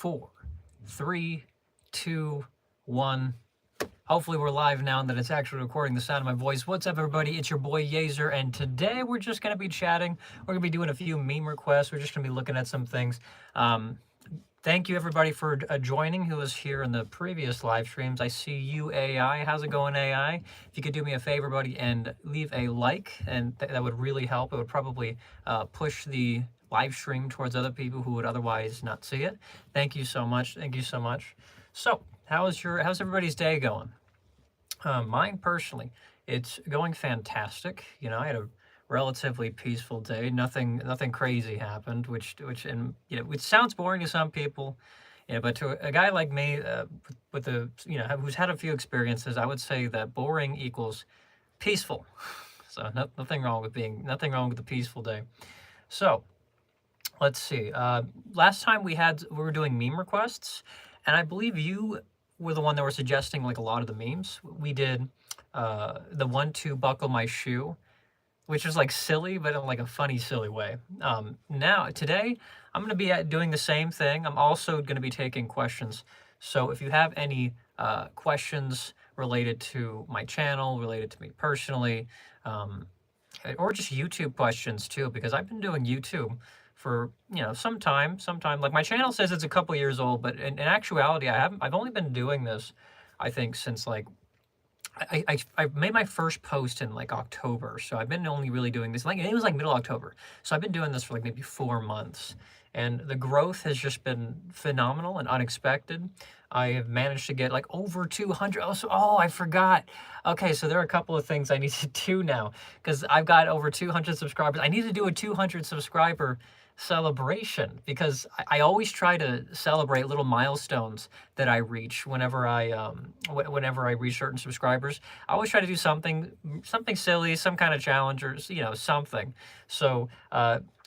4, 3, 2, 1. Hopefully we're live now and that it's actually recording the sound of my voice. What's up, everybody? It's your boy Yazer, and today we're just going to be chatting. We're going to be doing a few meme requests. We're just going to be looking at some things. Thank you, everybody, for joining who was here in the previous live streams. I see you, AI. How's it going, AI? If you could do me a favor, buddy, and leave a like, and that would really help. It would probably push the live stream towards other people who would otherwise not see it. Thank you so much. Thank you so much. So, how's everybody's day going? Mine personally, it's going fantastic. You know, I had a relatively peaceful day. Nothing crazy happened, which which sounds boring to some people, but to a guy like me, with the who's had a few experiences, I would say that boring equals peaceful. So nothing wrong with the peaceful day. So let's see. Last time we were doing meme requests, and I believe you were the one that were suggesting like a lot of the memes. We did the 1 2 buckle my shoe, which is like silly, but in like a funny, silly way. Now, today, I'm going to be doing the same thing. I'm also going to be taking questions. So if you have any questions related to my channel, related to me personally, or just YouTube questions too, because I've been doing YouTube for some time. Like my channel says it's a couple years old, but in actuality, I've only been doing this, I think, since like I made my first post in like October, so I've been only really doing this, like it was like middle October, so I've been doing this for like maybe 4 months, and the growth has just been phenomenal and unexpected. I have managed to get like over 200. Oh, I forgot. Okay, so there are a couple of things I need to do now because I've got over 200 subscribers. I need to do a 200 subscriber celebration because I always try to celebrate little milestones that I reach whenever I reach certain subscribers. I always try to do something silly, some kind of challenge, or something. So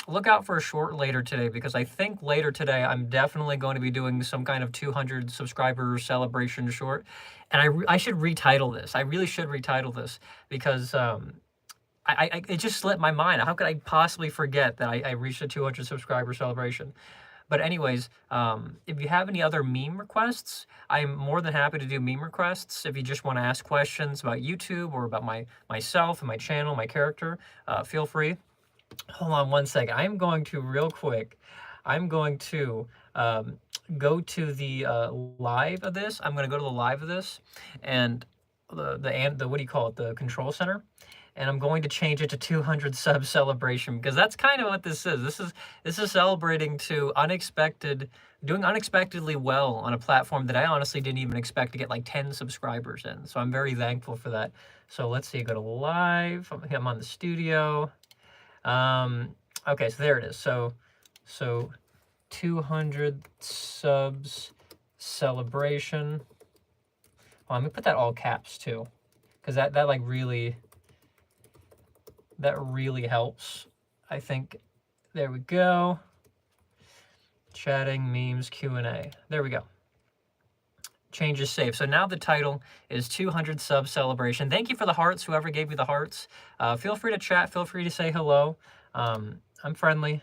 look out for a short later today, because I think later today I'm definitely going to be doing some kind of 200 subscriber celebration short, and I should retitle this. I really should retitle this because it just slipped my mind. How could I possibly forget that I reached a 200 subscriber celebration? But anyways, if you have any other meme requests, I'm more than happy to do meme requests. If you just want to ask questions about YouTube or about myself and my channel, my character, feel free. Hold on one second. I'm going to real quick. I'm going to go to the live of this. I'm going to go to the live of this, and the what do you call it? The control center. And I'm going to change it to 200 sub celebration, because that's kind of what this is. This is celebrating to doing unexpectedly well on a platform that I honestly didn't even expect to get like 10 subscribers in. So I'm very thankful for that. So let's see, go to live. I'm on the studio. Okay, so there it is. So 200 subs celebration. Well, I'm gonna put that all caps too, because that like really helps, I think. There we go. Chatting, memes, Q&A. There we go. Change is safe. So now the title is 200 sub celebration. Thank you for the hearts, whoever gave me the hearts. Feel free to chat. Feel free to say hello. I'm friendly.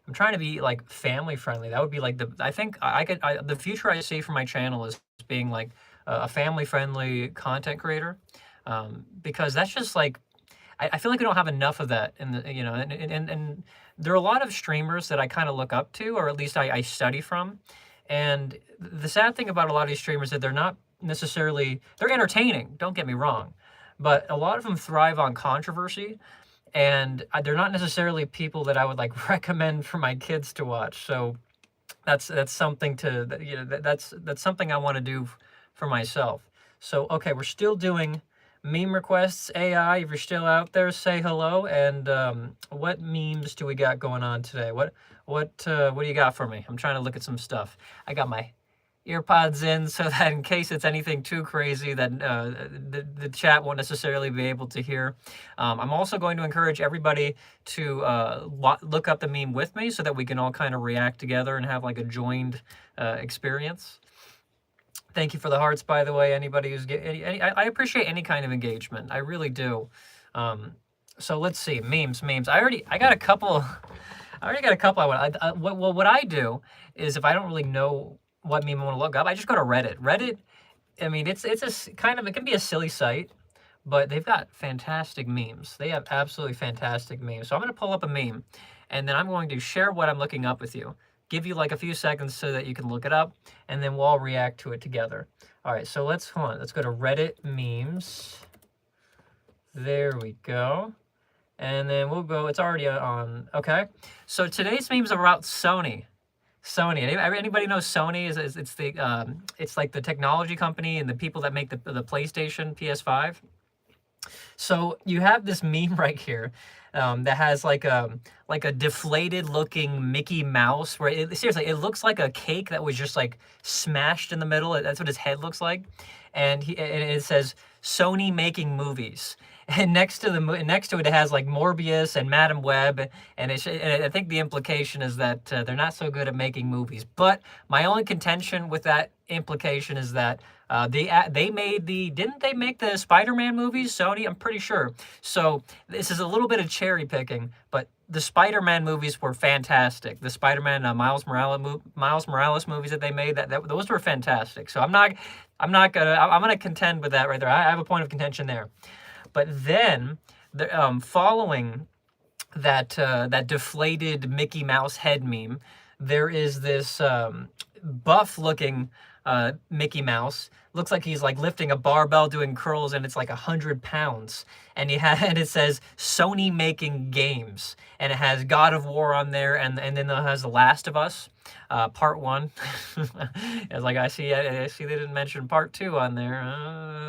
I'm trying to be like family friendly. That would be like the future I see for my channel is being like a family friendly content creator, because that's just like, I feel like we don't have enough of that in the, and there are a lot of streamers that I kind of look up to, or at least I study from. And the sad thing about a lot of these streamers is that they're not necessarily, they're entertaining, don't get me wrong, but a lot of them thrive on controversy, and they're not necessarily people that I would like recommend for my kids to watch. So that's something that's something I want to do for myself. So, okay, we're still doing meme requests. AI, if you're still out there, say hello. And what memes do we got going on today? What do you got for me? I'm trying to look at some stuff. I got my earpods in so that in case it's anything too crazy that the chat won't necessarily be able to hear. I'm also going to encourage everybody to look up the meme with me so that we can all kind of react together and have like a joined experience. Thank you for the hearts, by the way. Anybody who's I appreciate any kind of engagement. I really do. So let's see, memes. I got a couple. I already got a couple. What I do is if I don't really know what meme I want to look up, I just go to Reddit. Reddit, I mean, kind of, it can be a silly site, but they've got fantastic memes. They have absolutely fantastic memes. So I'm going to pull up a meme, and then I'm going to share what I'm looking up with you. Give you like a few seconds so that you can look it up, and then we'll all react to it together. All right, so let's go to Reddit memes. There we go. And then we'll go, it's already on, okay. So today's memes are about Sony. Sony. Anybody know Sony? It's like the technology company and the people that make the PlayStation, PS5. So you have this meme right here that has like a deflated looking Mickey Mouse where seriously it looks like a cake that was just like smashed in the middle. That's what his head looks like, and it says Sony making movies. And next to it has like Morbius and Madam Web, and I think the implication is that they're not so good at making movies. But my only contention with that implication is that they made didn't they make the Spider-Man movies? Sony, I'm pretty sure. So this is a little bit of cherry picking, but the Spider-Man movies were fantastic. The Spider-Man Miles Morales movies that they made, those were fantastic. So I'm gonna contend with that right there. I have a point of contention there. But then, following that deflated Mickey Mouse head meme, there is this buff-looking Mickey Mouse. Looks like he's like lifting a barbell doing curls, and it's like 100 pounds. And and it says Sony making games, and it has God of War on there, and then it has The Last of Us, Part 1. It's like I see they didn't mention Part 2 on there.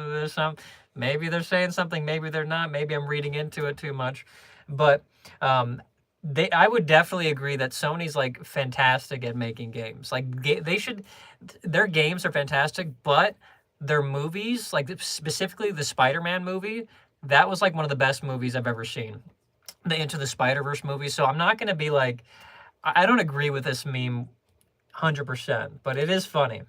There's some. Maybe they're saying something, maybe they're not. Maybe I'm reading into it too much. But I would definitely agree that Sony's like fantastic at making games. Like their games are fantastic, but their movies, like specifically the Spider-Man movie, that was like one of the best movies I've ever seen. The Into the Spider-Verse movie. So I'm not going to be like, I don't agree with this meme 100%, but it is funny.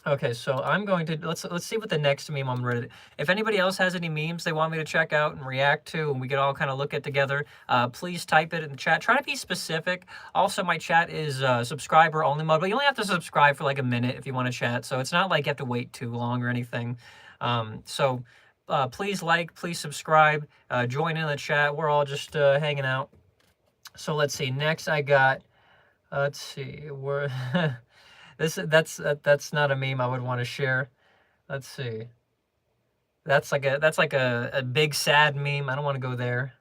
Okay, so I'm going to let's see what the next meme on Reddit. If anybody else has any memes they want me to check out and react to, and we can all kind of look at together, please type it in the chat. Try to be specific. Also, my chat is subscriber only mode, but you only have to subscribe for like a minute if you want to chat. So it's not like you have to wait too long or anything. Please like, please subscribe, join in the chat. We're all just hanging out. So let's see. Next, I got. Let's see. We're. That's not a meme I would want to share. Let's see. That's like a big sad meme. I don't want to go there.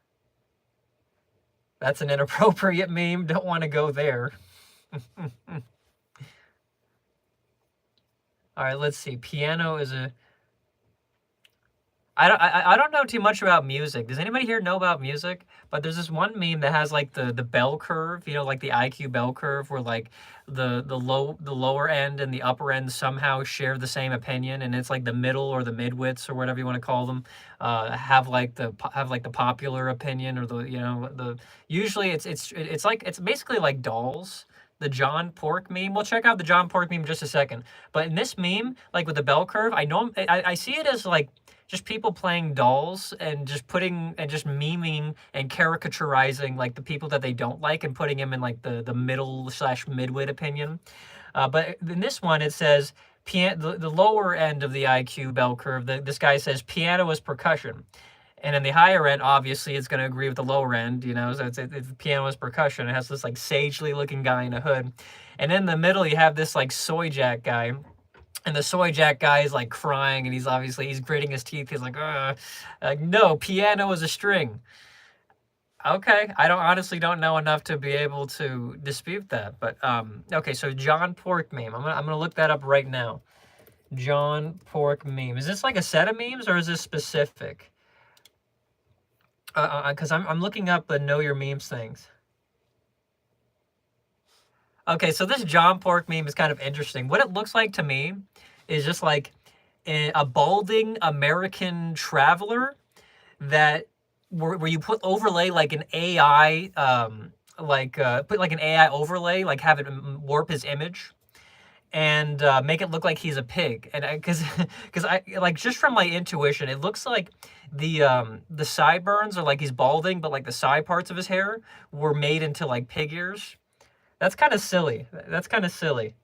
That's an inappropriate meme. Don't want to go there. All right, let's see. Piano is a. I don't know too much about music. Does anybody here know about music? But there's this one meme that has like the bell curve, you know, like the IQ bell curve, where like the lower end and the upper end somehow share the same opinion, and it's like the middle or the midwits or whatever you want to call them, have like the popular opinion, or usually it's basically like dolls. The John Pork meme. We'll check out the John Pork meme in just a second. But in this meme, like with the bell curve, I see it as like just people playing dolls and just memeing and caricaturizing like the people that they don't like and putting them in like the middle/midwit opinion. But in this one, it says the lower end of the IQ bell curve. This guy says piano is percussion. And in the higher end, obviously, it's going to agree with the lower end, you know, so it's piano is percussion. It has this, like, sagely looking guy in a hood. And in the middle, you have this, like, soy jack guy. And the soy jack guy is, like, crying, and he's gritting his teeth. He's like, no, piano is a string. Okay, I honestly don't know enough to be able to dispute that. But, okay, so John Pork meme. I'm gonna look that up right now. John Pork meme. Is this, like, a set of memes, or is this specific? Because I'm looking up the Know Your Memes things. Okay, so this John Pork meme is kind of interesting. What it looks like to me is just like a balding American traveler that where you overlay like an AI, put like an AI overlay, like have it warp his image. and make it look like he's a pig. And because I like, just from my intuition, it looks like the sideburns are like he's balding, but like the side parts of his hair were made into like pig ears. That's kind of silly. That's kind of silly.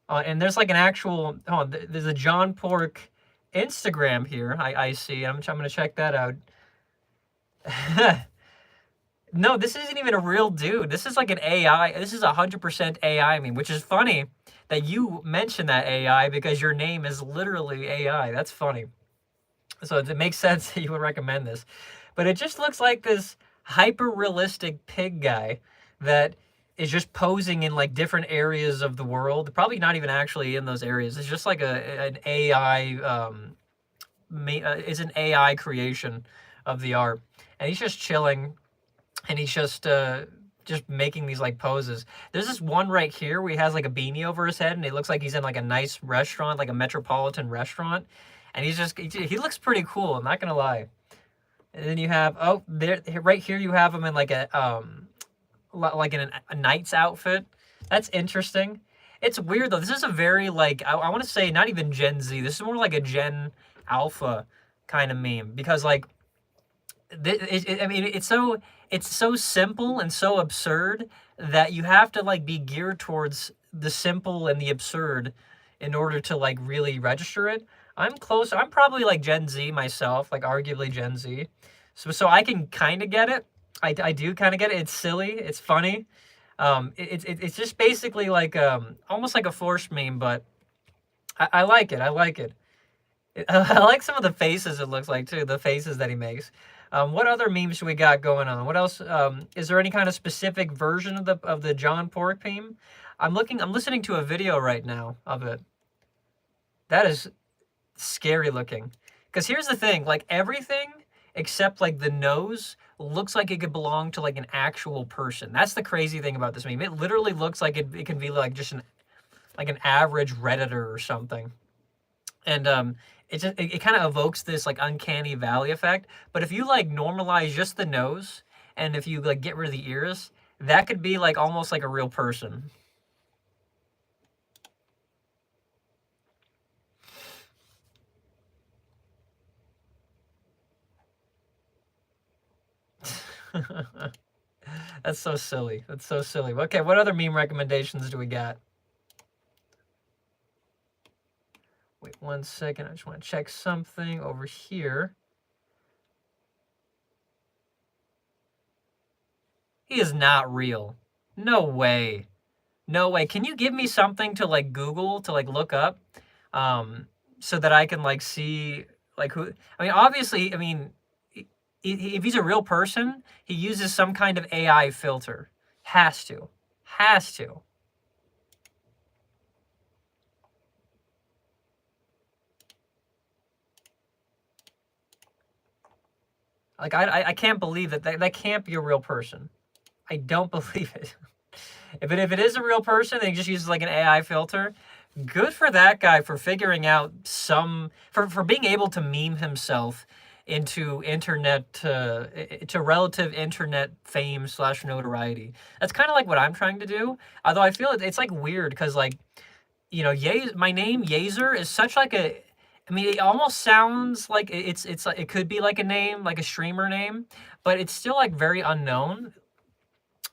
And there's like an actual, oh, there's a John Pork Instagram here. I see. I'm gonna check that out. No, this isn't even a real dude. This is like an AI. This is 100% AI meme, which is funny that you mention that AI because your name is literally AI. That's funny. So it makes sense that you would recommend this. But it just looks like this hyper realistic pig guy that is just posing in like different areas of the world. Probably not even actually in those areas. It's just like an AI. It's an AI creation of the art, and he's just chilling, and he's just making these like poses. There's this one right here where he has like a beanie over his head, and it looks like he's in like a nice restaurant, like a metropolitan restaurant, and he looks pretty cool. I'm not gonna lie. And then you have, oh, there, right here you have him in like like in a knight's outfit. That's interesting. It's weird though. This is a very like, I want to say not even Gen Z. This is more like a Gen Alpha kind of meme, because like I mean, it's so simple and so absurd that you have to like be geared towards the simple and the absurd in order to like really register it. I'm close. I'm probably like Gen Z myself, like arguably Gen Z. So I can kind of get it. I do kind of get it. It's silly. It's funny. It's just basically like almost like a forced meme, but I like it. I like it. I like some of the faces it looks like too, the faces that he makes. What other memes we got going on? What else? Is there any kind of specific version of the John Pork meme? I'm listening to a video right now of it. That is scary looking. Because here's the thing, like everything except like the nose looks like it could belong to like an actual person. That's the crazy thing about this meme. It literally looks like it can be like just an average Redditor or something. And it kind of evokes this like uncanny valley effect. But if you like normalize just the nose, and if you like get rid of the ears, that could be like almost like a real person. That's so silly. That's so silly. Okay, what other meme recommendations do we got? Wait 1 second. I just want to check something over here. He is not real. No way. No way. Can you give me something to like Google, to like look up, so that I can like see like who? I mean, obviously, I mean, if he's a real person, he uses some kind of AI filter. Has to. Has to. Like I can't believe that can't be a real person. I don't believe it. If it is a real person, and he just uses like an AI filter, good for that guy for figuring out for being able to meme himself into internet to relative internet fame / notoriety. That's kind of like what I'm trying to do. Although I feel it's like weird because like, you know, my name Yazer is such like a, I mean, it almost sounds like it's like it could be like a name, like a streamer name, but it's still like very unknown.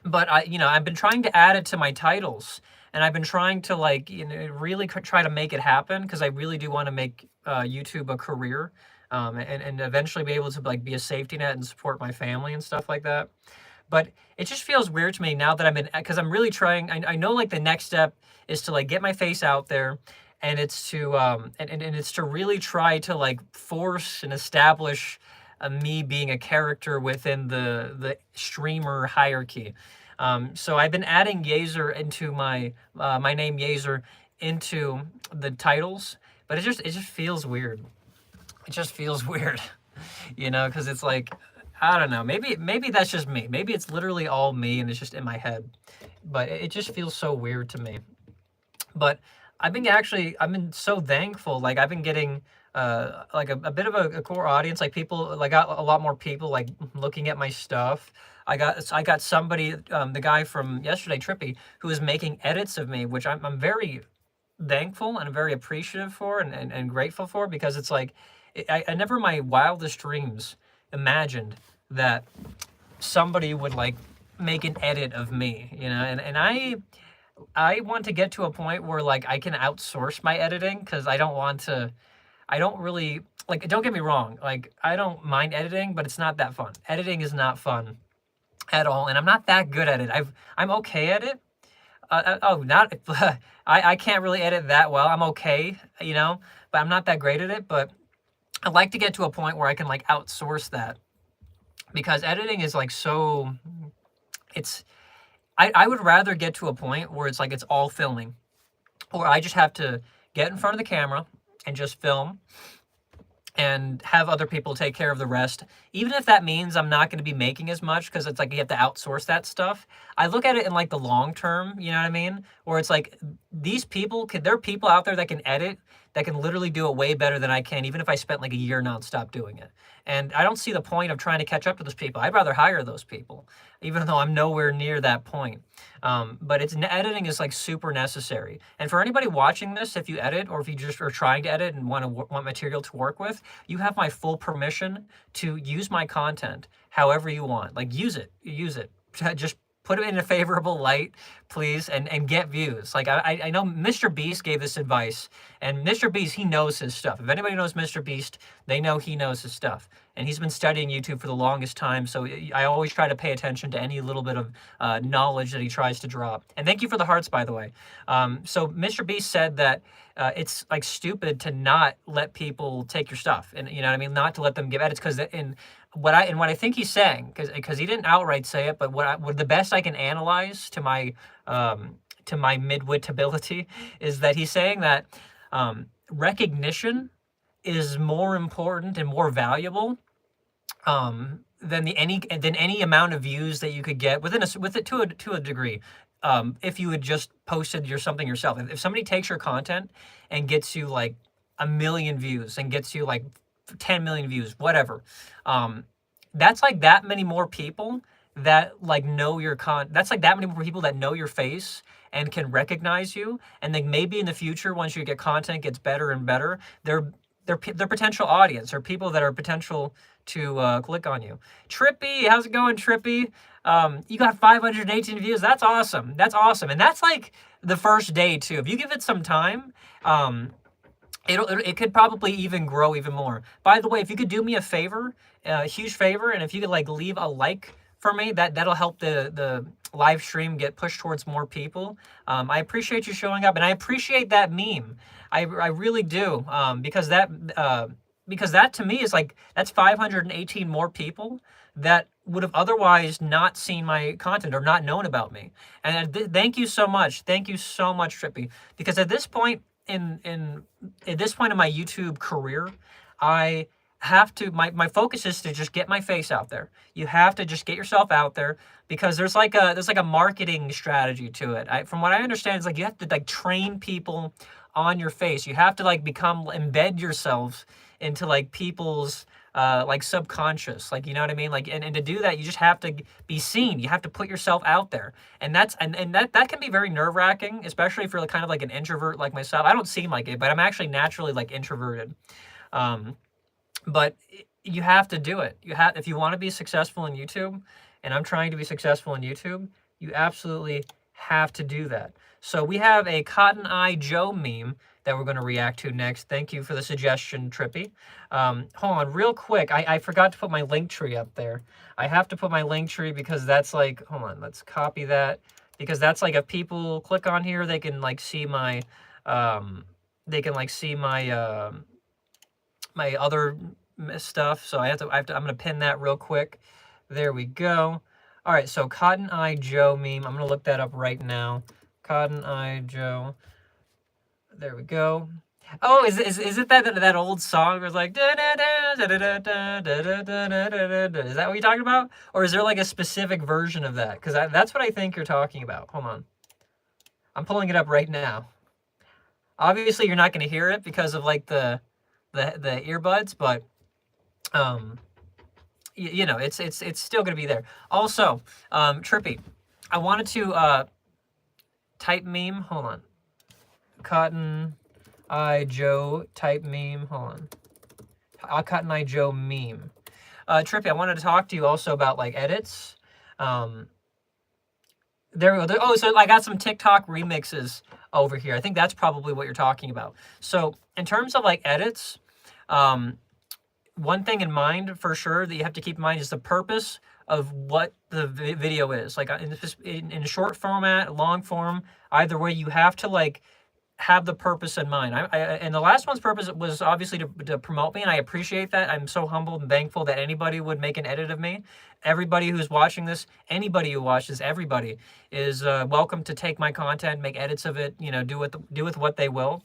But I've been trying to add it to my titles, and I've been trying to like, really try to make it happen because I really do want to make YouTube a career, and eventually be able to like be a safety net and support my family and stuff like that. But it just feels weird to me now that because I'm really trying. I know like the next step is to like get my face out there, and it's to and it's to really try to like force and establish me being a character within the streamer hierarchy. So I've been adding Yazer into my name Yazer into the titles, but it just feels weird. It just feels weird, because it's like, I don't know. Maybe that's just me. Maybe it's literally all me and it's just in my head. But it just feels so weird to me. But I've been so thankful. Like I've been getting like a bit of a core audience, like people, like got a lot more people like looking at my stuff. I got somebody, the guy from yesterday, Trippy, who is making edits of me, which I'm very thankful and very appreciative for and grateful for, because it's like I never in my wildest dreams imagined that somebody would like make an edit of me, you know, and I want to get to a point where like I can outsource my editing, because I don't really like, don't get me wrong, like I don't mind editing, but it's not that fun. Editing is not fun at all, and I'm not that good at it. I'm okay at it. Not I can't really edit that well. I'm okay, you know, but I'm not that great at it. But I'd like to get to a point where I can like outsource that, because editing is like so, it's I would rather get to a point where it's like it's all filming, or I just have to get in front of the camera and just film and have other people take care of the rest. Even if that means I'm not going to be making as much, because it's like you have to outsource that stuff. I look at it in like the long term, you know what I mean? Where it's like these people, there are people out there that can edit, that can literally do it way better than I can, even if I spent like a year nonstop doing it. And I don't see the point of trying to catch up to those people. I'd rather hire those people, even though I'm nowhere near that point. But editing is like super necessary. And for anybody watching this, if you edit, or if you just are trying to edit and want material to work with, you have my full permission to use my content however you want. Like use it. Just put it in a favorable light, please, and get views. Like I know Mr. Beast gave this advice, and Mr. Beast, he knows his stuff. If anybody knows Mr. Beast, they know he knows his stuff. And he's been studying YouTube for the longest time, so I always try to pay attention to any little bit of knowledge that he tries to drop. And thank you for the hearts, by the way. So Mr. Beast said that it's like stupid to not let people take your stuff, and you know what I mean, not to let them give edits, because what I think he's saying, because he didn't outright say it, but what the best I can analyze to my midwit ability is that he's saying that recognition is more important and more valuable than any amount of views that you could get to a degree. If you had just posted something yourself, if somebody takes your content and gets you like 1 million views and gets you like 10 million views, whatever, that's like that many more people that like know your that's like that many more people that know your face and can recognize you, and then maybe in the future, once your content gets better and better, they're potential audience, or people that are potential to click on you. Trippy, how's it going, Trippy? You got 518 views. That's awesome. That's awesome. And that's like the first day too. If you give it some time, it could probably even grow even more. By the way, if you could do me a favor, a huge favor, and if you could like leave a like for me, that'll help the live stream get pushed towards more people. I appreciate you showing up, and I appreciate that meme. I really do, because that to me is like, that's 518 more people that would have otherwise not seen my content or not known about me. And thank you so much. Thank you so much, Trippy. Because at this point in my YouTube career, I have to, my focus is to just get my face out there. You have to just get yourself out there, because there's like a marketing strategy to it. From what I understand, it's like you have to like train people on your face. You have to like embed yourself into like people's like subconscious, like, you know what I mean? Like, and to do that, you just have to be seen. You have to put yourself out there. And that can be very nerve-wracking, especially if you're kind of like an introvert like myself. I don't seem like it, but I'm actually naturally like introverted. But you have to do it. If you want to be successful in YouTube, and I'm trying to be successful in YouTube, you absolutely have to do that. So we have a Cotton Eye Joe meme that we're going to react to next. Thank you for the suggestion, Trippy. Hold on, real quick. I forgot to put my link tree up there. I have to put my link tree, because that's like, hold on, let's copy that. Because that's like, if people click on here, they can like see my, my other stuff. So I'm going to pin that real quick. There we go. All right, so Cotton Eye Joe meme. I'm going to look that up right now. Cotton Eye Joe. There we go. Oh, is it that old song where it's like da da da da da da da da da? Is that what you're talking about? Or is there like a specific version of that? Because that's what I think you're talking about. Hold on. I'm pulling it up right now. Obviously, you're not going to hear it because of like the earbuds, but you know, it's still going to be there. Also, Trippy, I wanted to type meme. Hold on. Cotton Eye Joe type meme. Hold on. Cotton Eye Joe meme. Trippy, I wanted to talk to you also about like edits. There we go. Oh, so I got some TikTok remixes over here. I think that's probably what you're talking about. So in terms of like edits, one thing in mind for sure that you have to keep in mind is the purpose of what the video is. Like in short format, long form, either way, you have to like have the purpose in mind. And the last one's purpose was obviously to promote me, and I appreciate that. I'm so humbled and thankful that anybody would make an edit of me. Everybody who's watching this, anybody who watches, everybody is welcome to take my content, make edits of it, you know, do with what they will.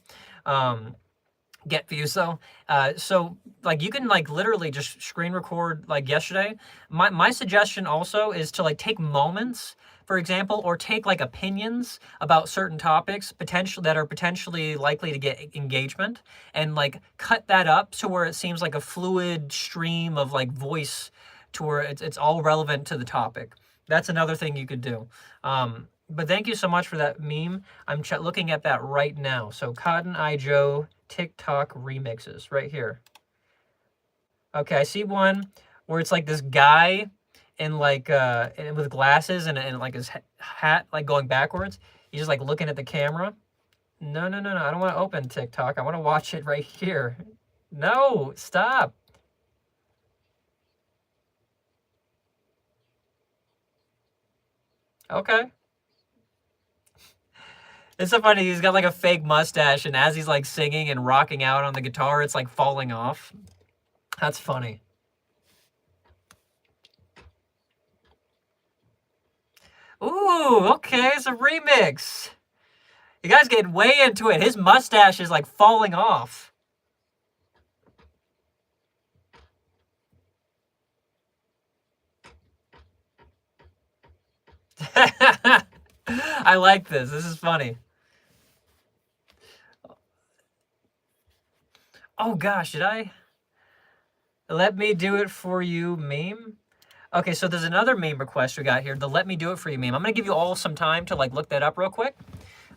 Get views though. So like you can like literally just screen record like yesterday. My suggestion also is to like take moments, for example, or take like opinions about certain topics that are potentially likely to get engagement, and like cut that up to where it seems like a fluid stream of like voice to where it's all relevant to the topic. That's another thing you could do. But thank you so much for that meme. I'm looking at that right now. So Cotton Eye Joe TikTok remixes right here. Okay, I see one where it's like this guy in like with glasses and like his hat like going backwards. He's just like looking at the camera. No. I don't want to open TikTok. I want to watch it right here. No, stop. Okay. It's so funny. He's got like a fake mustache, and as he's like singing and rocking out on the guitar, it's like falling off. That's funny. Ooh, okay, it's a remix. You guys getting way into it. His mustache is like falling off. I like this. This is funny. Oh gosh, did I? Let me do it for you meme. Okay, so there's another meme request we got here. The let me do it for you meme. I'm gonna give you all some time to like look that up real quick.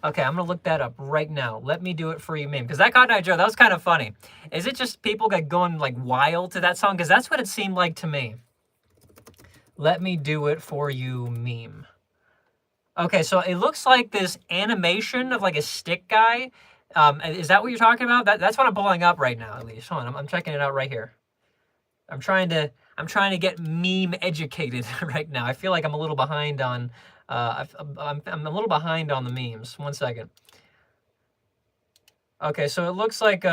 Okay, I'm gonna look that up right now. Let me do it for you meme. Because that Cotton Eye Joe, that was kind of funny. Is it just people like going like wild to that song? Because that's what it seemed like to me. Let me do it for you meme. Okay, so it looks like this animation of like a stick guy. Is that what you're talking about? That's what I'm pulling up right now, at least. Hold on, I'm checking it out right here. I'm trying to get meme educated right now. I feel like I'm a little behind on I'm a little behind on the memes. 1 second. Okay, so it looks like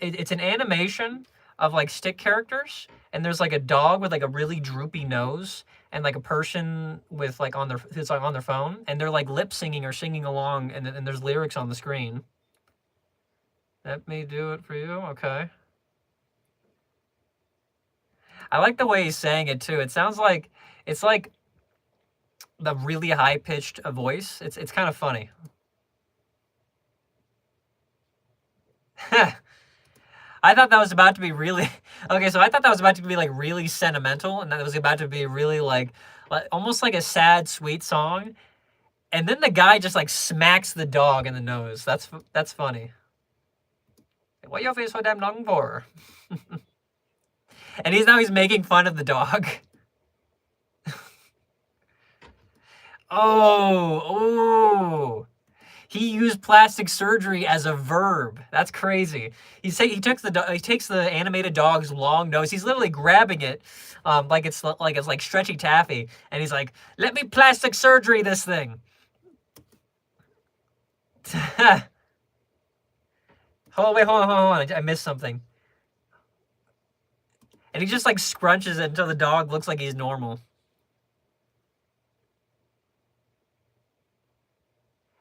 it's an animation of like stick characters, and there's like a dog with like a really droopy nose, and like a person with like on their phone, and they're like lip singing or singing along, and there's lyrics on the screen. Let me do it for you. Okay. I like the way he's saying it too. It sounds like it's like the really high pitched voice. It's kind of funny. I thought that was about to be really okay. So I thought that was about to be like really sentimental, and that was about to be really like almost like a sad, sweet song. And then the guy just like smacks the dog in the nose. That's funny. What your face so damn long for? And he's making fun of the dog. Oh. He used plastic surgery as a verb. That's crazy. He takes the animated dog's long nose. He's literally grabbing it, like it's like stretchy taffy, and he's like, "Let me plastic surgery this thing." Oh wait, hold on. I missed something. And he just like scrunches it until the dog looks like he's normal.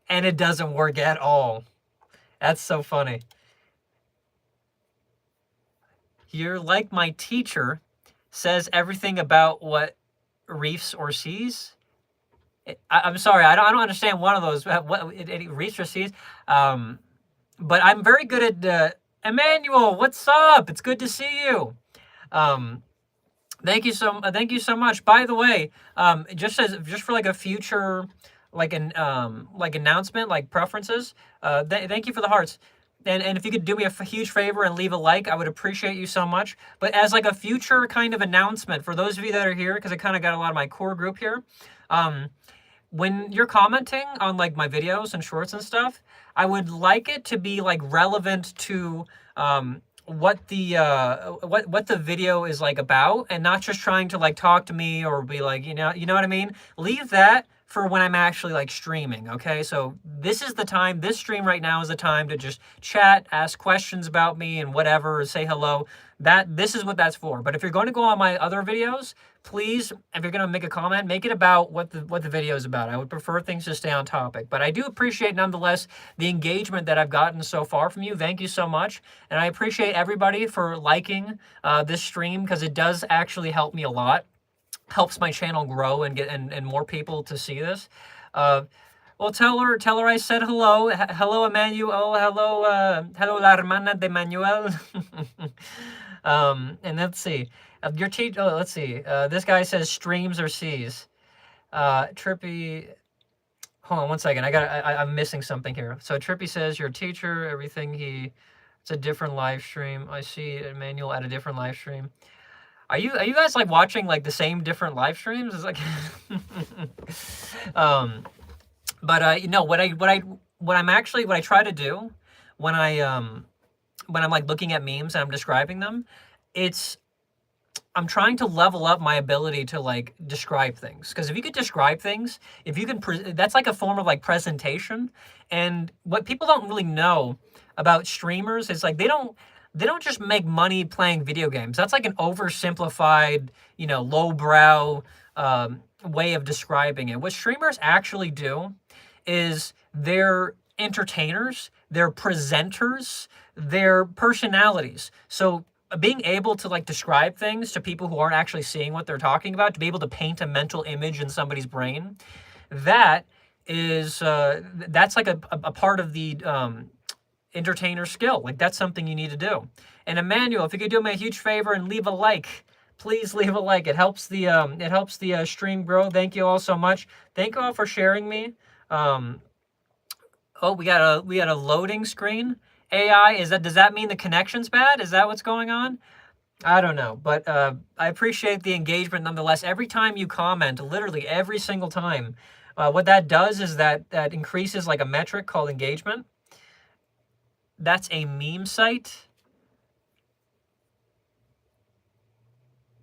And it doesn't work at all. That's so funny. You're like my teacher says everything about what reefs or seas. I'm sorry, I don't understand one of those. What reefs or seas? But I'm very good at Emmanuel. What's up? It's good to see you. Thank you so much. By the way, just for like a future like announcement, like preferences, thank you for the hearts. And if you could do me a huge favor and leave a like, I would appreciate you so much. But as like a future kind of announcement for those of you that are here, because I kind of got a lot of my core group here, when you're commenting on like my videos and shorts and stuff, I would like it to be like relevant to what the video is like about, and not just trying to like talk to me or be like, you know what I mean? Leave that for when I'm actually like streaming, okay? So this is the time, this stream right now is the time to just chat, ask questions about me and whatever, say hello. This is what that's for. But if you're going to go on my other videos, please, if you're going to make a comment, make it about what the video is about. I would prefer things to stay on topic. But I do appreciate nonetheless the engagement that I've gotten so far from you. Thank you so much. And I appreciate everybody for liking this stream, because it does actually help me a lot. Helps my channel grow and get and more people to see this. Well, tell her I said hello. Hello, Emmanuel. Hello, la hermana de Manuel. And let's see. Your teacher. Oh, let's see. This guy says streams or sees. Trippy. Hold on one second. I'm missing something here. So Trippy says your teacher. Everything it's a different live stream. I see Emmanuel at a different live stream. Are you guys like watching like the same different live streams? It's like, you know what I try to do when I'm like looking at memes and I'm describing them, I'm trying to level up my ability to like describe things. Because if you could describe things, if you can, that's like a form of like presentation. And what people don't really know about streamers is like they don't just make money playing video games. That's like an oversimplified, lowbrow way of describing it. What streamers actually do is they're entertainers, they're presenters, they're personalities. So being able to like describe things to people who aren't actually seeing what they're talking about, to be able to paint a mental image in somebody's brain, that is that's like a part of the entertainer skill. Like that's something you need to do. And Emmanuel, if you could do me a huge favor and leave a like, please leave a like. It helps the stream grow. Thank you all so much. Thank you all for sharing me. Oh, we got a loading screen. AI, does that mean the connection's bad? Is that what's going on? I don't know, but I appreciate the engagement nonetheless. Every time you comment, literally every single time, what that does is that increases like a metric called engagement. That's a meme site.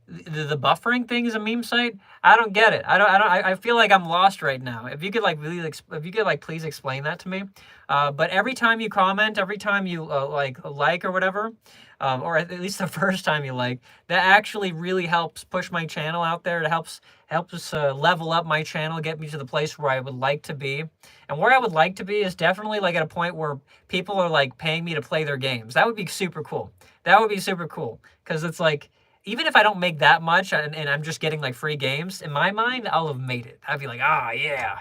The buffering thing is a meme site. I don't get it. I feel like I'm lost right now. If you could please explain that to me. But every time you comment, every time you like or whatever, or at least the first time you like, that actually really helps push my channel out there. It helps us level up my channel, get me to the place where I would like to be. And where I would like to be is definitely like at a point where people are like paying me to play their games. That would be super cool. That would be super cool, because it's like, even if I don't make that much and I'm just getting like free games, in my mind, I'll have made it. I'd be like, yeah,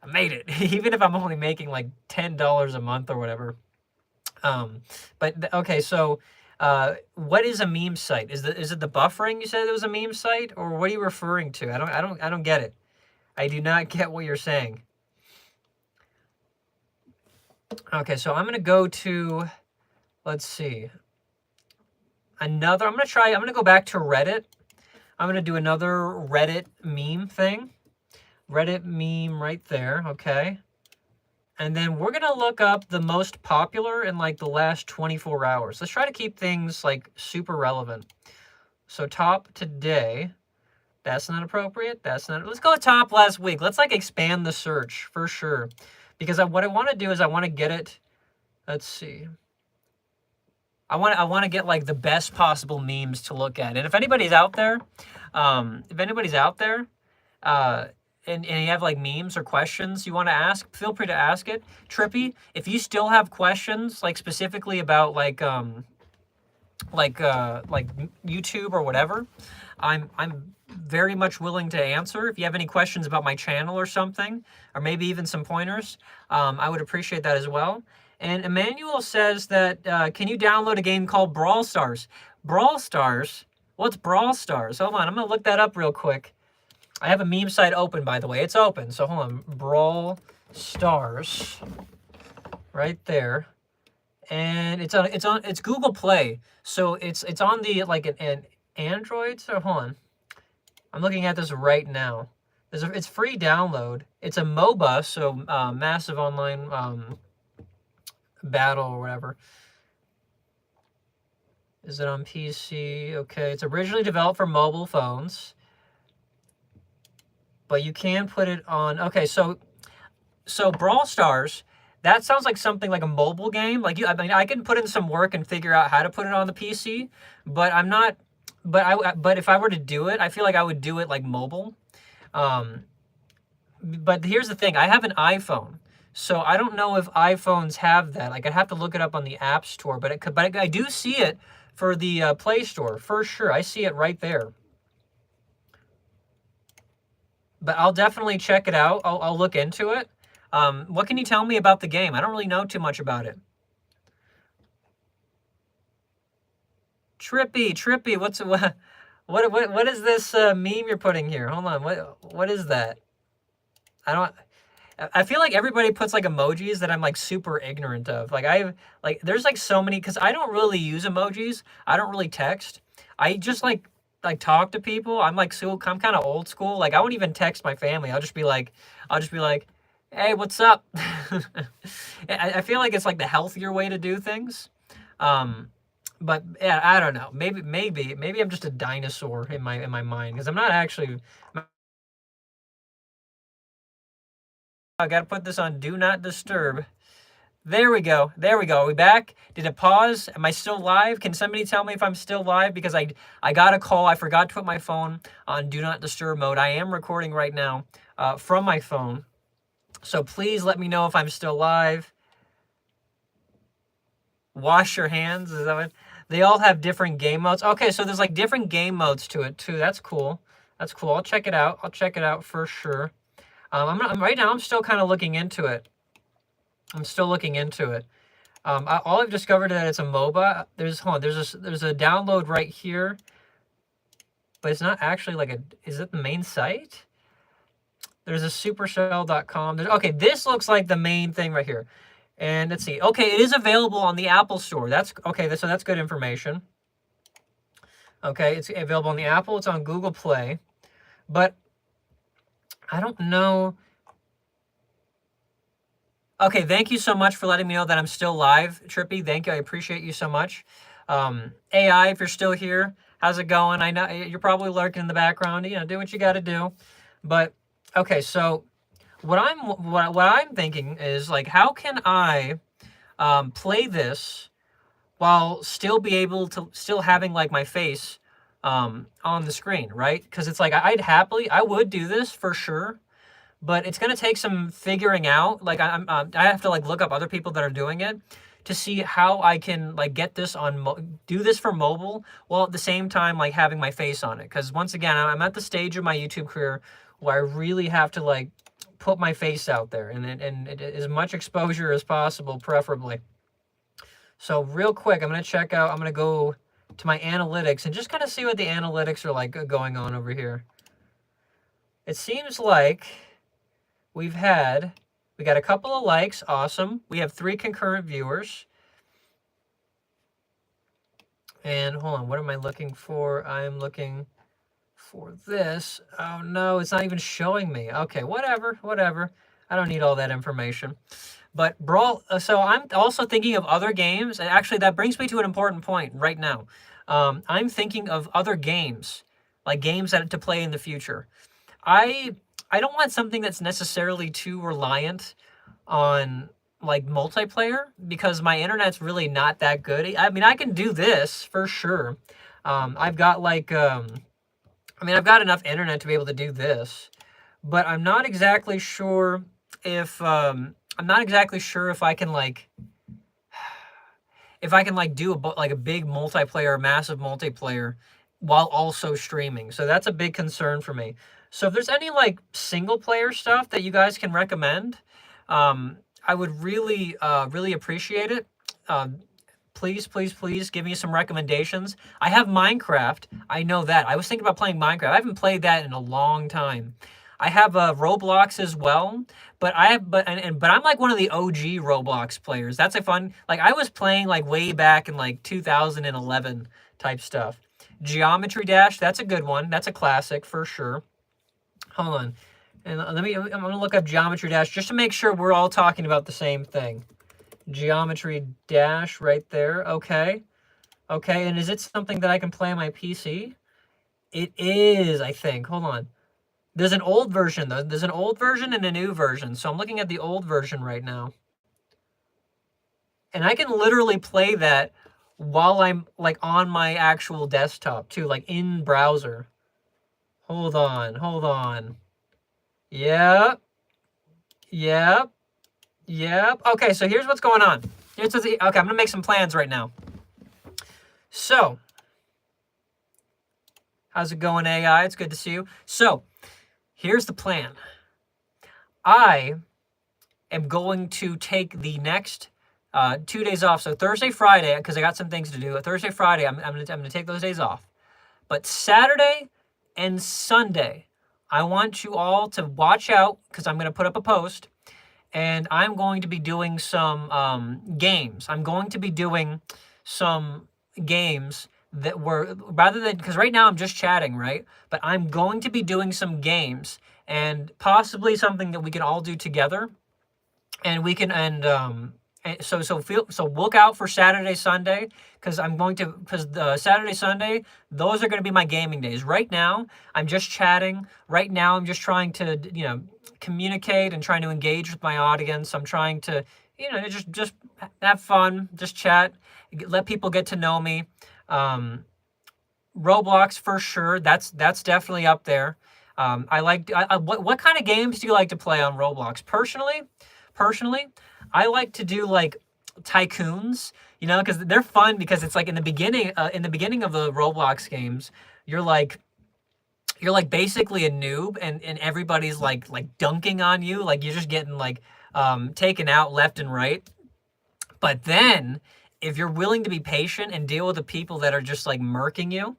I made it. Even if I'm only making like $10 a month or whatever. Okay, so what is a meme site? Is it the buffering you said it was a meme site, or what are you referring to? I don't get it. I do not get what you're saying. Okay, so I'm gonna go to, let's see. I'm gonna go back to Reddit. I'm gonna do another Reddit meme thing. Reddit meme right there, okay. And then we're gonna look up the most popular in like the last 24 hours. Let's try to keep things like super relevant. So top today, that's not appropriate. Let's go to top last week. Let's like expand the search for sure. Because what I wanna do is I wanna get it, let's see. I want to get like the best possible memes to look at. And if anybody's out there, and you have like memes or questions you want to ask, feel free to ask it. Trippy, if you still have questions like specifically about like YouTube or whatever, I'm very much willing to answer. If you have any questions about my channel or something, or maybe even some pointers, I would appreciate that as well. And Emmanuel says that, can you download a game called Brawl Stars? Brawl Stars? What's Brawl Stars? Hold on, I'm going to look that up real quick. I have a meme site open, by the way. It's open. So hold on. Brawl Stars. Right there. And it's Google Play. So it's on the like an Android. So hold on. I'm looking at this right now. It's free download. It's a MOBA, so massive online battle or whatever. Is it on PC? Okay, it's originally developed for mobile phones, but you can put it on. Okay, so Brawl Stars. That sounds like something like a mobile game. Like I mean, I can put in some work and figure out how to put it on the PC, but I'm not. But if I were to do it, I feel like I would do it like mobile. But here's the thing: I have an iPhone, so I don't know if iPhones have that. Like I'd have to look it up on the App Store, but I do see it for the Play Store for sure. I see it right there. But I'll definitely check it out. I'll look into it. What can you tell me about the game? I don't really know too much about it. Trippy, what is this meme you're putting here? Hold on, what is that? I feel like everybody puts like emojis that I'm like super ignorant of. Like there's like so many because I don't really use emojis. I don't really text. I just like talk to people. I'm kind of old school. Like I won't even text my family. I'll just be like, hey, what's up? I feel like it's like the healthier way to do things. But yeah, I don't know. Maybe I'm just a dinosaur in my mind because I'm not actually. I gotta put this on Do Not Disturb. There we go. Are we back? Did it pause? Am I still live? Can somebody tell me if I'm still live? Because I got a call. I forgot to put my phone on Do Not Disturb mode. I am recording right now from my phone. So please let me know if I'm still live. Wash your hands. Is that what? They all have different game modes. Okay, so there's like different game modes to it too. That's cool. I'll check it out for sure. Right now I'm still kind of looking into it. All I've discovered is that it's a MOBA. There's a download right here, but it's not actually like is it the main site? There's a supercell.com. Okay, this looks like the main thing right here. And let's see. Okay, it is available on the Apple Store. That's okay. So that's good information. Okay, it's available on the Apple. It's on Google Play, but I don't know. Okay, thank you so much for letting me know that I'm still live, Trippy. Thank you. I appreciate you so much. AI, if you're still here, how's it going? I know you're probably lurking in the background. You know, do what you got to do. But okay, so what I'm thinking is like, how can I play this while still having like my face on the screen, right? Because it's like I would do this for sure. But it's gonna take some figuring out. Like I have to like look up other people that are doing it to see how I can like get this on do this for mobile while at the same time like having my face on it. Because once again, I'm at the stage of my YouTube career where I really have to like put my face out there and as much exposure as possible, preferably. So real quick, I'm gonna go to my analytics and just kind of see what the analytics are like going on over here. It seems like we got a couple of likes. Awesome. We have 3 concurrent viewers. And hold on, what am I looking for? I'm looking for this. Oh no, it's not even showing me. Okay, whatever. I don't need all that information. But Brawl, so I'm also thinking of other games. And actually, that brings me to an important point right now. I'm thinking of other games, like games to play in the future. I don't want something that's necessarily too reliant on like multiplayer because my internet's really not that good. I mean, I can do this for sure. I've got I've got enough internet to be able to do this, but I'm not exactly sure if I can like do a big multiplayer, massive multiplayer while also streaming. So that's a big concern for me. So if there's any like single player stuff that you guys can recommend, I would really appreciate it. Please, please, please give me some recommendations. I have Minecraft. I know that. I was thinking about playing Minecraft. I haven't played that in a long time. I have Roblox as well, but I have but I'm like one of the OG Roblox players. That's a fun. Like I was playing like way back in like 2011 type stuff. Geometry Dash, that's a good one. That's a classic for sure. Hold on. And I'm gonna look up Geometry Dash just to make sure we're all talking about the same thing. Geometry Dash right there. Okay. Okay, and is it something that I can play on my PC? It is, I think. Hold on. There's an old version, though. There's an old version and a new version. So I'm looking at the old version right now. And I can literally play that while I'm, like, on my actual desktop, too. Like, in browser. Hold on. Hold on. Yep. Yep. Yep. Okay, so here's what's going on. Okay, I'm going to make some plans right now. So, how's it going, AI? It's good to see you. So, here's the plan. I am going to take the next 2 days off. So Thursday, Friday, because I got some things to do. Thursday, Friday, I'm gonna take those days off. But Saturday and Sunday, I want you all to watch out because I'm gonna put up a post, and I'm going to be doing some games. I'm going to be doing some games that were, rather than, because right now I'm just chatting, right? But I'm going to be doing some games and possibly something that we can all do together. And we can, so look out for Saturday, Sunday, because the Saturday, Sunday, those are going to be my gaming days. Right now, I'm just chatting. Right now, I'm just trying to, communicate and trying to engage with my audience. I'm trying to, just have fun, just chat, let people get to know me. Roblox for sure. That's definitely up there. What kind of games do you like to play on Roblox? Personally, I like to do like tycoons, because they're fun because it's like in the beginning of the Roblox games, you're like basically a noob and everybody's like dunking on you, like you're just getting like taken out left and right. But then if you're willing to be patient and deal with the people that are just like murking you,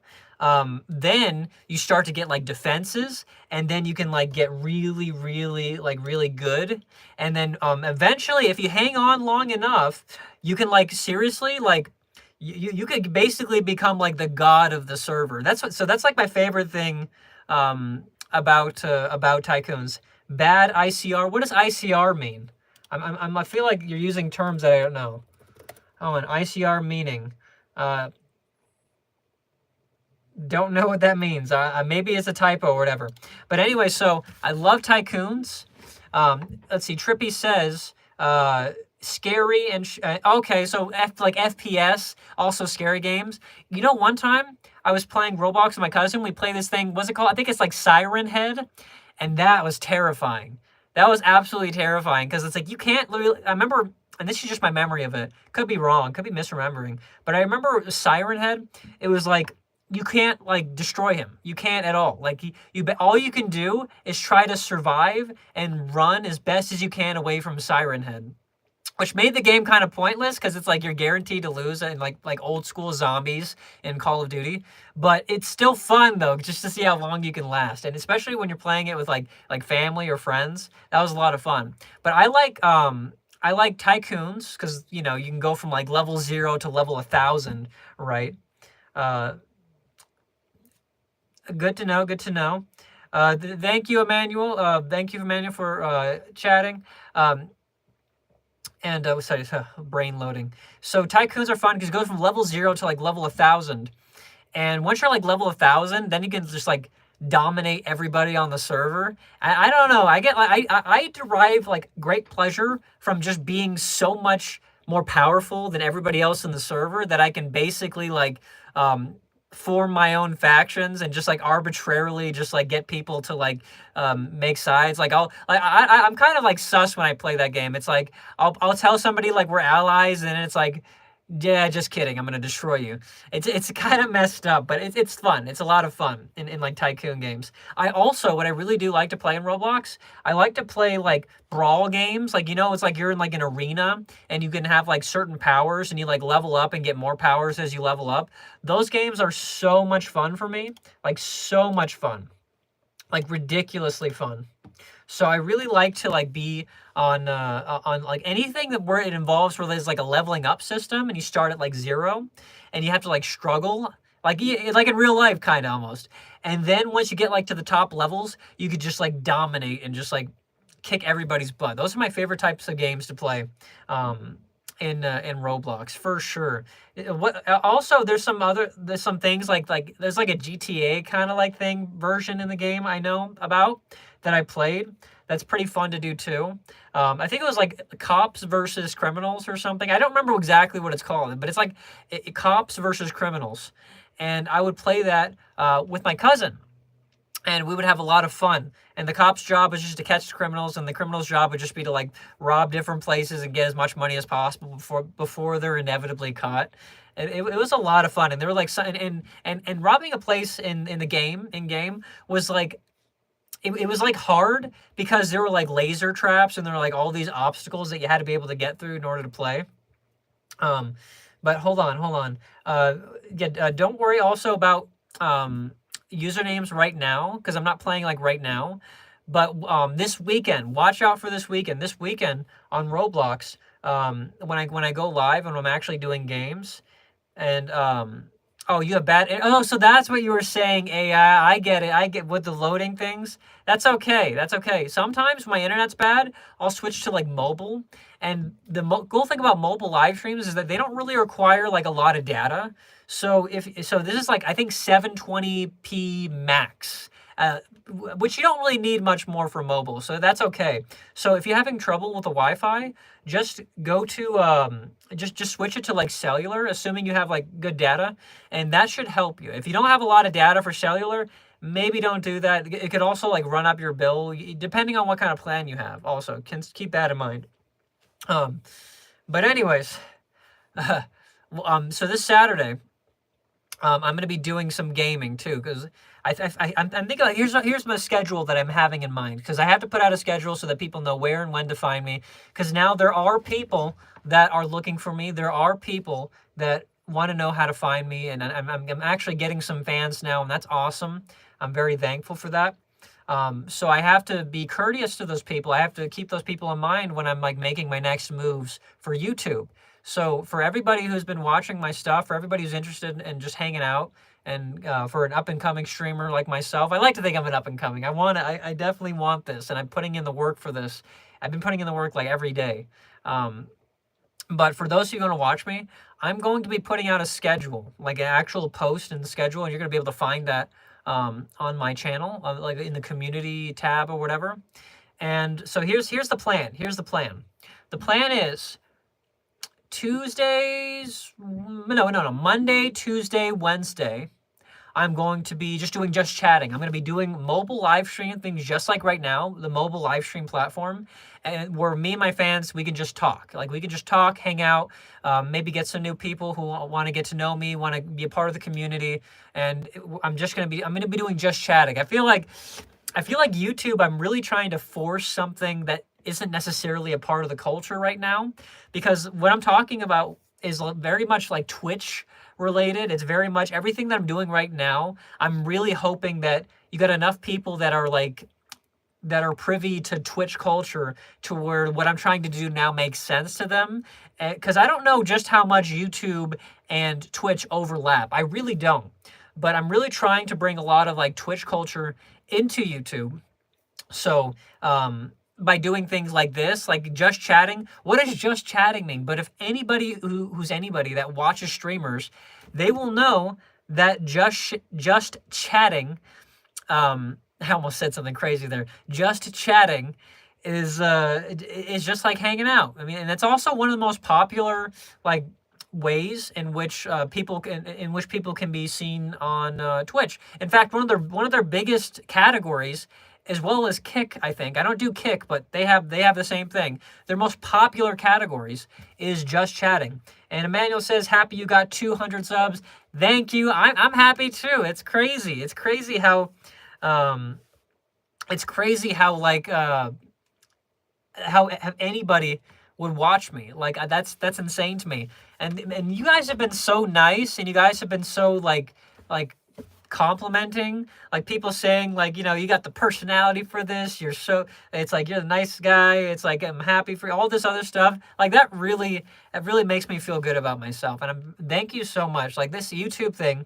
then you start to get like defenses, and then you can like get really, really, like really good. And then eventually, if you hang on long enough, you can like seriously like you could basically become like the god of the server. So that's like my favorite thing about tycoons. Bad ICR. What does ICR mean? I feel like you're using terms that I don't know. Oh, an ICR meaning. Don't know what that means. Maybe it's a typo or whatever. But anyway, so I love tycoons. Let's see. Trippy says scary and okay. So like FPS, also scary games. One time I was playing Roblox with my cousin. We played this thing. What's it called? I think it's like Siren Head, and that was terrifying. That was absolutely terrifying because it's like you can't literally. I remember. And this is just my memory of it. Could be wrong. Could be misremembering. But I remember Siren Head. It was like you can't like destroy him. You can't at all. Like all you can do is try to survive and run as best as you can away from Siren Head, which made the game kind of pointless because it's like you're guaranteed to lose in like old school zombies in Call of Duty. But it's still fun though, just to see how long you can last, and especially when you're playing it with like family or friends. That was a lot of fun. But I like tycoons because you can go from like level 0 to level 1,000, right? Good to know. Good to know. Thank you, Emmanuel. Thank you, Emmanuel, for chatting. Sorry, brain loading. So tycoons are fun because it goes from level 0 to like level 1,000, and once you're like level 1,000, then you can just like dominate everybody on the server. I don't know. I derive like great pleasure from just being so much more powerful than everybody else in the server that I can basically like form my own factions and just like arbitrarily just like get people to like make sides. Like I'm kind of like sus when I play that game. It's like I'll tell somebody like we're allies, and it's like Yeah, just kidding. I'm gonna destroy you. It's kind of messed up, but it's fun. It's a lot of fun in like tycoon games. I also what I really do like to play in Roblox. I like to play like brawl games. Like it's like you're in like an arena and you can have like certain powers and you like level up and get more powers as you level up. Those games are so much fun for me. Like so much fun. Like ridiculously fun. So I really like to like be on like anything that where it involves where there's like a leveling up system and you start at like 0 and you have to like struggle like in real life kind of almost. And then once you get like to the top levels, you could just like dominate and just like kick everybody's butt. Those are my favorite types of games to play. Um, in Roblox for sure. Also there's some things like there's like a GTA kind of like thing version in the game I know about that I played. That's pretty fun to do too. I think it was like cops versus criminals or something. I don't remember exactly what it's called, but it's like cops versus criminals, and I would play that with my cousin and we would have a lot of fun. And the cop's job was just to catch the criminals, and the criminal's job would just be to like rob different places and get as much money as possible before they're inevitably caught. It was a lot of fun, and they were like, and robbing a place in the game was like it was like hard because there were like laser traps and there were like all these obstacles that you had to be able to get through in order to play. Um, but hold on. Don't worry also about usernames right now because I'm not playing like right now. But this weekend, watch out for this weekend. This weekend on Roblox, when I go live and I'm actually doing games, and oh, you have bad. Oh, so that's what you were saying, AI. I get it. I get with the loading things. That's okay. That's okay. Sometimes when my internet's bad, I'll switch to like mobile. And the cool thing about mobile live streams is that they don't really require like a lot of data. So this is like I think 720p max. Which you don't really need much more for mobile, so that's okay. So if you're having trouble with the Wi-Fi, just go to just switch it to like cellular, assuming you have like good data, and that should help you. If you don't have a lot of data for cellular, maybe don't do that. It could also like run up your bill, depending on what kind of plan you have. Also, can keep that in mind. But anyways, so this Saturday, I'm going to be doing some gaming too, because I'm thinking like here's my schedule that I'm having in mind, because I have to put out a schedule so that people know where and when to find me, because now there are people that are looking for me. There are people that want to know how to find me, and I'm actually getting some fans now, and that's awesome. I'm very thankful for that. So I have to be courteous to those people. I have to keep those people in mind when I'm like making my next moves for YouTube. So for everybody who's been watching my stuff, for everybody who's interested in just hanging out, and for an up and coming streamer like myself, I like to think I'm an up and coming. I definitely want this, and I'm putting in the work for this. I've been putting in the work like every day. But for those of you who are going to watch me, I'm going to be putting out a schedule, like an actual post in the schedule, and you're going to be able to find that on my channel, like in the community tab or whatever. And so here's the plan. Here's the plan. The plan is Monday, Tuesday, Wednesday, I'm going to be just chatting. I'm going to be doing mobile live stream things just like right now, the mobile live stream platform, and where me and my fans, we can just talk. Like we can just talk, hang out, maybe get some new people who want to get to know me, want to be a part of the community, and I'm going to be doing just chatting. I feel like YouTube, I'm really trying to force something that isn't necessarily a part of the culture right now, because what I'm talking about is very much like Twitch related. It's very much everything that I'm doing right now. I'm really hoping that you got enough people that are privy to Twitch culture to where what I'm trying to do now makes sense to them. Because I don't know just how much YouTube and Twitch overlap. I really don't. But I'm really trying to bring a lot of like Twitch culture into YouTube. So by doing things like this, like just chatting. What does just chatting mean? But if anybody who's anybody that watches streamers, they will know that just chatting. I almost said something crazy there. Just chatting is just like hanging out. I mean, and it's also one of the most popular like ways in which people can be seen on Twitch. In fact, one of their biggest categories, as well as Kick, I think. I don't do Kick, but they have the same thing. Their most popular categories is just chatting. And Emmanuel says, happy you got 200 subs. Thank you. I'm happy too. It's crazy. It's crazy how, like, how anybody would watch me. Like, that's insane to me. And you guys have been so nice, and you guys have been so like complimenting, like people saying like, you know, you got the personality for this, you're so, it's like you're the nice guy, it's like I'm happy for you, all this other stuff. Like that really makes me feel good about myself. And thank you so much. Like this YouTube thing,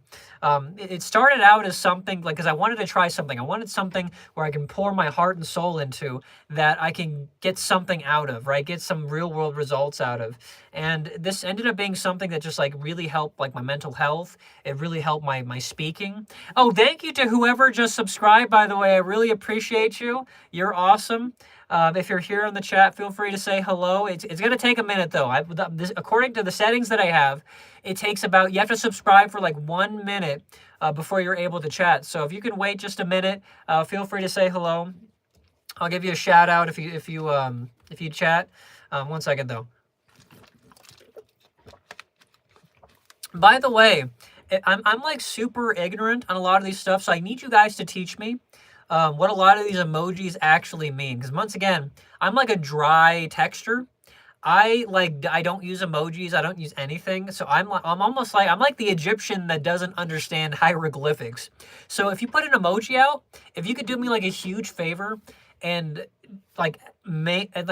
it started out as something like, because I wanted to try something. I wanted something where I can pour my heart and soul into, that I can get something out of, right? Get some real world results out of. And this ended up being something that just like really helped like my mental health. It really helped my speaking. Oh, thank you to whoever just subscribed, by the way. I really appreciate you. You're awesome. If you're here in the chat, feel free to say hello. It's going to take a minute, though. According to the settings that I have, it takes about, you have to subscribe for like 1 minute before you're able to chat. So if you can wait just a minute, feel free to say hello. I'll give you a shout out if you chat. 1 second, though. By the way, I'm like super ignorant on a lot of these stuff, so I need you guys to teach me what a lot of these emojis actually mean. Because once again, I'm like a dry texter. I don't use emojis. I don't use anything. So I'm like the Egyptian that doesn't understand hieroglyphics. So if you put an emoji out, if you could do me like a huge favor and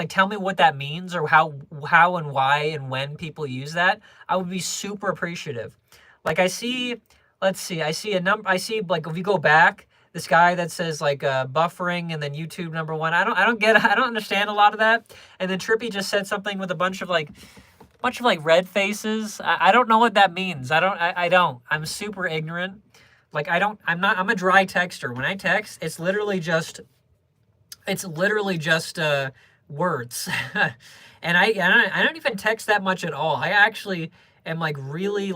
tell me what that means, or how and why and when people use that, I would be super appreciative. Like I see a number, I see like if you go back, this guy that says like buffering and then YouTube #1. I don't understand a lot of that. And then Trippy just said something with a bunch of like red faces. I don't know what that means. I don't. I'm super ignorant. Like I'm a dry texter. When I text, it's literally just words. And I don't even text that much at all. I actually am like really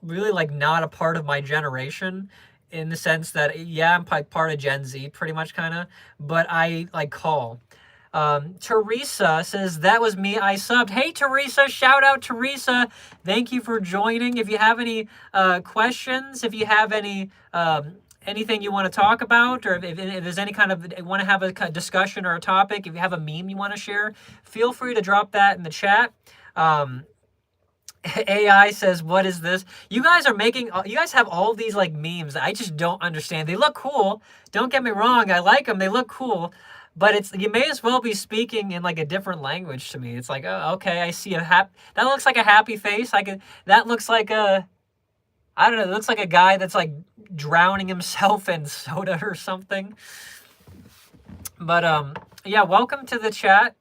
not a part of my generation, in the sense that, yeah, I'm part of Gen Z, pretty much, kind of, but I like call. Teresa says, that was me, I subbed. Hey, Teresa, shout out, Teresa. Thank you for joining. If you have any questions, if you have any anything you want to talk about, or if there's any kind of, want to have a discussion or a topic, if you have a meme you want to share, feel free to drop that in the chat. AI says, what is this? You guys have all these like memes that I just don't understand. They look cool. Don't get me wrong. I like them. They look cool. But you may as well be speaking in like a different language to me. It's like, oh, okay, I see that looks like a happy face. That looks like I don't know, it looks like a guy that's like drowning himself in soda or something. But yeah, welcome to the chat,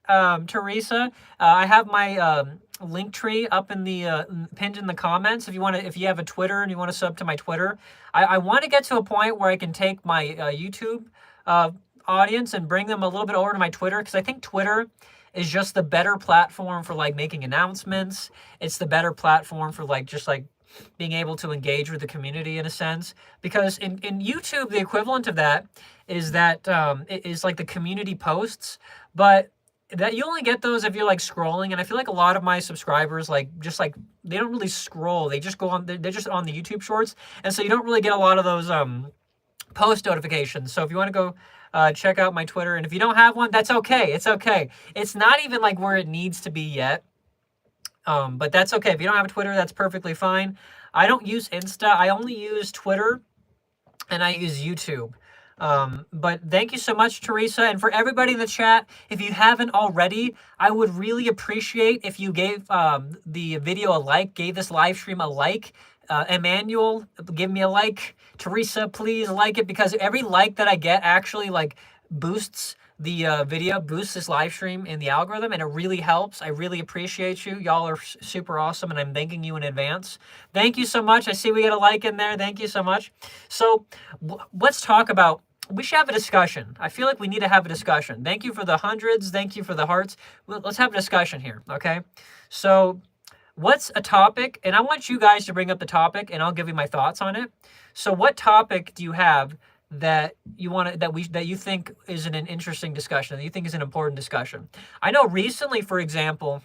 Teresa. I have my link tree up in the pinned in the comments. If you have a Twitter and you want to sub to my Twitter, I want to get to a point where I can take my YouTube audience and bring them a little bit over to my Twitter, because I think Twitter is just the better platform for like making announcements. It's the better platform for like just like being able to engage with the community in a sense, because in YouTube the equivalent of that is that it is like the community posts, but that you only get those if you're like scrolling. And I feel like a lot of my subscribers they don't really scroll, they just go on, they're just on the YouTube shorts, and so you don't really get a lot of those post notifications. So if you want to go check out my Twitter, and if you don't have one, that's okay. It's okay. It's not even like where it needs to be yet. But that's okay. If you don't have a Twitter, that's perfectly fine. I don't use Insta. I only use Twitter, and I use YouTube. But thank you so much, Teresa. And for everybody in the chat, if you haven't already, I would really appreciate if you gave the video a like, gave this live stream a like. Emmanuel, give me a like. Teresa, please like it, because every like that I get actually like boosts the video, boosts this live stream in the algorithm, and it really helps. I really appreciate you. Y'all are super awesome, and I'm thanking you in advance. Thank you so much. I see we got a like in there. Thank you so much. So let's talk about, we should have a discussion. I feel like we need to have a discussion. Thank you for the hundreds. Thank you for the hearts. Let's have a discussion here, okay? So what's a topic? And I want you guys to bring up the topic, and I'll give you my thoughts on it. So what topic do you have that you think is an interesting discussion, that you think is an important discussion? I know recently, for example,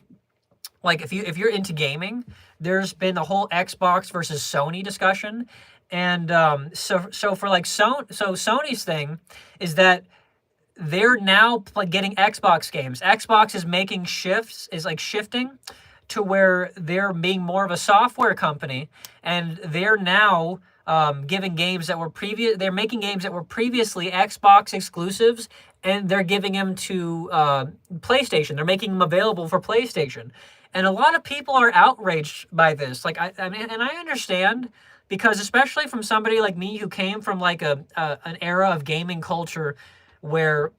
like if you're into gaming, there's been the whole Xbox versus Sony discussion, and so for like Sony's thing is that they're now like getting Xbox games. Xbox is making shifting to where they're being more of a software company, and they're now giving games that were they're making games that were previously Xbox exclusives, and they're giving them to PlayStation. They're making them available for PlayStation. And a lot of people are outraged by this. Like I mean, and I understand, because especially from somebody like me who came from like an era of gaming culture where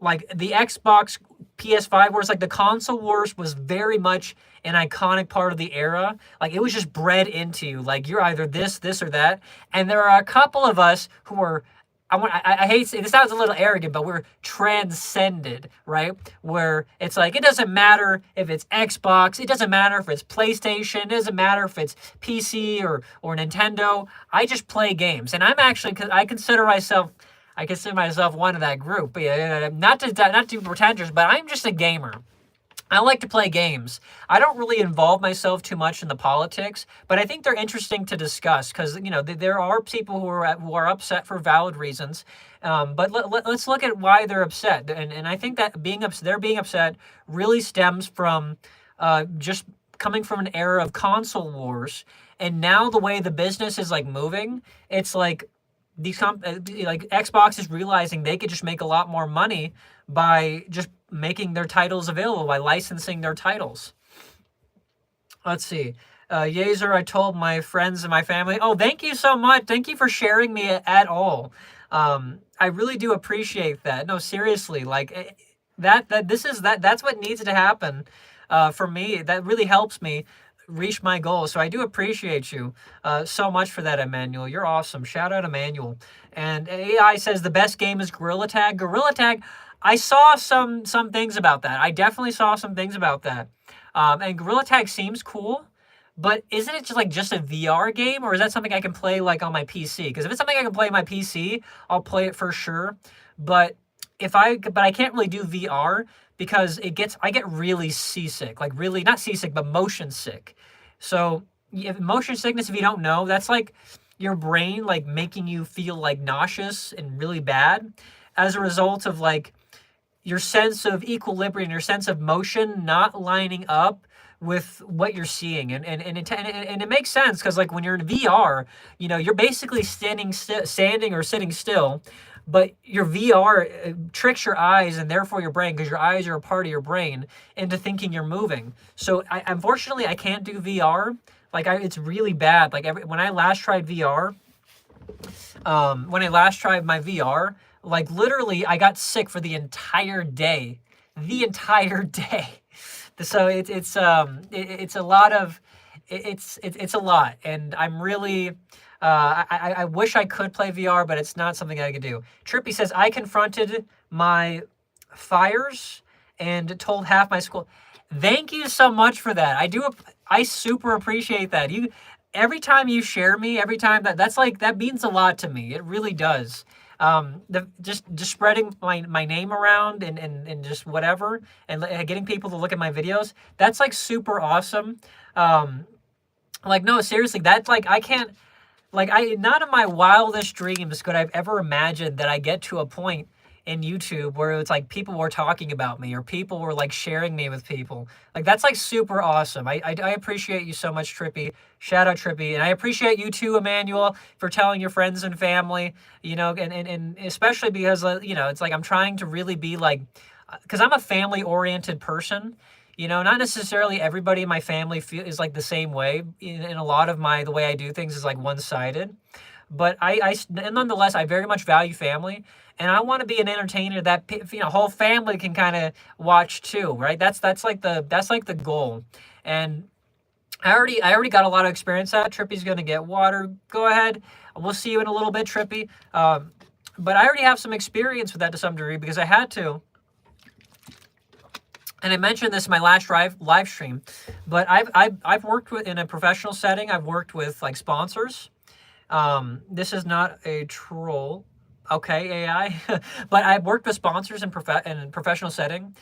like the Xbox PS5 wars, like the console wars was very much an iconic part of the era. Like it was just bred into you. Like you're either this or that. And there are a couple of us who are, I hate to say, this sounds a little arrogant, but we're transcended, right? Where it's like, it doesn't matter if it's Xbox, it doesn't matter if it's PlayStation, it doesn't matter if it's PC or Nintendo. I just play games. And I'm actually, I consider myself one of that group. But yeah, not to be pretentious, but I'm just a gamer. I like to play games. I don't really involve myself too much in the politics, but I think they're interesting to discuss because, you know, there are people who are upset for valid reasons. But let's look at why they're upset. And I think that they're being upset really stems from just coming from an era of console wars. And now the way the business is like moving, it's like like Xbox is realizing they could just make a lot more money by just making their titles available, by licensing their titles. Let's see. Yazer, I told my friends and my family. Oh, thank you so much. Thank you for sharing me at all. I really do appreciate that. No, seriously, like that's what needs to happen for me. That really helps me reach my goal. So I do appreciate you so much for that, Emmanuel. You're awesome. Shout out, Emmanuel. And AI says the best game is Gorilla Tag. Gorilla Tag, I saw some things about that. I definitely saw some things about that. And Gorilla Tag seems cool, but isn't it just a VR game, or is that something I can play like on my PC? Because if it's something I can play on my PC, I'll play it for sure. But I can't really do VR because I get really seasick, like really not seasick, but motion sick. So motion sickness, if you don't know, that's like your brain like making you feel like nauseous and really bad as a result of like your sense of equilibrium, your sense of motion not lining up with what you're seeing. And it makes sense because like when you're in VR, you know, you're basically standing or sitting still, but your VR tricks your eyes and therefore your brain, because your eyes are a part of your brain, into thinking you're moving. So unfortunately I can't do VR. Like it's really bad. Like when I last tried VR, my VR, like literally I got sick for the entire day. So it's a lot, and I'm really I wish I could play VR, but it's not something I could do. Trippy says I confronted my fires and told half my school. Thank you so much for that. I super appreciate that. Every time you share me, that means a lot to me. It really does. Just spreading my name around and just whatever, and getting people to look at my videos, that's like super awesome. Like no, seriously, that's like I can't, like not in my wildest dreams could I've ever imagined that I get to a point in YouTube where it's like people were talking about me or people were like sharing me with people. Like that's like super awesome. I appreciate you so much, Trippy. Shout out, Trippy. And I appreciate you too, Emmanuel, for telling your friends and family, you know, and especially because, you know, it's like I'm trying to really be like, because I'm a family oriented person, you know, not necessarily everybody in my family is like the same way. In a lot of the way I do things is like one-sided. But nonetheless, I very much value family, and I want to be an entertainer that, you know, whole family can kind of watch too, right? That's like the goal. And I already got a lot of experience at. Trippy's gonna get water. Go ahead. We'll see you in a little bit, Trippy. But I already have some experience with that to some degree because I had to. And I mentioned this in my last live stream, but I've worked in a professional setting. I've worked with like sponsors. This is not a troll, okay, AI, but I've worked with sponsors in professional setting,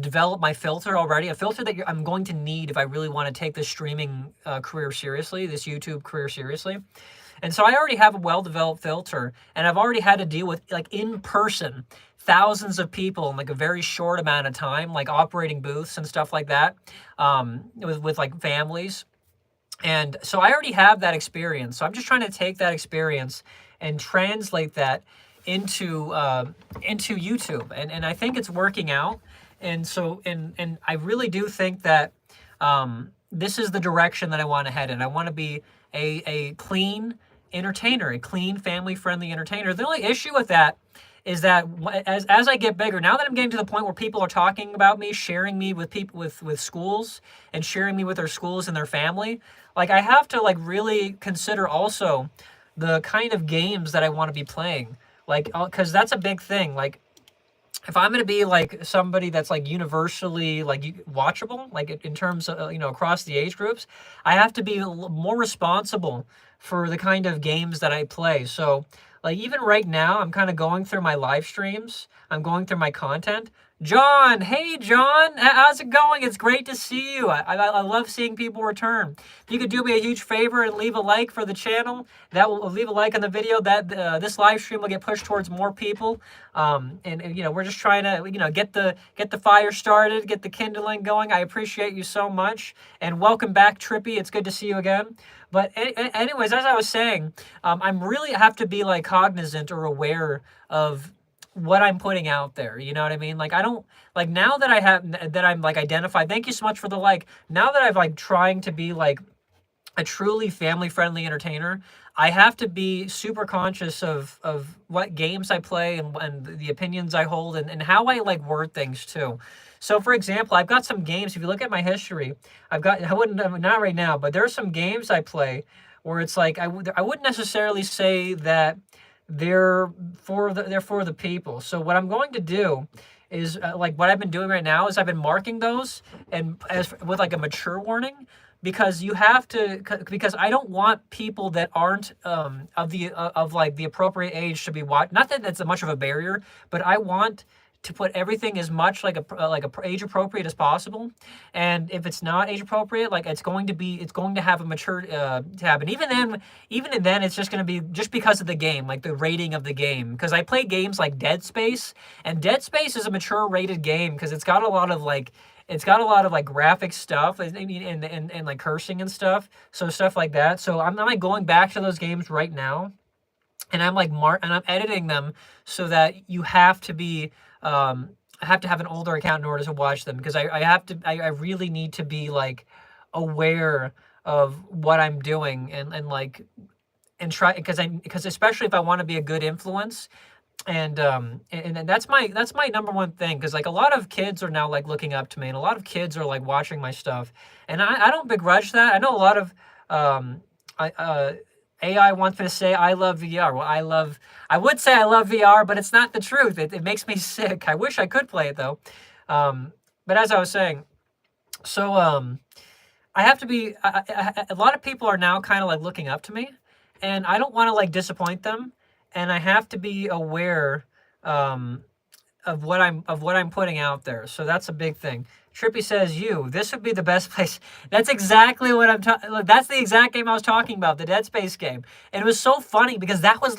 develop my filter already, a filter that I'm going to need if I really want to take this streaming career seriously, this YouTube career seriously. And so I already have a well-developed filter, and I've already had to deal with, like, in person, thousands of people in like a very short amount of time, like operating booths and stuff like that, with like families. And so I already have that experience. So I'm just trying to take that experience and translate that into YouTube, and I think it's working out. And so and I really do think that this is the direction that I want to head in. I want to be a clean entertainer, a clean family-friendly entertainer. The only issue with that is that as I get bigger, now that I'm getting to the point where people are talking about me, sharing me with people with schools, and sharing me with their schools and their family, like I have to like really consider also the kind of games that I want to be playing, like because that's a big thing. Like if I'm going to be like somebody that's like universally like watchable, like in terms of, across the age groups, I have to be more responsible for the kind of games that I play. So like even right now, I'm kind of going through my live streams. I'm going through my content. John, hey John, how's it going? It's great to see you. I love seeing people return. If you could do me a huge favor and leave a like for the channel, that will leave a like on the video. That this live stream will get pushed towards more people. And we're just trying to get the fire started, get the kindling going. I appreciate you so much, and welcome back, Trippy. It's good to see you again. But anyways, as I was saying, I'm really have to be like cognizant or aware of what I'm putting out there. You know what I mean? Like I don't like now that I'm like identified. Thank you so much for the like. Now that I've like trying to be like a truly family-friendly entertainer, I have to be super conscious of what games I play and the opinions I hold and how I like word things too. So for example, I've got some games. If you look at my history, I wouldn't, not right now, but there are some games I play where it's like I wouldn't necessarily say that they're for the people. So what I'm going to do is like what I've been doing right now is I've been marking those and with like a mature warning, because you have to, because I don't want people that aren't of like the appropriate age to be watched. Not that that's much of a barrier, but I want to put everything as much like a age appropriate as possible. And if it's not age appropriate, like it's going to have a mature tab. And even then it's just going to be just because of the game, like the rating of the game. Because I play games like Dead Space, and Dead Space is a mature rated game because it's got a lot of like graphic stuff and like cursing and stuff. So stuff like that. So I'm like going back to those games right now, and I'm like I'm editing them so that you have to be I have to have an older account in order to watch them, because I really need to be like aware of what I'm doing and try, because especially if I want to be a good influence. And that's my number one thing, because like a lot of kids are now like looking up to me, and a lot of kids are like watching my stuff, and I don't begrudge that. I know a lot of AI wants me to say I love VR. Well, I would say I love VR, but it's not the truth. It makes me sick. I wish I could play it though. But as I was saying, so I have to be. A lot of people are now kind of like looking up to me, and I don't want to like disappoint them, and I have to be aware of what I'm putting out there. So that's a big thing. Trippy says, this would be the best place. That's exactly what I'm talking. That's the exact game I was talking about, the Dead Space game. And it was so funny because that was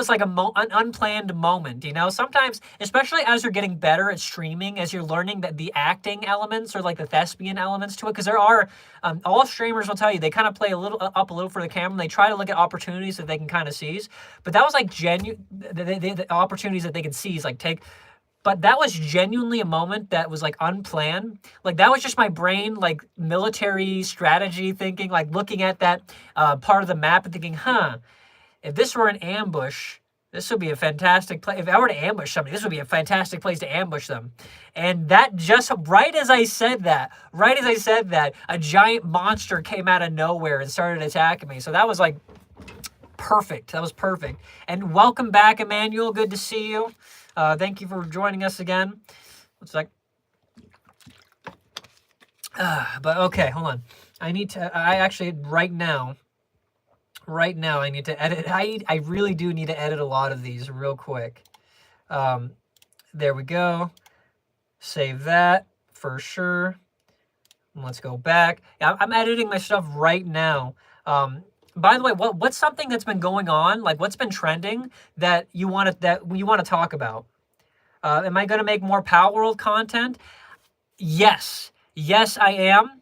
like an unplanned moment. Sometimes, especially as you're getting better at streaming, as you're learning that the acting elements or like the thespian elements to it, because there are, all streamers will tell you, they kind of play a little for the camera. And they try to look at opportunities that they can kind of seize. But that was like the opportunities that they could seize, like take. But that was genuinely a moment that was like unplanned. Like that was just my brain, like military strategy thinking, like looking at that part of the map and thinking, if this were an ambush, this would be a fantastic place. If I were to ambush somebody, this would be a fantastic place to ambush them. And that just, right as I said that, a giant monster came out of nowhere and started attacking me. So that was like perfect. That was perfect. And welcome back, Emmanuel. Good to see you. Thank you for joining us again. Looks like, but okay, hold on. I actually, right now, I need to edit. I really do need to edit a lot of these real quick. There we go. Save that for sure. And let's go back. Yeah, I'm editing my stuff right now. By the way, what's something that's been going on? Like, what's been trending that you want to talk about? Am I going to make more Power World content? Yes, yes, I am.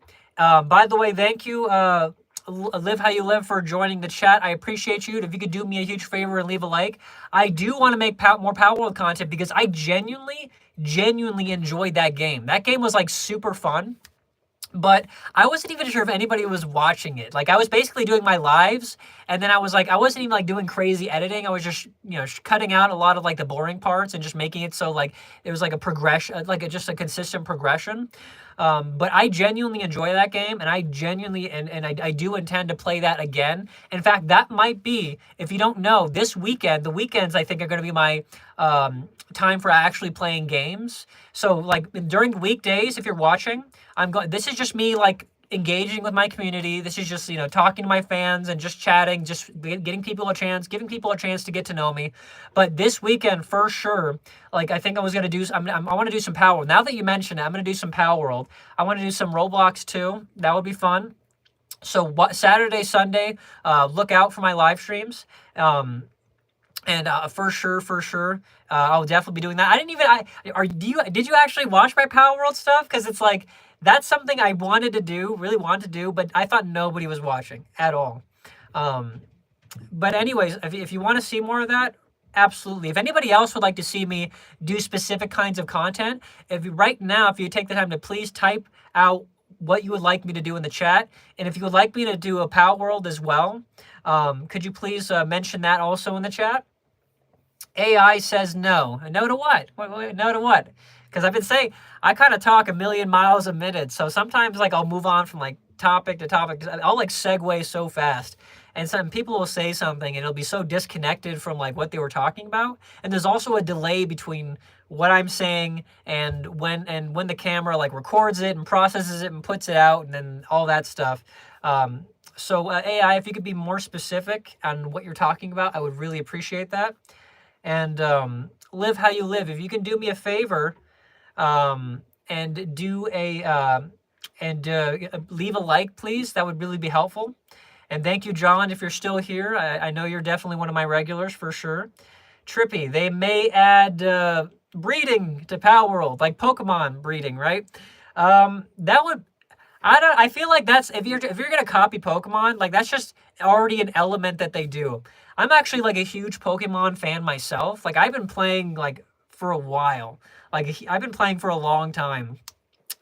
By the way, thank you, Live How You Live, for joining the chat. I appreciate you. If you could do me a huge favor and leave a like. I do want to make more Power World content because I genuinely enjoyed that game. That game was like super fun. But I wasn't even sure if anybody was watching it. Like, I was basically doing my lives, and then I wasn't even like doing crazy editing. I was just, cutting out a lot of like the boring parts and just making it so like it was like a progression, like just a consistent progression. But I genuinely enjoy that game, and I genuinely and I do intend to play that again. In fact, that might be, if you don't know, this weekend. The weekends I think are going to be my time for actually playing games. So like during weekdays, if you're watching, this is just me like engaging with my community. This is just, talking to my fans and just chatting, just giving people a chance to get to know me. But this weekend for sure, like I think I was gonna do. I want to do some Power World. Now that you mention it, I'm gonna do some Power World. I want to do some Roblox too. That would be fun. So what Saturday, Sunday, look out for my live streams. And for sure, I'll definitely be doing that. I didn't even. Did you actually watch my Power World stuff? Because it's like that's something I really wanted to do, but I thought nobody was watching at all. But anyways, if you want to see more of that, absolutely. If anybody else would like to see me do specific kinds of content, if you take the time to please type out what you would like me to do in the chat, and if you would like me to do a Power World as well, could you please mention that also in the chat? AI says no. No to what? Wait, no to what? Because I've been saying I kind of talk a million miles a minute, so sometimes like I'll move on from like topic to topic. I'll like segue so fast, and some people will say something and it'll be so disconnected from like what they were talking about. And there's also a delay between what I'm saying and when the camera like records it and processes it and puts it out, and then all that stuff. So AI, if you could be more specific on what you're talking about, I would really appreciate that. And Live How You Live, if you can do me a favor, and do leave a like, please. That would really be helpful. And thank you, John, if you're still here. I know you're definitely one of my regulars for sure. Trippy, they may add breeding to Power World, like Pokemon breeding, right? That would. I feel like that's if you're gonna copy Pokemon, like that's just already an element that they do. I'm actually like a huge Pokemon fan myself. Like I've been playing like for a while. Like I've been playing for a long time.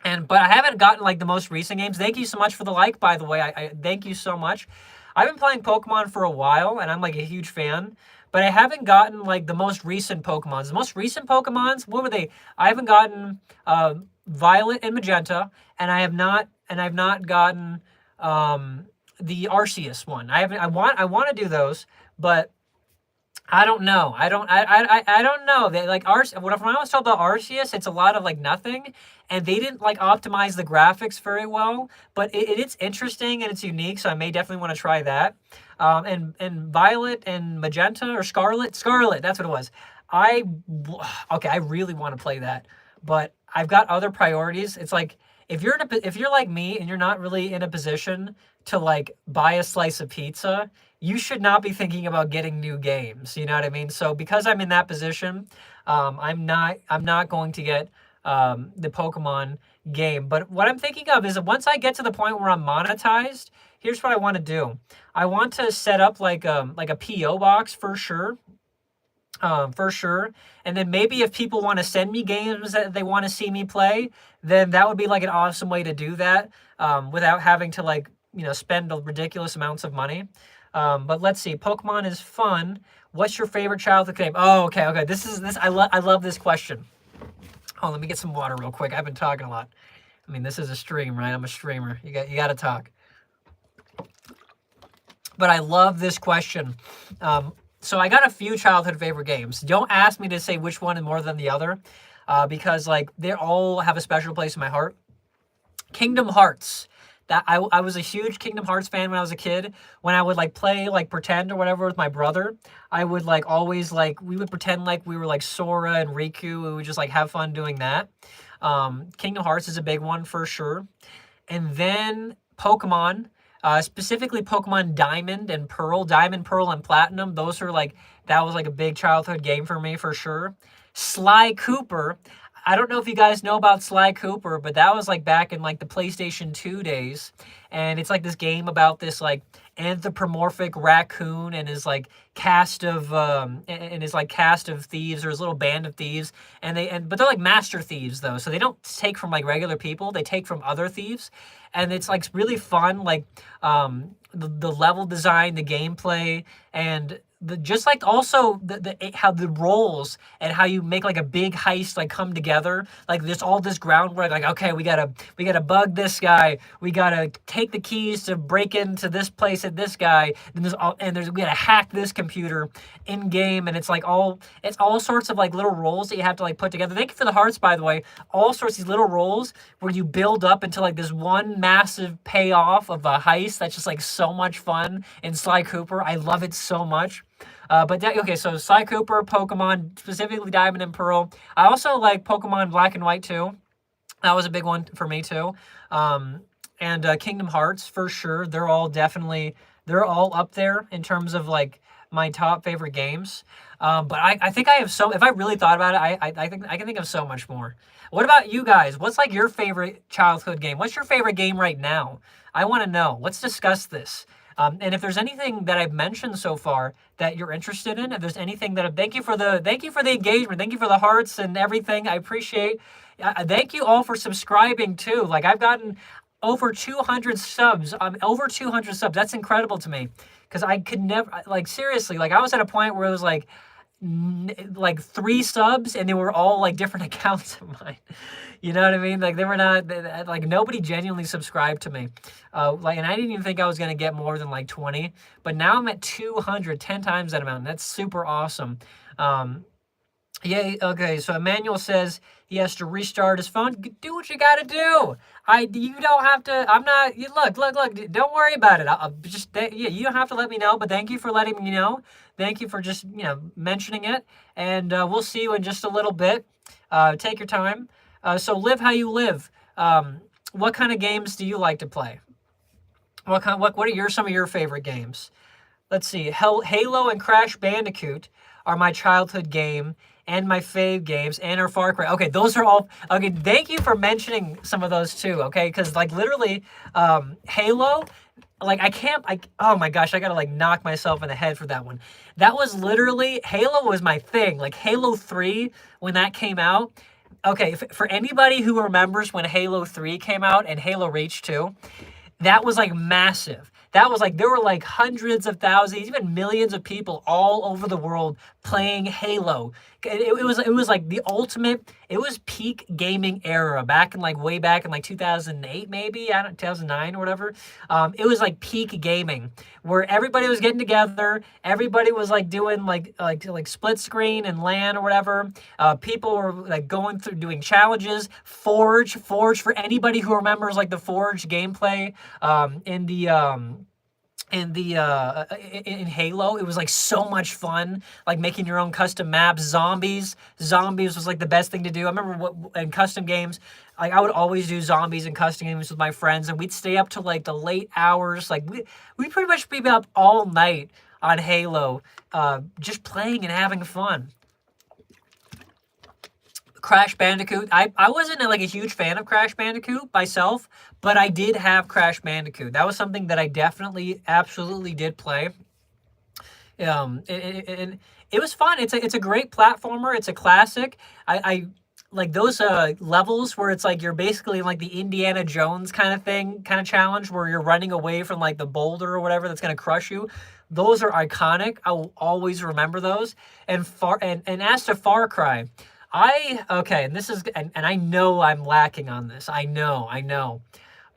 But I haven't gotten like the most recent games. Thank you so much for the like, by the way. I thank you so much. I've been playing Pokemon for a while, and I'm like a huge fan. But I haven't gotten like the most recent Pokemons. The most recent Pokemons, what were they? I haven't gotten Violet and Magenta, and I've not gotten the Arceus one. I want to do those, but I don't know. I don't know. They like when I was told about Arceus, it's a lot of like nothing, and they didn't like optimize the graphics very well. But it's interesting and it's unique, so I may definitely want to try that. And Violet and Magenta or Scarlet, that's what it was. I really want to play that, but I've got other priorities. It's like if you're like me and you're not really in a position to like buy a slice of pizza, you should not be thinking about getting new games. You know what I mean? So because I'm in that position, I'm not going to get the Pokemon game. But what I'm thinking of is that once I get to the point where I'm monetized, here's what I want to do. I want to set up like a PO box for sure. And then maybe if people want to send me games that they want to see me play, then that would be like an awesome way to do that without having to like, spend ridiculous amounts of money. But let's see. Pokemon is fun. What's your favorite childhood game? Oh, okay. I love this question. Oh, let me get some water real quick. I've been talking a lot. I mean, this is a stream, right? I'm a streamer. You got to talk. But I love this question. So I got a few childhood favorite games. Don't ask me to say which one is more than the other, because like they all have a special place in my heart. Kingdom Hearts. That I was a huge Kingdom Hearts fan when I was a kid. When I would like play like pretend or whatever with my brother, I would like always like we would pretend like we were like Sora and Riku. We would just like have fun doing that. Kingdom Hearts is a big one for sure. And then Pokemon, specifically Pokemon Diamond and Pearl, Diamond, Pearl, and Platinum. Those are like, that was like a big childhood game for me for sure. Sly Cooper. I don't know if you guys know about Sly Cooper, but that was like back in like the PlayStation 2 days. And it's like this game about this like anthropomorphic raccoon and his like cast of and his like cast of thieves, or his little band of thieves. But they're like master thieves though, so they don't take from like regular people, they take from other thieves. And it's like really fun, like the level design, the gameplay, and just like also how the roles and how you make like a big heist like come together. Like there's all this groundwork, like okay, we gotta bug this guy, we gotta take the keys to break into this place at this guy, and we gotta hack this computer in game. And it's all sorts of like little roles that you have to like put together. Thank you for the hearts, by the way. All sorts of these little roles where you build up into like this one massive payoff of a heist that's just like so much fun in Sly Cooper. I love it so much. Okay, so Sly Cooper, Pokemon, specifically Diamond and Pearl. I also like Pokemon Black and White too. That was a big one for me too. And Kingdom Hearts for sure. They're all up there in terms of like my top favorite games. But I think I have if I really thought about it, I think I can think of so much more. What about you guys? What's like your favorite childhood game? What's your favorite game right now? I want to know. Let's discuss this. And if there's anything that I've mentioned so far that you're interested in, if there's anything thank you for the engagement, thank you for the hearts and everything. I appreciate. Thank you all for subscribing too. Like I've gotten over 200 subs. Over 200 subs. That's incredible to me, because I could never, like seriously, like I was at a point where it was like 3 subs and they were all like different accounts of mine. You know what I mean? Like they were not like nobody genuinely subscribed to me. And I didn't even think I was gonna get more than like 20, but now I'm at 200, 10 times that amount. And that's super awesome. Yeah, okay, so Emmanuel says he has to restart his phone. Do what you gotta do. You don't have to, I'm not, look, don't worry about it. You don't have to let me know, but thank you for letting me know. Thank you for just, mentioning it. And we'll see you in just a little bit. Take your time. So live how you live. What kind of games do you like to play? What are some of your favorite games? Let's see. Halo and Crash Bandicoot are my childhood game and my fave games, and our Far Cry. Okay, those are all. Okay, thank you for mentioning some of those too. Okay, because like literally, Halo. Like oh my gosh, I gotta like knock myself in the head for that one. That was literally, Halo was my thing. Like Halo 3, when that came out. Okay, for anybody who remembers when Halo 3 came out and Halo Reach 2, that was like massive. That was like, there were like hundreds of thousands, even millions of people all over the world playing Halo. It was like the ultimate, it was peak gaming era way back in like 2008 maybe, 2009 or whatever. It was like peak gaming where everybody was getting together. Everybody was like doing like split screen and LAN or whatever. People were like going through doing challenges. Forge for anybody who remembers like the Forge gameplay in Halo. It was like so much fun, like making your own custom maps. Zombies was like the best thing to do. I remember in custom games, like I would always do zombies and custom games with my friends, and we'd stay up to like the late hours. Like we pretty much be up all night on Halo, just playing and having fun. Crash Bandicoot. I wasn't like a huge fan of Crash Bandicoot myself, but I did have Crash Bandicoot. That was something that I definitely, absolutely did play. And it was fun. It's a great platformer. It's a classic. I like those levels where it's like you're basically like the Indiana Jones kind of challenge where you're running away from like the boulder or whatever that's gonna crush you. Those are iconic. I will always remember those. And as to Far Cry. And this is, and I know I'm lacking on this. I know.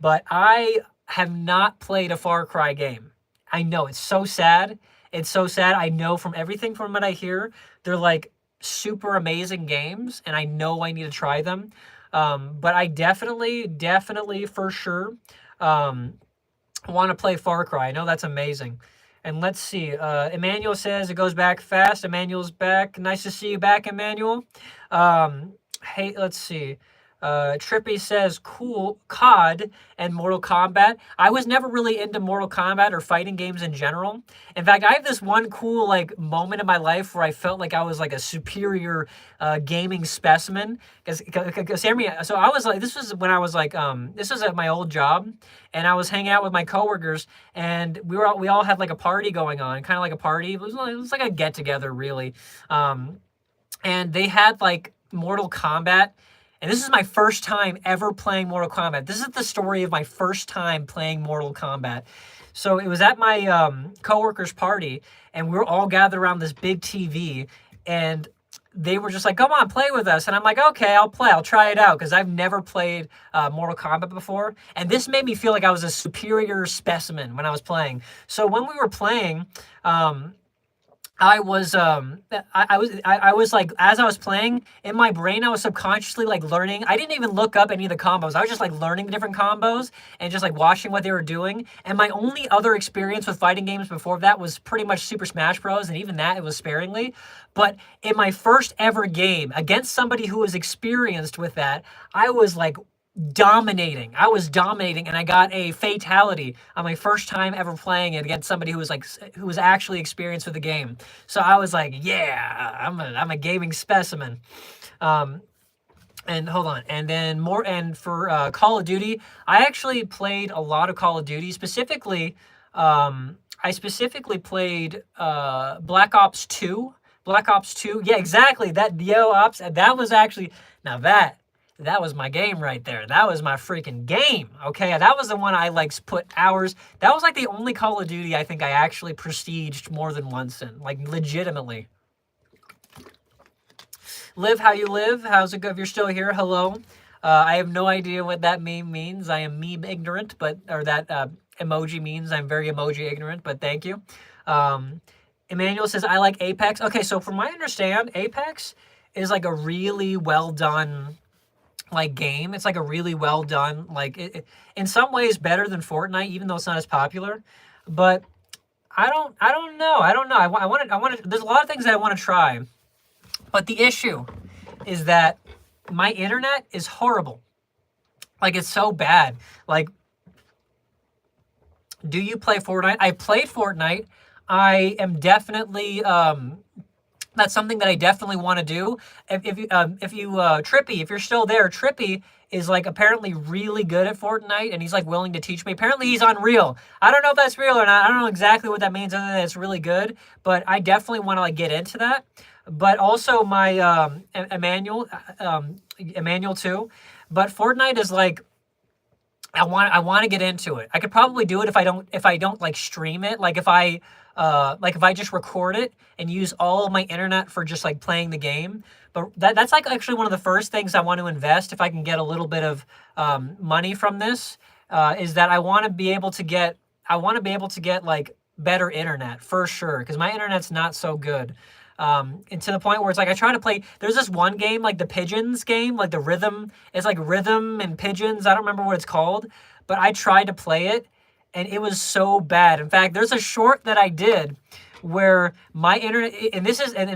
But I have not played a Far Cry game. I know, it's so sad. It's so sad. I know from everything from what I hear, they're like super amazing games, and I know I need to try them. But I definitely for sure want to play Far Cry. I know that's amazing. And let's see. Emmanuel says it goes back fast. Emmanuel's back. Nice to see you back, Emmanuel. Hey, let's see. Trippy says, cool, COD and Mortal Kombat. I was never really into Mortal Kombat or fighting games in general. In fact, I have this one cool like moment in my life where I felt like I was like a superior gaming specimen. Because hear me, so I was like, this was when I was like, this was at my old job, and I was hanging out with my coworkers, and we all had like a party going on, kind of like a party. It was like a get together, really. And they had like Mortal Kombat. And this is my first time ever playing Mortal Kombat. This is the story of my first time playing Mortal Kombat. So it was at my coworker's party, and we were all gathered around this big TV, and they were just like, come on, play with us. And I'm like, okay, I'll play. I'll try it out, because I've never played Mortal Kombat before. And this made me feel like I was a superior specimen when I was playing. So when we were playing, I was like, as I was playing, in my brain, I was subconsciously like learning. I didn't even look up any of the combos. I was just like learning the different combos and just like watching what they were doing. And my only other experience with fighting games before that was pretty much Super Smash Bros. And even that, it was sparingly. But in my first ever game against somebody who was experienced with that, I was like dominating. I was dominating, and I got a fatality on my first time ever playing it against somebody who was like who was actually experienced with the game. So I was like, yeah, I'm a gaming specimen. And hold on, and then more, and for Call of Duty, I actually played a lot of Call of Duty. Specifically, I specifically played Black Ops 2. Black Ops 2, yeah, exactly. That Yo Ops, that was actually, now that was my game right there. That was my freaking game, okay? That was the one I, like, put hours. That was, like, the only Call of Duty I think I actually prestiged more than once in, like, legitimately. Live how you live. How's it go? If you're still here, hello. I have no idea what that meme means. I am meme ignorant, but, or that emoji means I'm very emoji ignorant, but thank you. Emmanuel says, I like Apex. Okay, so from my understand, Apex is, like, a really well done like game. It's like a really well done, like in some ways better than Fortnite, even though it's not as popular. But I don't know. I want to. There's a lot of things that I want to try, but the issue is that my internet is horrible. Like, it's so bad. Like, do you play Fortnite? I played Fortnite. I am definitely that's something that I definitely want to do. If you Trippy, if you're still there, Trippy is like apparently really good at Fortnite, and he's like willing to teach me. Apparently he's unreal. I don't know if that's real or not. I don't know exactly what that means, other than it's really good. But I definitely want to like get into that. But also my Emmanuel too. But Fortnite is like, I want to get into it. I could probably do it if I don't like stream it. Like if I just record it and use all of my internet for just like playing the game. But that's like actually one of the first things I want to invest if I can get a little bit of money from this. Is that I want to be able to get like better internet for sure, because my internet's not so good. And to the point where it's like I try to play. There's this one game, like the Pigeons game, like the Rhythm. It's like Rhythm and Pigeons. I don't remember what it's called, but I tried to play it, and it was so bad. In fact, there's a short that I did where my internet, and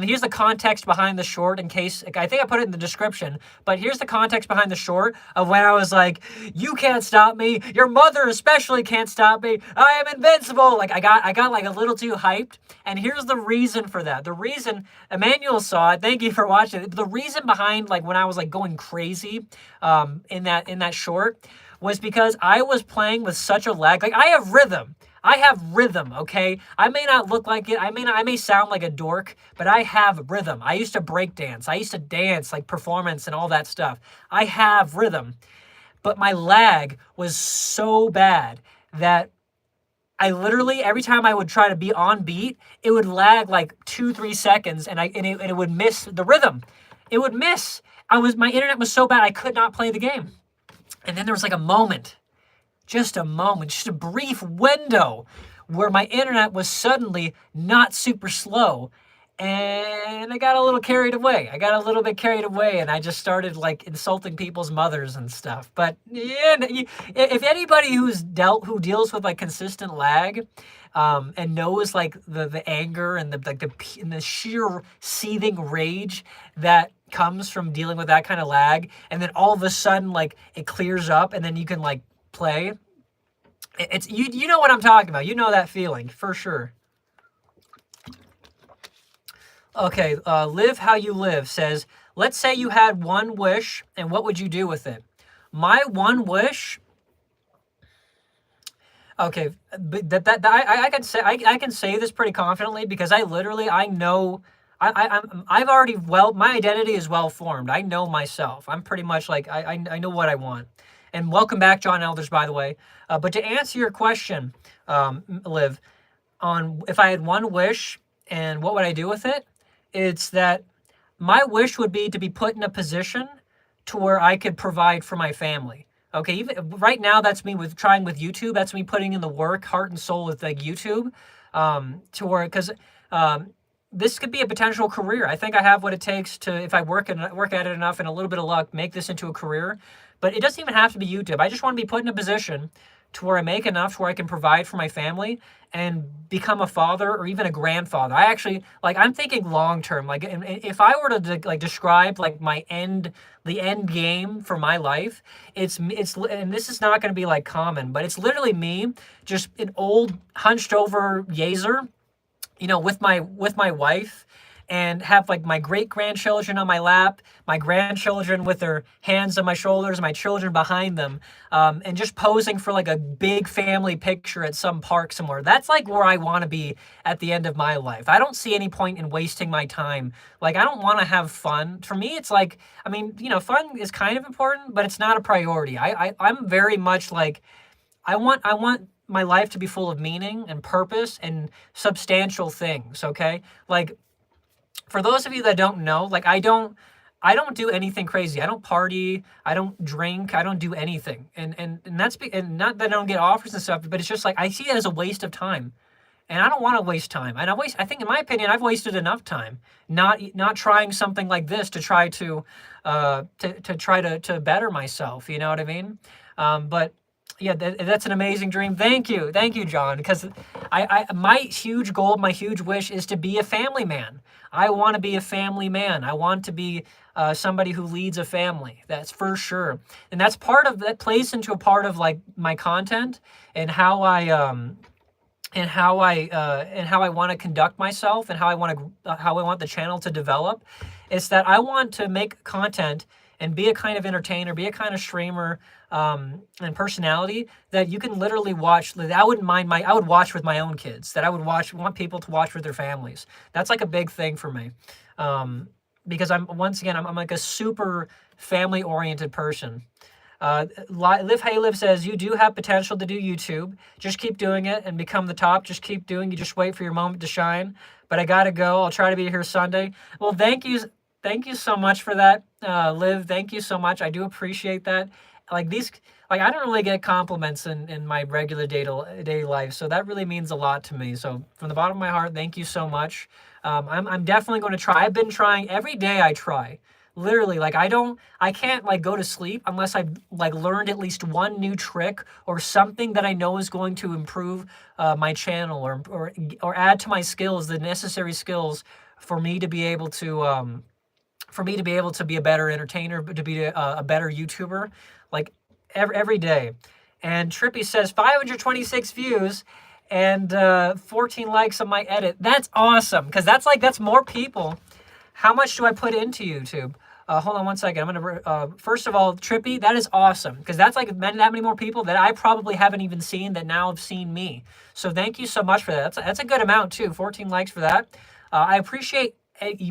here's the context behind the short, in case, I think I put it in the description, but here's the context behind the short of when I was like, you can't stop me, your mother especially can't stop me, I am invincible. Like I got like a little too hyped, and here's the reason for that. The reason, Emmanuel saw it, thank you for watching it. The reason behind like when I was like going crazy in that short was because I was playing with such a lag. Like I have rhythm, okay? I may not look like it. I may sound like a dork, but I have rhythm. I used to break dance. I used to dance, like performance and all that stuff. I have rhythm. But my lag was so bad that I literally, every time I would try to be on beat, it would lag like 2-3 seconds, and it would miss the rhythm. It would miss. My internet was so bad I could not play the game. And then there was like a moment, just a brief window where my internet was suddenly not super slow. and I got a little carried away. I got a little bit carried away, and I just started like insulting people's mothers and stuff. But yeah, if anybody who deals with like consistent lag, and knows like the anger and the sheer seething rage that comes from dealing with that kind of lag, and then all of a sudden like it clears up, and then you can like play. It's you know what I'm talking about. You know that feeling for sure. Okay, Live How You Live says, let's say you had one wish, and what would you do with it? My one wish. Okay, but I can say I can say this pretty confidently because I know I've already my identity is well formed. I know myself. I'm pretty much like I know what I want. And welcome back, John Elders, by the way. But to answer your question, Liv, on if I had one wish and what would I do with it? It's that my wish would be to be put in a position to where I could provide for my family. Okay, even right now, that's me with trying with YouTube. That's me putting in the work, heart and soul with like YouTube, to where because this could be a potential career. I think I have what it takes to, if I work at it enough and a little bit of luck, make this into a career. But it doesn't even have to be YouTube. I just want to be put in a position to where I make enough to where I can provide for my family and become a father or even a grandfather. I actually, like, I'm thinking long term. Like, if I were to like describe like the end game for my life, it's and this is not going to be like common, but it's literally me, just an old hunched over Yazer, you know, with my wife, and have like my great grandchildren on my lap, my grandchildren with their hands on my shoulders, my children behind them, and just posing for like a big family picture at some park somewhere. That's like where I want to be at the end of my life. I don't see any point in wasting my time. Like, I don't want to have fun. For me, it's like, I mean, you know, fun is kind of important, but it's not a priority. I'm very much like, I want my life to be full of meaning and purpose and substantial things, okay? Like, for those of you that don't know, like I don't do anything crazy. I don't party. I don't drink. I don't do anything. And that's and not that I don't get offers and stuff, but it's just like I see it as a waste of time. And I don't want to waste time. And I think in my opinion, I've wasted enough time not trying something like this to try to better myself. You know what I mean? But yeah, that's an amazing dream. Thank you, John. Because my huge goal, my huge wish is to be a family man. I want to be a family man. I want to be somebody who leads a family. That's for sure. And that plays into a part of like my content and how I want to conduct myself and how I want the channel to develop. It's that I want to make content and be a kind of entertainer, be a kind of streamer, and personality that you can literally watch. That I would watch with my own kids. That I would want people to watch with their families. That's like a big thing for me, because I'm like a super family-oriented person. Live How You Live says, you do have potential to do YouTube. Just keep doing it and become the top. Just keep doing. You just wait for your moment to shine. But I gotta go. I'll try to be here Sunday. Well, thank you so much for that, Liv. Thank you so much. I do appreciate that. Like I don't really get compliments in my regular day life, so that really means a lot to me. So from the bottom of my heart, thank you so much. I'm definitely going to try. I've been trying every day. I try. Literally, like I can't like go to sleep unless I've like learned at least one new trick or something that I know is going to improve my channel or add to my skills, the necessary skills for me to be able to be a better entertainer, but to be a better YouTuber, like every day. And Trippy says 526 views and 14 likes on my edit. That's awesome, because that's more people. How much do I put into YouTube? Hold on one second. I'm gonna first of all, Trippy, that is awesome, because that's like that many more people that I probably haven't even seen that now have seen me. So thank you so much for that. That's a good amount too. 14 likes for that. I appreciate.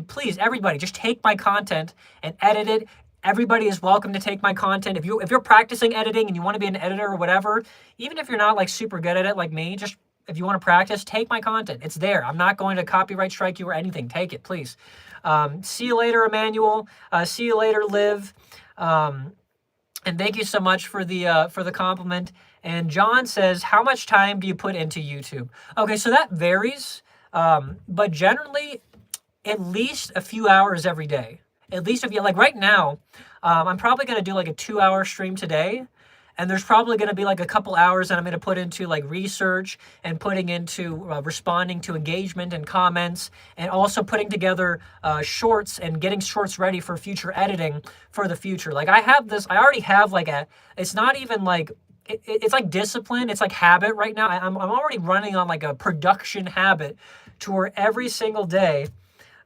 Please, everybody, just take my content and edit it. Everybody is welcome to take my content. If you're practicing editing and you want to be an editor or whatever, even if you're not like super good at it like me, just if you want to practice, take my content. It's there. I'm not going to copyright strike you or anything. Take it, please. See you later, Emmanuel. See you later, Liv. And thank you so much for the compliment. And John says, how much time do you put into YouTube? Okay, so that varies, but generally, at least a few hours every day. At least if you like right now, I'm probably gonna do like a 2-hour stream today, and there's probably going to be like a couple hours that I'm going to put into like research and putting into responding to engagement and comments, and also putting together shorts and getting shorts ready for future editing for the future. Like I already have like it's not even like, it's like discipline. It's like habit right now. I'm already running on like a production habit to where every single day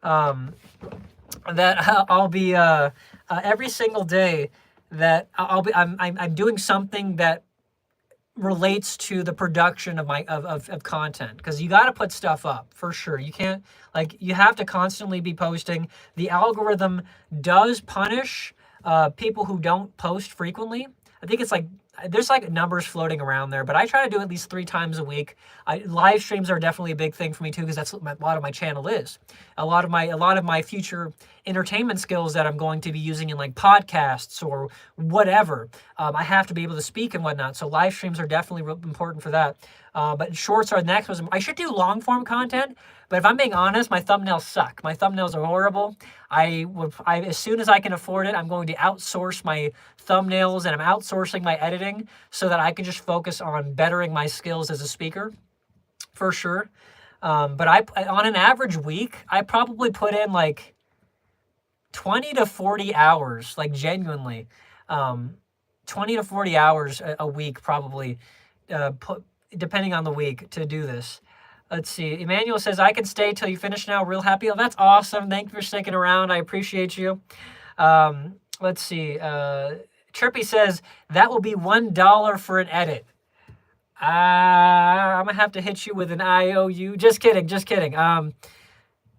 that I'll be every single day that I'm doing something that relates to the production of my of content, because you got to put stuff up for sure. You can't, like, you have to constantly be posting. The algorithm does punish people who don't post frequently. I think it's like there's like numbers floating around there, but I try to do at least 3 times a week. Live streams are definitely a big thing for me too, because that's what a lot of my channel is. A lot of my future entertainment skills that I'm going to be using in like podcasts or whatever. I have to be able to speak and whatnot. So live streams are definitely important for that. But shorts are the next one. I should do long form content, but if I'm being honest, my thumbnails suck. My thumbnails are horrible. As soon as I can afford it, I'm going to outsource my thumbnails, and I'm outsourcing my editing so that I can just focus on bettering my skills as a speaker, for sure. But on an average week, I probably put in like 20 to 40 hours, like genuinely, 20 to 40 hours a week, probably, depending on the week, to do this. Let's see. Emmanuel says, I can stay till you finish now. Real happy. Oh, that's awesome. Thank you for sticking around. I appreciate you. Let's see. Trippy says, that will be $1 for an edit. I'm going to have to hit you with an IOU. Just kidding. Just kidding.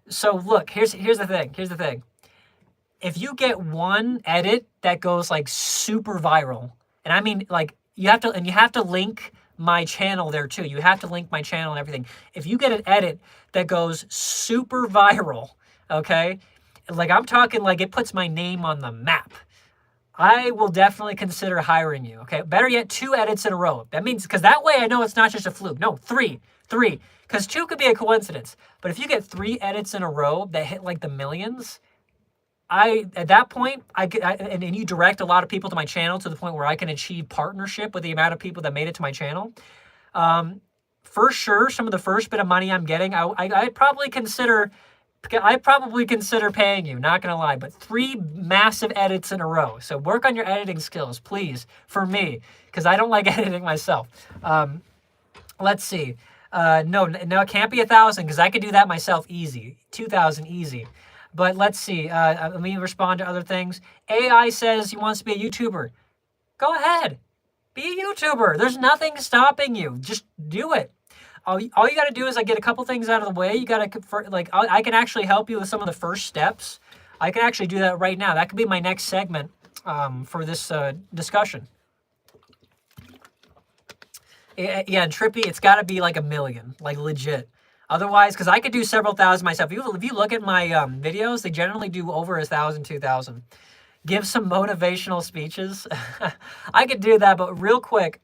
So look, here's the thing. Here's the thing. If you get one edit that goes like super viral, and I mean like you have to link my channel there too. You have to link my channel and everything. If you get an edit that goes super viral, okay, like I'm talking like it puts my name on the map, I will definitely consider hiring you, okay? Better yet, 2 edits in a row. That means, because that way I know it's not just a fluke. No, 3, because 2 could be a coincidence. But if you get 3 edits in a row that hit like the millions, at that point, and you direct a lot of people to my channel to the point where I can achieve partnership with the amount of people that made it to my channel. For sure, some of the first bit of money I'm getting, I'd probably consider paying you, not gonna lie, but 3 massive edits in a row. So work on your editing skills, please, for me, because I don't like editing myself. Let's see. No, it can't be 1,000, because I could do that myself easy. 2,000 easy. But let's see. Let me respond to other things. AI says he wants to be a YouTuber. Go ahead. Be a YouTuber. There's nothing stopping you. Just do it. All you got to do is get a couple things out of the way. You got to, I can actually help you with some of the first steps. I can actually do that right now. That could be my next segment for this discussion. Yeah, Trippy, it's got to be like 1 million, like legit. Otherwise, because I could do several thousand myself. If you look at my videos, they generally do over 1,000, 2,000. Give some motivational speeches. I could do that, but real quick,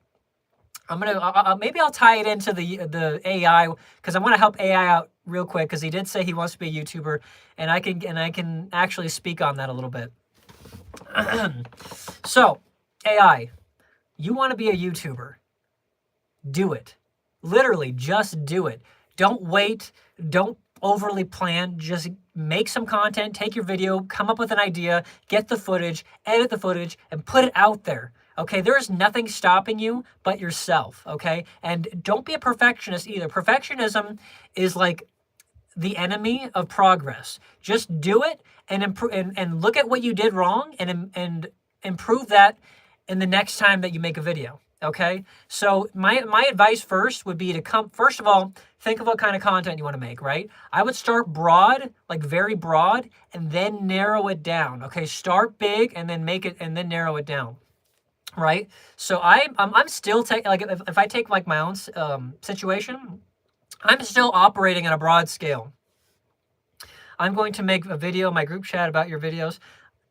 maybe I'll tie it into the AI, because I want to help AI out real quick, because he did say he wants to be a YouTuber, and I can actually speak on that a little bit. So, AI, you want to be a YouTuber? Do it. Literally, just do it. Don't wait. Don't overly plan. Just make some content, take your video, come up with an idea, get the footage, edit the footage, and put it out there. Okay, there is nothing stopping you but yourself, okay? And don't be a perfectionist either. Perfectionism is like the enemy of progress. Just do it and look at what you did wrong and improve that in the next time that you make a video. Okay, so my advice first would be to first of all, think of what kind of content you want to make, right? I would start broad, like very broad, and then narrow it down. Okay, start big and then make it, and then narrow it down, right? So I'm still taking, like, if I take like my own situation, I'm still operating on a broad scale. I'm going to make a video in my group chat about your videos.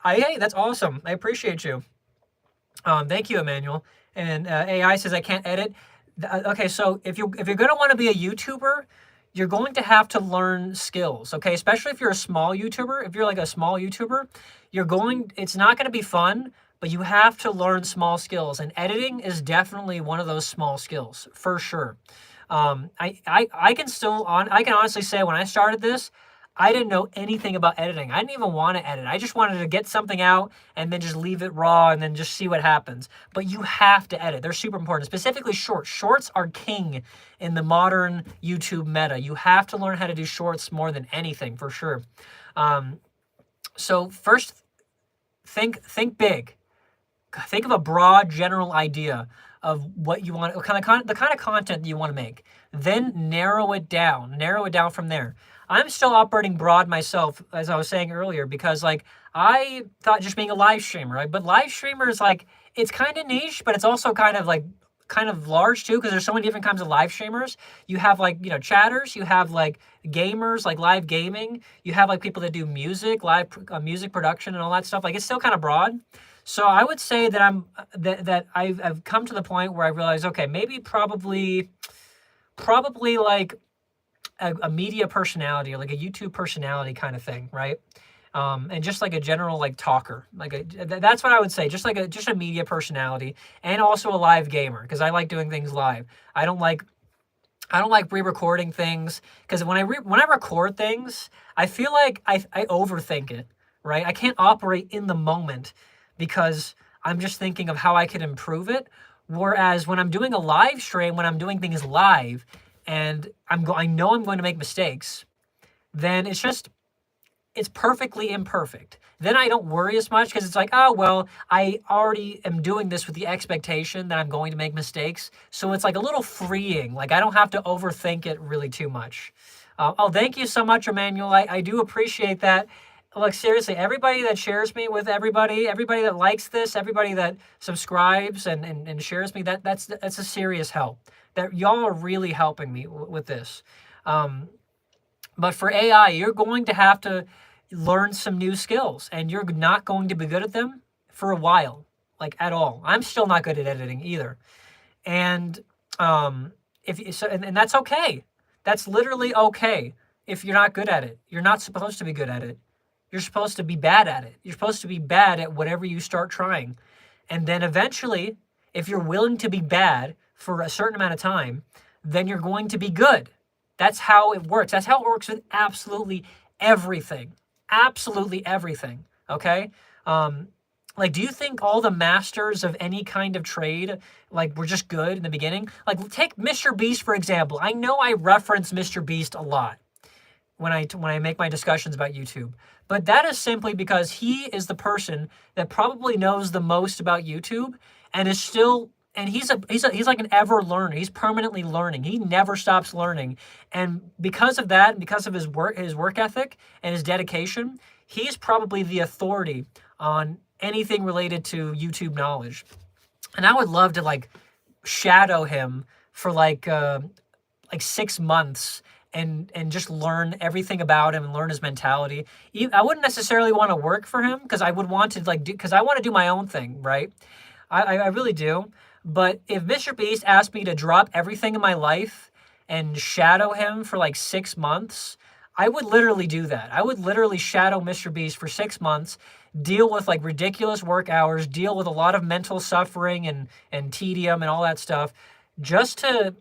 Hey, that's awesome. I appreciate you. Thank you, Emmanuel. And AI says I can't edit. Okay, so if you're gonna want to be a YouTuber, you're going to have to learn skills, okay? Especially if you're a small YouTuber. If you're like a small YouTuber, it's not going to be fun, but you have to learn small skills. And editing is definitely one of those small skills, for sure. I can honestly say when I started this, I didn't know anything about editing. I didn't even want to edit. I just wanted to get something out and then just leave it raw and then just see what happens. But you have to edit. They're super important, specifically shorts. Shorts are king in the modern YouTube meta. You have to learn how to do shorts more than anything, for sure. So first, think big. Think of a broad general idea of what you want, the kind of content that you want to make. Then narrow it down from there. I'm still operating broad myself, as I was saying earlier, because like I thought just being a live streamer, right? But live streamers, like, it's kind of niche, but it's also kind of large too, because there's so many different kinds of live streamers. You have like, chatters, you have like gamers, like live gaming, you have like people that do music, live music production and all that stuff. Like, it's still kind of broad. So I would say that I've come to the point where I realize, okay, maybe probably like a media personality or like a YouTube personality kind of thing, right? And just like a general like talker, that's what I would say. Just a media personality, and also a live gamer, because I like doing things live. I don't like re-recording things, because when I record things, I feel like I overthink it, right? I can't operate in the moment because I'm just thinking of how I could improve it. Whereas when I'm doing a live stream, when I'm doing things live, and I know I'm going to make mistakes, then it's perfectly imperfect. Then I don't worry as much, because it's like, oh, well, I already am doing this with the expectation that I'm going to make mistakes. So it's like a little freeing. Like, I don't have to overthink it really too much. Oh, thank you so much, Emmanuel. I do appreciate that. Like, seriously, everybody that shares me with everybody that likes this, everybody that subscribes and shares me, that's a serious help. That y'all are really helping me with this. But for AI, you're going to have to learn some new skills, and you're not going to be good at them for a while, like, at all. I'm still not good at editing either. And and that's okay. That's literally okay if you're not good at it. You're not supposed to be good at it. You're supposed to be bad at it. You're supposed to be bad at whatever you start trying. And then eventually, if you're willing to be bad for a certain amount of time, then you're going to be good. That's how it works. That's how it works with absolutely everything. Absolutely everything. Okay? Like, do you think all the masters of any kind of trade, like, were just good in the beginning? Like, take Mr. Beast, for example. I know I reference Mr. Beast a lot when I make my discussions about YouTube. But that is simply because he is the person that probably knows the most about YouTube, and is still, and he's like an ever learner. He's permanently learning. He never stops learning. And because of that, and because of his work ethic and his dedication, he's probably the authority on anything related to YouTube knowledge. And I would love to like shadow him for like 6 months and just learn everything about him and learn his mentality. I wouldn't necessarily want to work for him, because I would want to because I want to do my own thing, right? I really do. But if Mr. Beast asked me to drop everything in my life and shadow him for like 6 months, I would literally do that. I would literally shadow Mr. Beast for 6 months, deal with like ridiculous work hours, deal with a lot of mental suffering and tedium and all that stuff, just to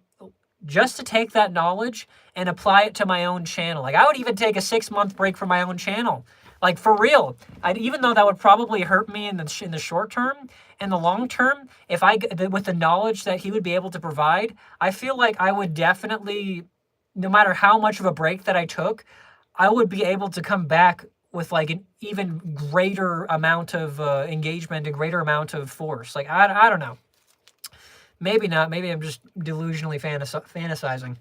take that knowledge and apply it to my own channel. Like, I would even take a 6-month break from my own channel. Like, for real. Even though that would probably hurt me in the short term, in the long term, with the knowledge that he would be able to provide, I feel like I would definitely, no matter how much of a break that I took, I would be able to come back with like an even greater amount of engagement, a greater amount of force. Like, I don't know. Maybe not. Maybe I'm just delusionally fantasizing.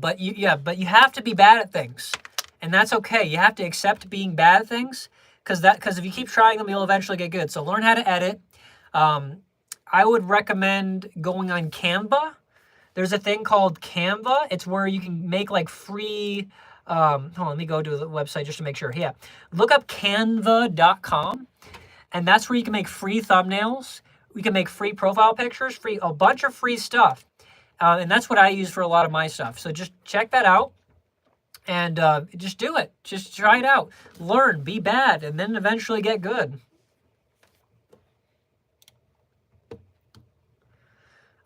But you have to be bad at things, and that's okay. You have to accept being bad at things, because if you keep trying them, you'll eventually get good. So learn how to edit. I would recommend going on Canva. There's a thing called Canva. It's where you can make like free. Hold on, let me go to the website just to make sure. Yeah, look up canva.com. And that's where you can make free thumbnails. We can make free profile pictures, a bunch of free stuff. And that's what I use for a lot of my stuff. So just check that out and just do it. Just try it out. Learn, be bad, and then eventually get good.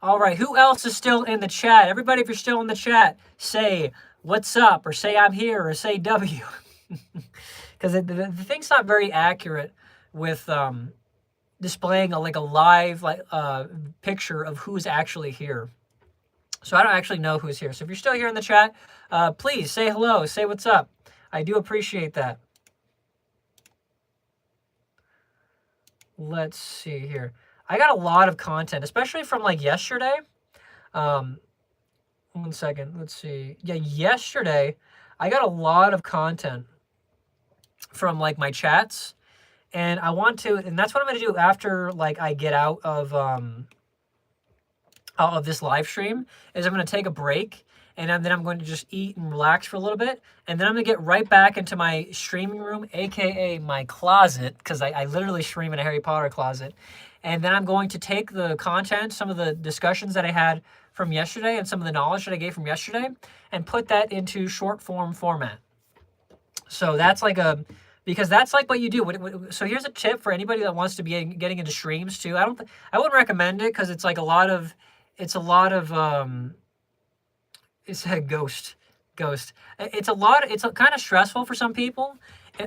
All right, who else is still in the chat? Everybody, if you're still in the chat, say what's up, or say I'm here, or say W. Because the thing's not very accurate with displaying a live picture of who's actually here. So I don't actually know who's here. So if you're still here in the chat, please say hello, say what's up. I do appreciate that. Let's see here. I got a lot of content, especially from like yesterday. 1 second. Let's see. Yeah, yesterday I got a lot of content from like my chats, and I want to, and that's what I'm going to do after like I get out of this live stream, is I'm going to take a break, and then I'm going to just eat and relax for a little bit, and then I'm going to get right back into my streaming room, aka my closet, because I literally stream in a Harry Potter closet. And then I'm going to take the content, some of the discussions that I had from yesterday and some of the knowledge that I gave from yesterday, and put that into short form format. So that's like because that's like what you do. So here's a tip for anybody that wants to be getting into streams too. I wouldn't recommend it because it's like it's a ghost. It's kind of stressful for some people.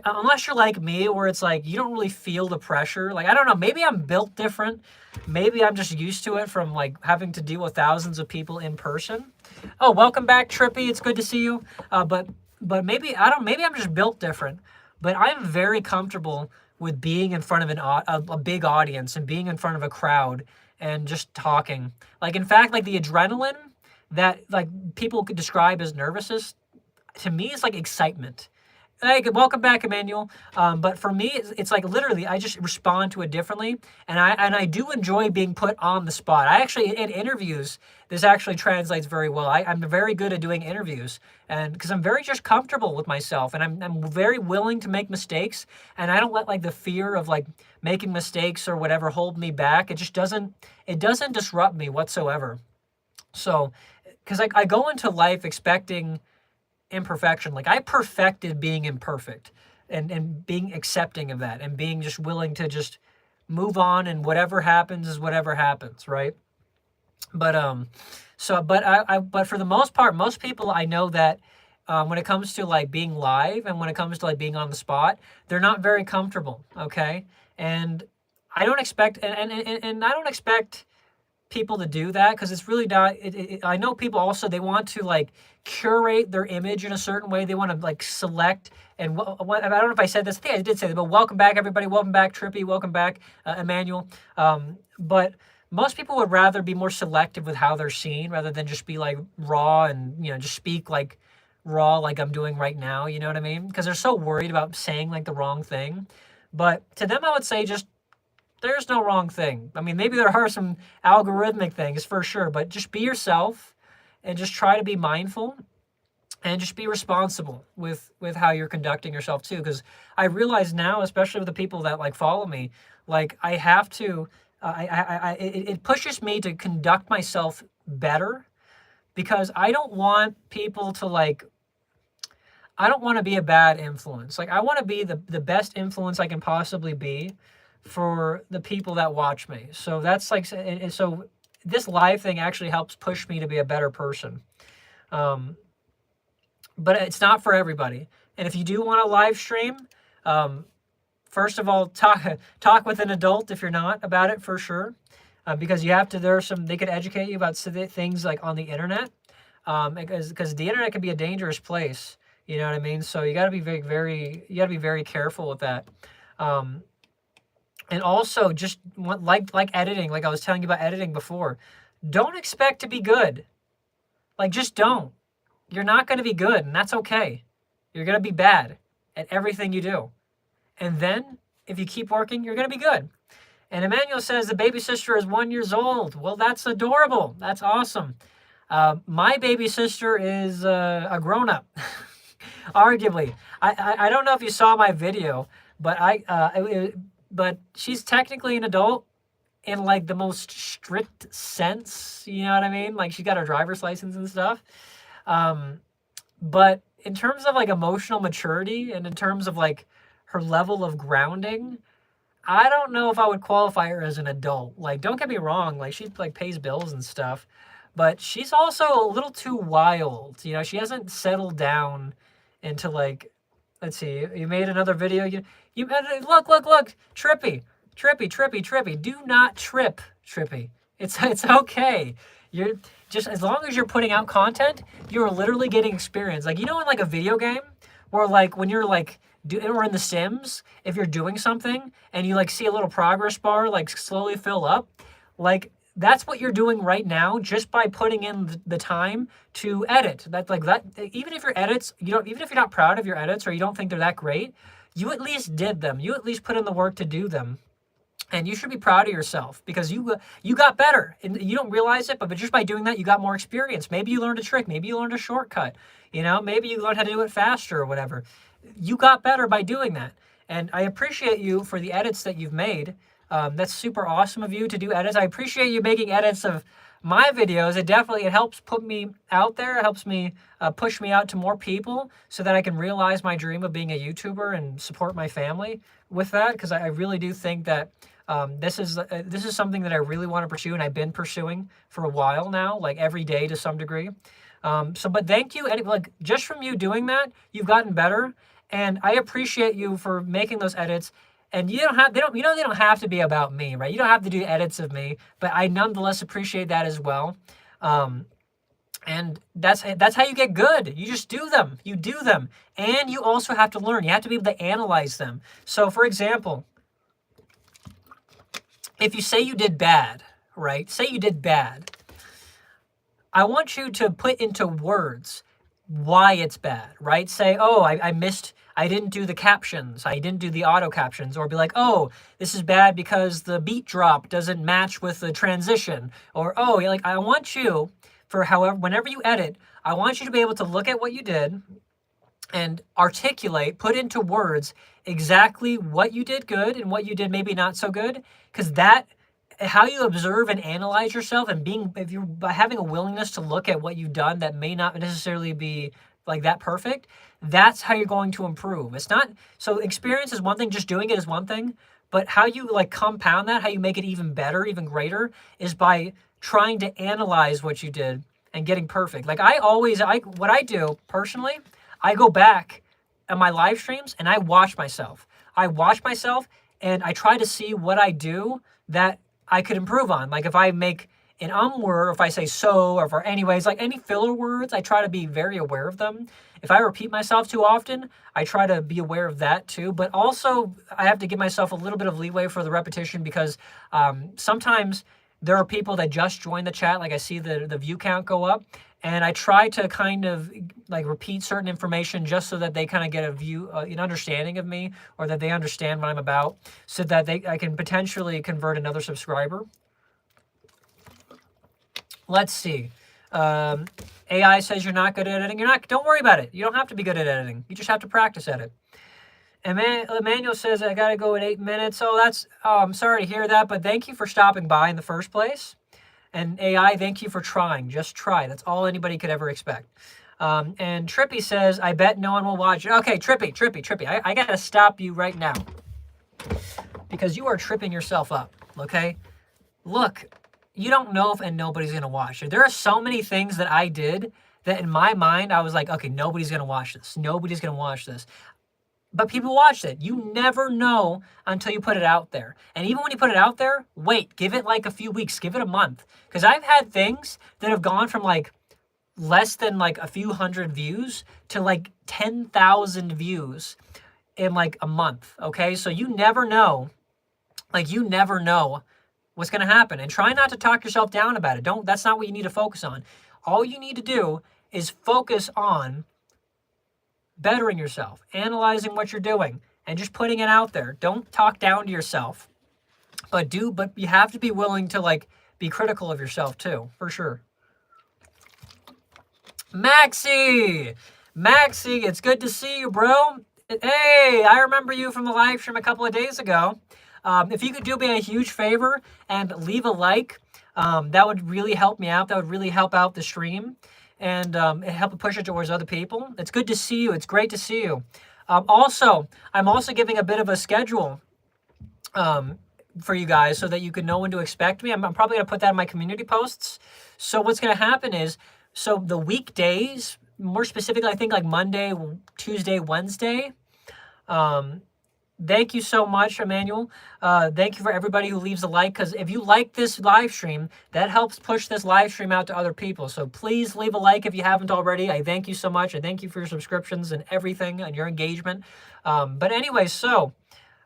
Unless you're like me, where it's like you don't really feel the pressure. Like, I don't know, maybe I'm built different. Maybe I'm just used to it from like having to deal with thousands of people in person. Oh, welcome back, Trippy. It's good to see you. But maybe maybe I'm just built different. But I'm very comfortable with being in front of a big audience and being in front of a crowd and just talking. Like, in fact, like the adrenaline that like people could describe as nervousness, to me is like excitement. Hey, welcome back, Emmanuel. But for me, it's like literally, I just respond to it differently, and I do enjoy being put on the spot. I actually, in interviews, this actually translates very well. I'm very good at doing interviews, and because I'm very just comfortable with myself, and I'm very willing to make mistakes, and I don't let like the fear of like making mistakes or whatever hold me back. It doesn't disrupt me whatsoever. So, because I go into life expecting imperfection. Like, I perfected being imperfect and being accepting of that and being just willing to just move on, and whatever happens is whatever happens, right? But but for the most part, most people I know that when it comes to like being live and when it comes to like being on the spot, they're not very comfortable, okay? And I don't expect and I don't expect people to do that, because it's really not. I know people also, they want to like curate their image in a certain way. They want to like select, and I don't know if I said this. I think I did say that, but welcome back, everybody. Welcome back, Trippy. Welcome back, Emmanuel. But most people would rather be more selective with how they're seen, rather than just be like raw and, you know, just speak like raw, like I'm doing right now. You know what I mean? Because they're so worried about saying like the wrong thing. But to them, I would say just, there's no wrong thing. I mean, maybe there are some algorithmic things for sure, but just be yourself and just try to be mindful and just be responsible with how you're conducting yourself too. Because I realize now, especially with the people that like follow me, like I have to, it pushes me to conduct myself better, because I don't want people to like, I don't want to be a bad influence. Like, I want to be the best influence I can possibly be for the people that watch me. So that's like, and so this live thing actually helps push me to be a better person. But it's not for everybody. And if you do want to live stream, first of all, talk with an adult if you're not about it, for sure. Because you have to, they could educate you about things like on the internet. Because the internet can be a dangerous place. You know what I mean? So you got to be very careful with that. And also, just like editing, like I was telling you about editing before, don't expect to be good. Like, just don't. You're not going to be good, and that's okay. You're going to be bad at everything you do. And then, if you keep working, you're going to be good. And Emmanuel says the baby sister is 1 year old. Well, that's adorable. That's awesome. My baby sister is a grown-up, arguably. I don't know if you saw my video, but but she's technically an adult, in like the most strict sense, you know what I mean? Like she's got her driver's license and stuff. But in terms of like emotional maturity and in terms of like her level of grounding, I don't know if I would qualify her as an adult. Like, don't get me wrong, like she like pays bills and stuff, but she's also a little too wild. You know, she hasn't settled down into like, let's see, you made another video. You look, Trippy, Trippy. Do not trip, Trippy. It's okay. You're just as long as you're putting out content, you're literally getting experience. Like, you know, in like a video game where like when you're like or in The Sims, if you're doing something and you like see a little progress bar like slowly fill up, like that's what you're doing right now just by putting in the time to edit. That like that even if your edits, even if you're not proud of your edits or you don't think they're that great, you at least did them. You at least put in the work to do them. And you should be proud of yourself because you got better. And you don't realize it, but just by doing that, you got more experience. Maybe you learned a trick. Maybe you learned a shortcut. You know, maybe you learned how to do it faster or whatever. You got better by doing that. And I appreciate you for the edits that you've made. That's super awesome of you to do edits. I appreciate you making edits of my videos. It helps put me out there. It helps me push me out to more people so that I can realize my dream of being a YouTuber and support my family with that. Because I really do think that this is something that I really want to pursue, and I've been pursuing for a while now, like every day to some degree. But thank you, and like just from you doing that, you've gotten better, and I appreciate you for making those edits. And they don't have to be about me, right? You don't have to do edits of me, but I nonetheless appreciate that as well. And that's how you get good. You just do them. You do them, and you also have to learn. You have to be able to analyze them. So, for example, if you say you did bad, right? Say you did bad. I want you to put into words why it's bad, right? Say, oh, I didn't do the captions. I didn't do the auto captions. Or be like, oh, this is bad because the beat drop doesn't match with the transition. Or, oh, like I want you, whenever you edit, I want you to be able to look at what you did and articulate, put into words exactly what you did good and what you did maybe not so good, because how you observe and analyze yourself and by having a willingness to look at what you've done that may not necessarily be like that perfect, that's how you're going to improve. It's not, so experience is one thing, just doing it is one thing, but how you like compound that, how you make it even better, even greater, is by trying to analyze what you did and getting perfect. Like what I do personally, I go back on my live streams and I watch myself. And I try to see what I do that I could improve on. Like if I make an word, or if I say so, or for anyways, like any filler words, I try to be very aware of them. If I repeat myself too often, I try to be aware of that too. But also I have to give myself a little bit of leeway for the repetition because sometimes there are people that just join the chat. Like I see the view count go up, and I try to kind of like repeat certain information just so that they kind of get an understanding of me, or that they understand what I'm about, so that I can potentially convert another subscriber. Let's see. AI says you're not good at editing. Don't worry about it. You don't have to be good at editing. You just have to practice at it. Emmanuel says, I got to go in 8 minutes. I'm sorry to hear that, but thank you for stopping by in the first place. And AI, thank you for trying. Just try. That's all anybody could ever expect. And Trippy says, I bet no one will watch it. Okay, Trippy. I got to stop you right now because you are tripping yourself up, okay? Look, you don't know if nobody's going to watch it. There are so many things that I did that in my mind, I was like, okay, nobody's going to watch this. Nobody's going to watch this. But people watched it. You never know until you put it out there. And even when you put it out there, wait, give it like a few weeks, give it a month. Because I've had things that have gone from like less than like a few hundred views to like 10,000 views in like a month, okay? So you never know, what's going to happen. And try not to talk yourself down about it. That's not what you need to focus on. All you need to do is focus on bettering yourself, analyzing what you're doing, and just putting it out there. Don't talk down to yourself, but you have to be willing to like be critical of yourself too, for sure. Maxie, it's good to see you, bro. Hey, I remember you from the live stream a couple of days ago. If you could do me a huge favor and leave a like, that would really help me out. That would really help out the stream and help push it towards other people. It's good to see you. It's great to see you. Also, I'm also giving a bit of a schedule for you guys so that you can know when to expect me. I'm probably going to put that in my community posts. So what's going to happen is, so the weekdays, more specifically, I think like Monday, Tuesday, Wednesday. Thank you so much, Emmanuel. Thank you for everybody who leaves a like, because if you like this live stream, that helps push this live stream out to other people. So please leave a like if you haven't already. I thank you so much. I thank you for your subscriptions and everything and your engagement. But anyway, so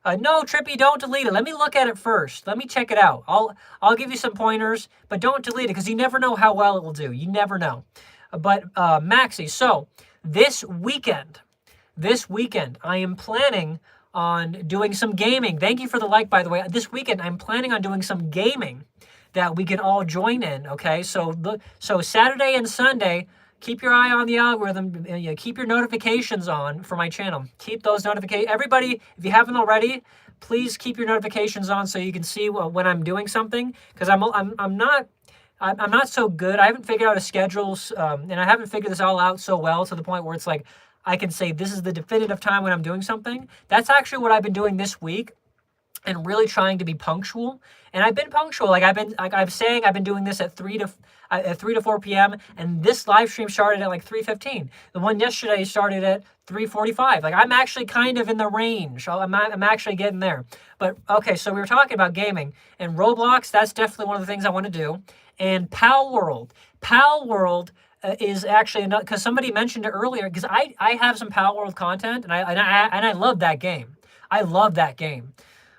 no, Trippy, don't delete it. Let me look at it first. Let me check it out. I'll give you some pointers, but don't delete it because you never know how well it will do. You never know. But Maxie, so this weekend, I am planning on doing some gaming. Thank you for the like, by the way. This weekend, I'm planning on doing some gaming that we can all join in, okay? So Saturday and Sunday, keep your eye on the algorithm. Keep your notifications on for my channel. Keep those notifications. Everybody, if you haven't already, please keep your notifications on so you can see when I'm doing something, because I'm not so good. I haven't figured out a schedule, and I haven't figured this all out so well to the point where it's like, I can say this is the definitive time when I'm doing something. That's actually what I've been doing this week and really trying to be punctual. And I've been punctual. Like I'm saying I've been doing this at 3 to 4 p.m. and this live stream started at like 3:15. The one yesterday started at 3:45. Like I'm actually kind of in the range. I'm actually getting there. But okay, so we were talking about gaming and Roblox. That's definitely one of the things I want to do. And Pal World. Is actually enough, because somebody mentioned it earlier, because I have some Pal World content and I love that game. I love that game.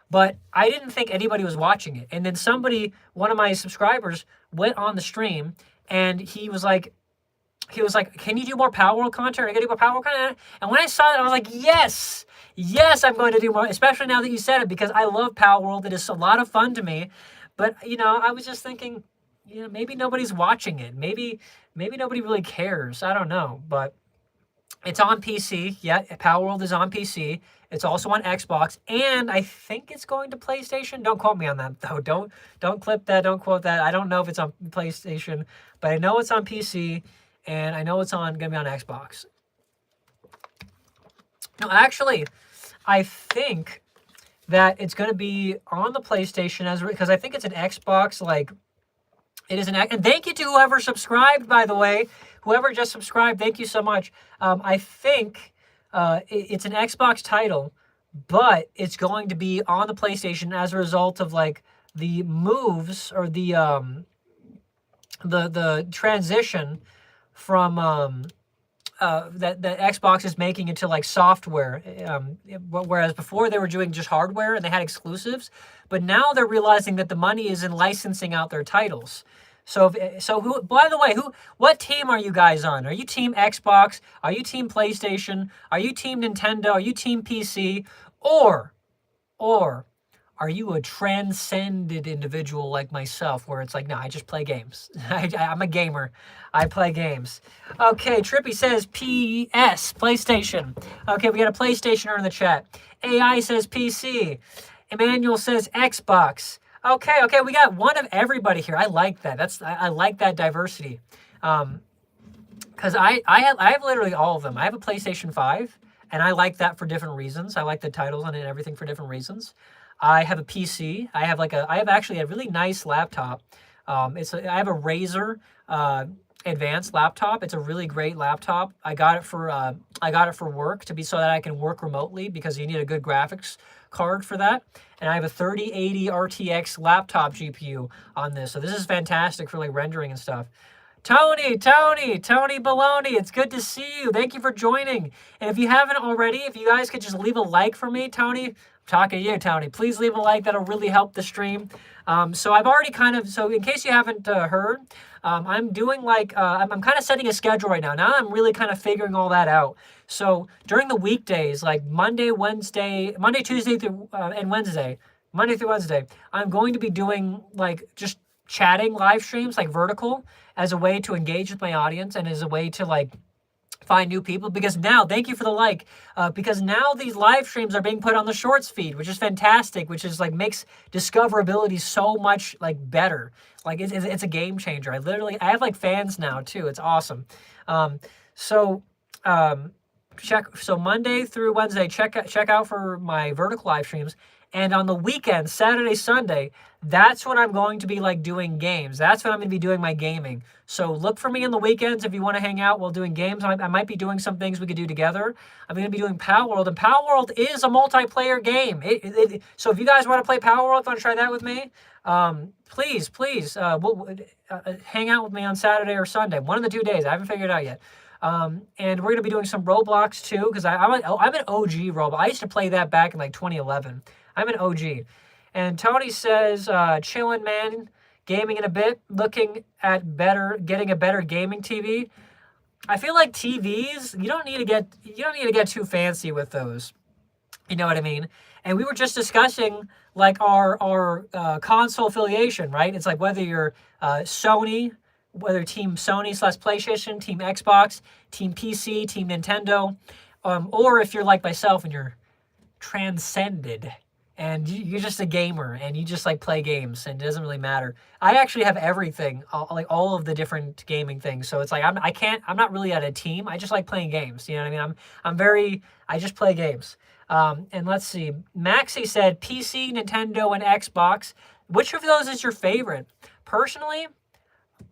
But I didn't think anybody was watching it. And then one of my subscribers went on the stream and he was like, can you do more Pal World content? Are you gonna do more Pal World content? And when I saw it, I was like, yes, I'm going to do more, especially now that you said it, because I love Pal World. It is a lot of fun to me. But I was just thinking, maybe nobody's watching it. Maybe nobody really cares. I don't know, but it's on PC. Yeah, Pal World is on PC. It's also on Xbox, and I think it's going to PlayStation. Don't quote me on that, though. Don't clip that. Don't quote that. I don't know if it's on PlayStation, but I know it's on PC, and I know it's gonna be on Xbox. No, actually, I think that it's going to be on the PlayStation because I think it's an Xbox, like, it is and thank you to whoever subscribed, by the way. Whoever just subscribed, thank you so much. I think it's an Xbox title, but it's going to be on the PlayStation as a result of like the moves or the transition from that Xbox is making into like software, whereas before they were doing just hardware and they had exclusives, but now they're realizing that the money is in licensing out their titles. So who? By the way, what team are you guys on? Are you Team Xbox? Are you Team PlayStation? Are you Team Nintendo? Are you Team PC? Or are you a transcended individual like myself, where it's like, no, I just play games. I'm a gamer. I play games. Okay, Trippy says PS, PlayStation. Okay, we got a PlayStationer in the chat. AI says PC. Emmanuel says Xbox. Okay, we got one of everybody here. I like that. I like that diversity. Because I have literally all of them. I have a PlayStation 5, and I like that for different reasons. I like the titles on it and everything for different reasons. I have a PC. I have actually a really nice laptop. I have a Razer advanced laptop. It's a really great laptop. I got it for work so that I can work remotely, because you need a good graphics card for that. And I have a 3080 RTX laptop GPU on this. So this is fantastic for like rendering and stuff. Tony Baloney, it's good to see you. Thank you for joining. And if you haven't already, if you guys could just leave a like for me, Tony, I'm talking to you, Tony. Please leave a like. That'll really help the stream. So I've already so in case you haven't heard, I'm doing I'm kind of setting a schedule right now. Now I'm really kind of figuring all that out. So during the weekdays, like Monday, Tuesday through and Wednesday, Monday through Wednesday, I'm going to be doing like just chatting live streams, like vertical, as a way to engage with my audience and as a way to like find new people, because now, thank you for the like, because now these live streams are being put on the shorts feed, which is fantastic, which is like makes discoverability so much like better. Like it's a game changer. I have like fans now too. It's awesome. Um, so um, so Monday through Wednesday, check out for my vertical live streams. And on the weekend, Saturday, Sunday, that's when I'm going to be like doing games. That's when I'm going to be doing my gaming. So look for me on the weekends if you want to hang out while doing games. I might be doing some things we could do together. I'm going to be doing Power World, and Power World is a multiplayer game. So if you guys want to play Power World, want to try that with me, please, hang out with me on Saturday or Sunday. One of the 2 days. I haven't figured it out yet. And we're going to be doing some Roblox too, because I'm an OG Roblox. I used to play that back in like 2011. I'm an OG. And Tony says, chillin', man, gaming in a bit, looking at getting a better gaming TV. I feel like TVs, you don't need to get too fancy with those. You know what I mean? And we were just discussing like our console affiliation, right? It's like whether you're Sony, whether Team Sony / PlayStation, Team Xbox, Team PC, Team Nintendo, or if you're like myself and you're transcended and you're just a gamer and you just like play games and it doesn't really matter. I actually have everything, like all of the different gaming things. So it's like I'm not really at a team. I just like playing games. You know what I mean? I just play games. And let's see. Maxi said PC, Nintendo, and Xbox. Which of those is your favorite? Personally,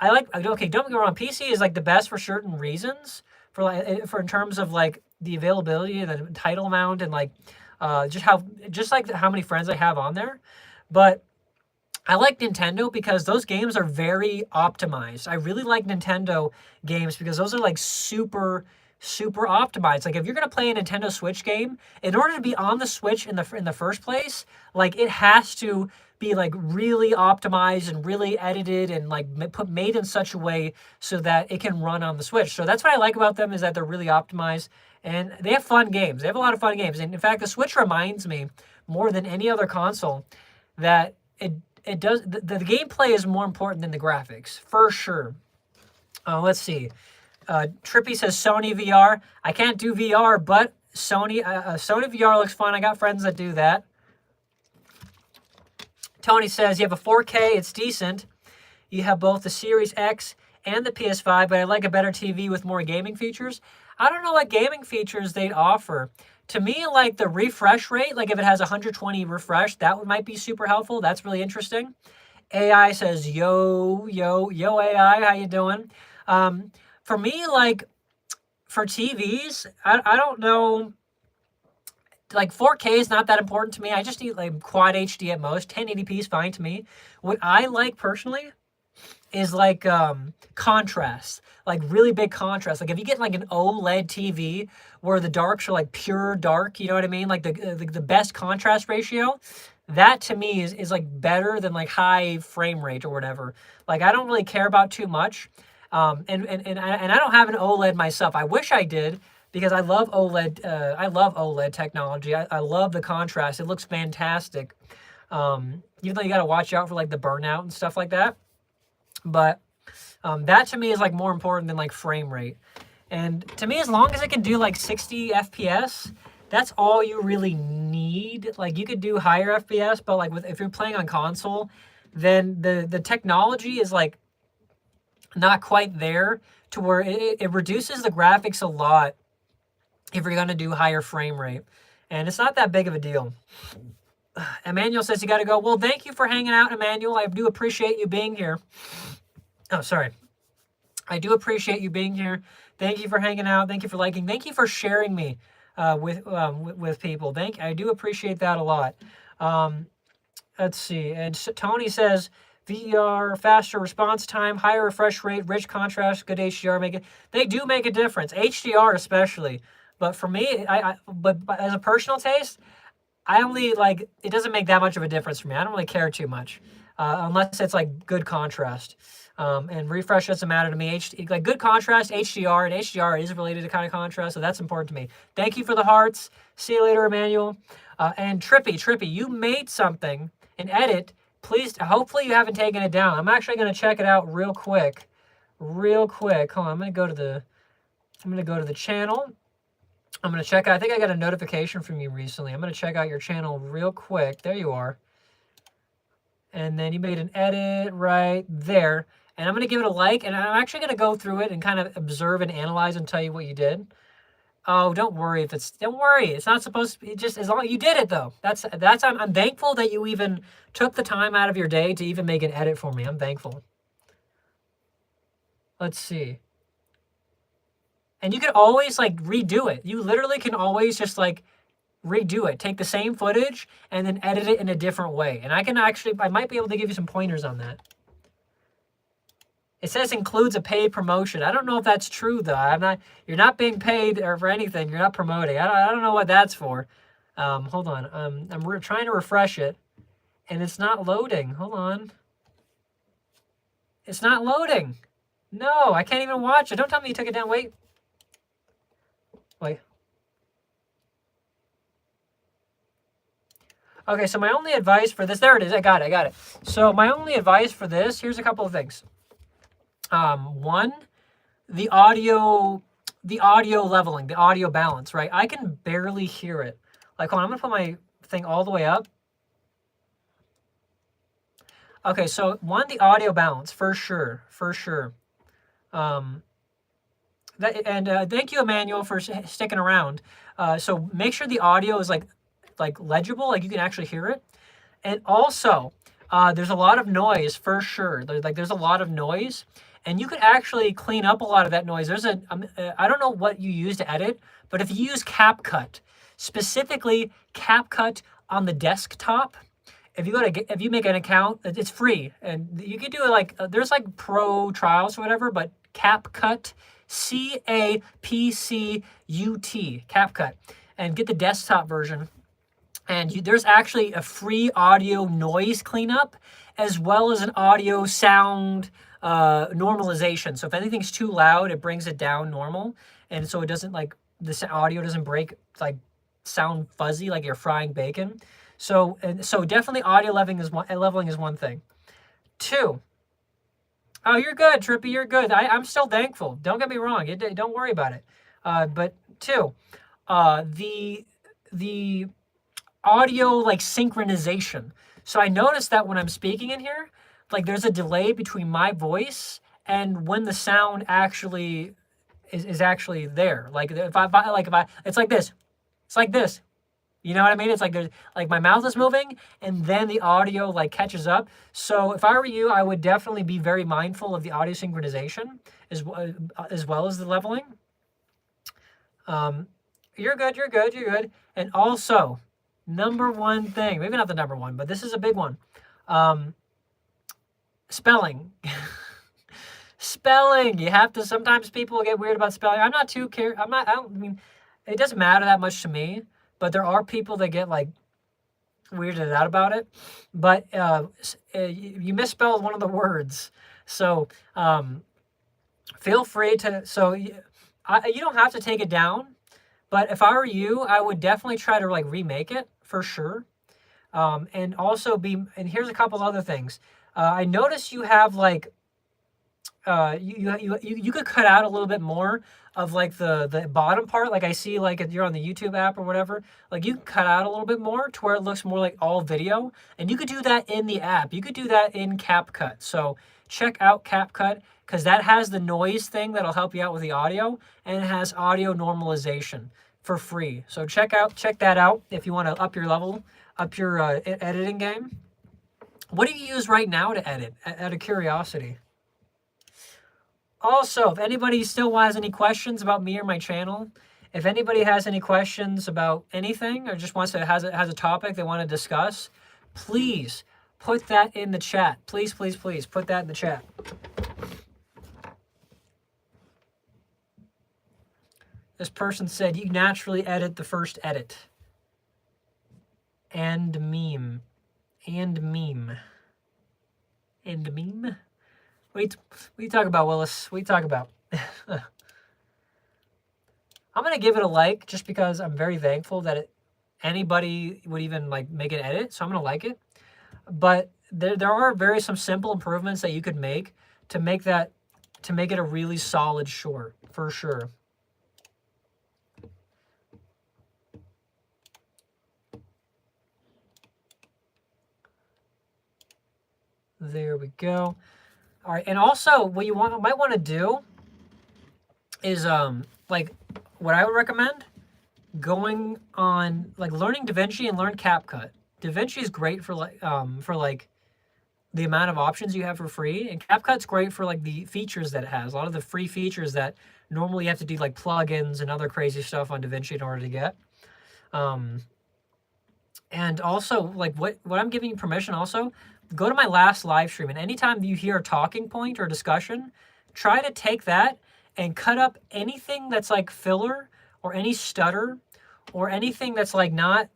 okay, don't get me wrong, PC is like the best for certain reasons, for in terms of like the availability, the title amount, and like just like how many friends I have on there. But I like Nintendo because those games are very optimized. I really like Nintendo games because those are like super optimized. Like if you're gonna play a Nintendo Switch game, in order to be on the Switch in the first place, like it has to be like really optimized and really edited and like made in such a way so that it can run on the Switch. So that's what I like about them, is that they're really optimized and they have fun games. They have a lot of fun games. And in fact, the Switch reminds me more than any other console that it does, the gameplay is more important than the graphics, for sure. Let's see. Trippy says Sony VR. I can't do VR, but Sony VR looks fun. I got friends that do that. Tony says you have a 4K. It's decent. You have both the Series X and the PS5, but I like a better TV with more gaming features. I don't know what gaming features they'd offer. To me, like the refresh rate, like if it has 120 refresh, that might be super helpful. That's really interesting. AI says, yo, AI, how you doing? For me, like, for TVs, I don't know, like 4K is not that important to me. I just need like quad HD at most. 1080p is fine to me. What I like personally is like contrast, like really big contrast. Like if you get like an OLED TV where the darks are like pure dark, you know what I mean? Like the best contrast ratio, that to me is like better than like high frame rate or whatever. Like I don't really care about too much. And I don't have an OLED myself. I wish I did, because I love OLED. I love OLED technology. I love the contrast. It looks fantastic. Even though you got to watch out for like the burnout and stuff like that. But that to me is like more important than like frame rate. And to me, as long as it can do like 60 FPS, that's all you really need. Like you could do higher FPS, but like if you're playing on console, then the technology is like not quite there to where it reduces the graphics a lot if you're gonna do higher frame rate. And it's not that big of a deal. Emmanuel says you gotta go. Well, thank you for hanging out, Emmanuel. I do appreciate you being here. Oh, sorry. I do appreciate you being here. Thank you for hanging out. Thank you for liking. Thank you for sharing me with people. I do appreciate that a lot. Let's see. And Tony says VR, faster response time, higher refresh rate, rich contrast, good HDR. They do make a difference. HDR especially. But for me, but as a personal taste, I only like, it doesn't make that much of a difference for me. I don't really care too much, unless it's like good contrast. And refresh doesn't matter to me. Like good contrast, HDR, and HDR is related to kind of contrast, so that's important to me. Thank you for the hearts. See you later, Emmanuel. And Trippy, you made something, an edit. Please, hopefully you haven't taken it down. I'm actually going to check it out real quick. Hold on, I'm going to go to the I'm going to go to the channel. I'm going to check out, I think I got a notification from you recently. I'm going to check out your channel real quick. There you are. And then you made an edit right there. And I'm going to give it a like, and I'm actually going to go through it and kind of observe and analyze and tell you what you did. Oh, don't worry if it's, don't worry. It's not supposed to be, just as long, you did it though. I'm thankful that you even took the time out of your day to even make an edit for me. I'm thankful. Let's see. And you can always like redo it. You literally can always just like redo it. Take the same footage and then edit it in a different way. And I might be able to give you some pointers on that. It says includes a paid promotion. I don't know if that's true though. You're not being paid or for anything. You're not promoting. I don't know what that's for. Hold on. I'm trying to refresh it and it's not loading. Hold on. It's not loading. No, I can't even watch it. Don't tell me you took it down. Wait. Okay, so my only advice for this, there it is, I got it. So my only advice for this, here's a couple of things. One, the audio leveling, the audio balance, right? I can barely hear it. Like, hold on, I'm gonna put my thing all the way up. Okay, so one, the audio balance, for sure. Thank you, Emmanuel, for sticking around. So make sure the audio is like legible, like you can actually hear it. And also, there's a lot of noise for sure. There's a lot of noise, and you could actually clean up a lot of that noise. I don't know what you use to edit, but if you use CapCut, specifically CapCut on the desktop, if you make an account, it's free, and you can do it like there's like pro trials or whatever, but CapCut, CapCut, CapCut, and get the desktop version. And there's actually a free audio noise cleanup as well as an audio sound normalization. So if anything's too loud, it brings it down normal, and so it doesn't like the audio doesn't break, like sound fuzzy like you're frying bacon. So definitely audio leveling is one thing. Two. Oh, you're good, Trippy. You're good. I'm still thankful. Don't get me wrong. Don't worry about it. But two, the audio like synchronization. So I noticed that when I'm speaking in here, like there's a delay between my voice and when the sound actually is actually there. Like if I it's like this. It's like this. You know what I mean? It's like there's like my mouth is moving and then the audio like catches up. So if I were you, I would definitely be very mindful of the audio synchronization as well as the leveling. You're good. And also, number one thing, maybe not the number one, but this is a big one. Spelling. Spelling. You have to, sometimes people get weird about spelling. I mean, it doesn't matter that much to me, but there are people that get like weirded out about it. But you misspelled one of the words. So feel free to, you don't have to take it down, but if I were you, I would definitely try to like remake it for sure. And also and here's a couple other things. I noticed you have like, you could cut out a little bit more of like the bottom part. Like I see like if you're on the YouTube app or whatever, like you can cut out a little bit more to where it looks more like all video. And you could do that in the app. You could do that in CapCut. So check out CapCut because that has the noise thing that'll help you out with the audio, and it has audio normalization for free. So check that out if you want to up your level, up your editing game. What do you use right now to edit? Out of curiosity. Also, if anybody still has any questions about me or my channel, if anybody has any questions about anything or just has a topic they want to discuss, please put that in the chat. Please put that in the chat. This person said you naturally edit the first edit. And meme. What do you talk about, Willis? What do you talk about? I'm going to give it a like just because I'm very thankful that anybody would even like make an edit. So I'm going to like it. But there are some simple improvements that you could make to make it a really solid short for sure. There we go. All right, and also what you might want to do is like what I would recommend going on like learning DaVinci and learn CapCut. DaVinci is great for like the amount of options you have for free, and CapCut's great for like the features that it has. A lot of the free features that normally you have to do like plugins and other crazy stuff on DaVinci in order to get. And also like what I'm giving you permission also, go to my last live stream, and anytime you hear a talking point or discussion, try to take that and cut up anything that's like filler or any stutter or anything that's like not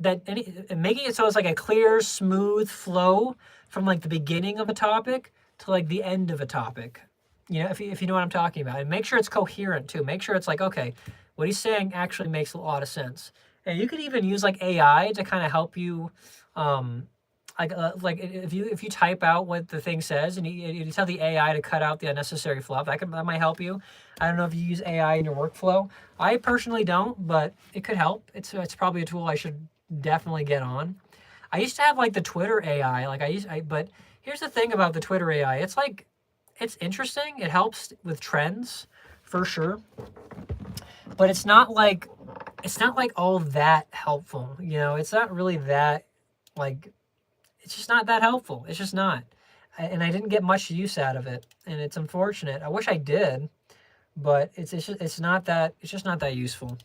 that making it so it's like a clear, smooth flow from like the beginning of a topic to like the end of a topic. You know, if you know what I'm talking about, and make sure it's coherent too. Make sure it's like, okay, what he's saying actually makes a lot of sense. And you could even use like AI to kind of help you, like if you type out what the thing says and you tell the AI to cut out the unnecessary fluff, that might help you. I don't know if you use AI in your workflow. I personally don't, but it could help. It's probably a tool I should definitely get on. I used to have like the Twitter AI, but here's the thing about the Twitter AI. It's like, it's interesting. It helps with trends for sure, but it's not like all that helpful. You know, it's not really that like, it's just not that helpful. It's just not. And I didn't get much use out of it, and it's unfortunate. I wish I did, but it's just not that useful.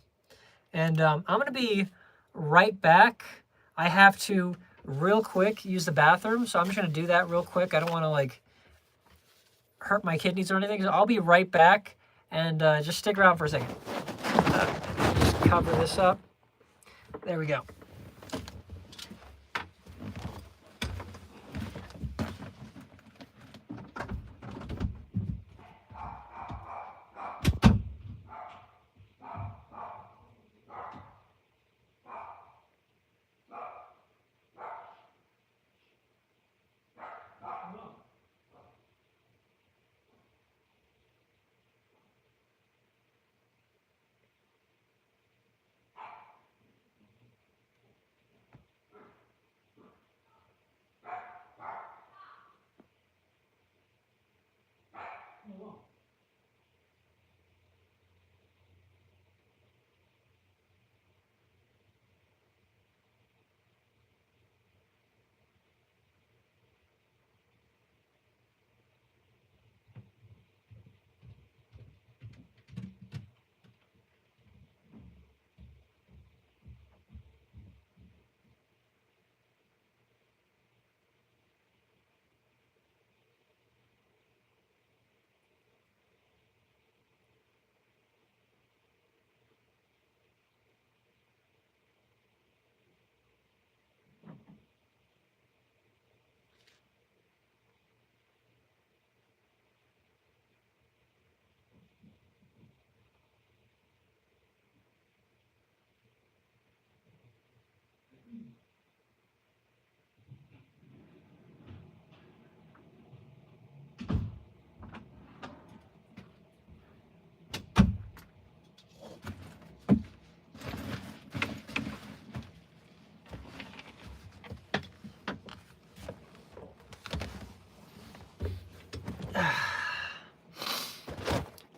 And I'm gonna be right back. I have to real quick use the bathroom, so I'm just gonna do that real quick. I don't want to like hurt my kidneys or anything, so I'll be right back. And just stick around for a second. Just cover this up. There we go.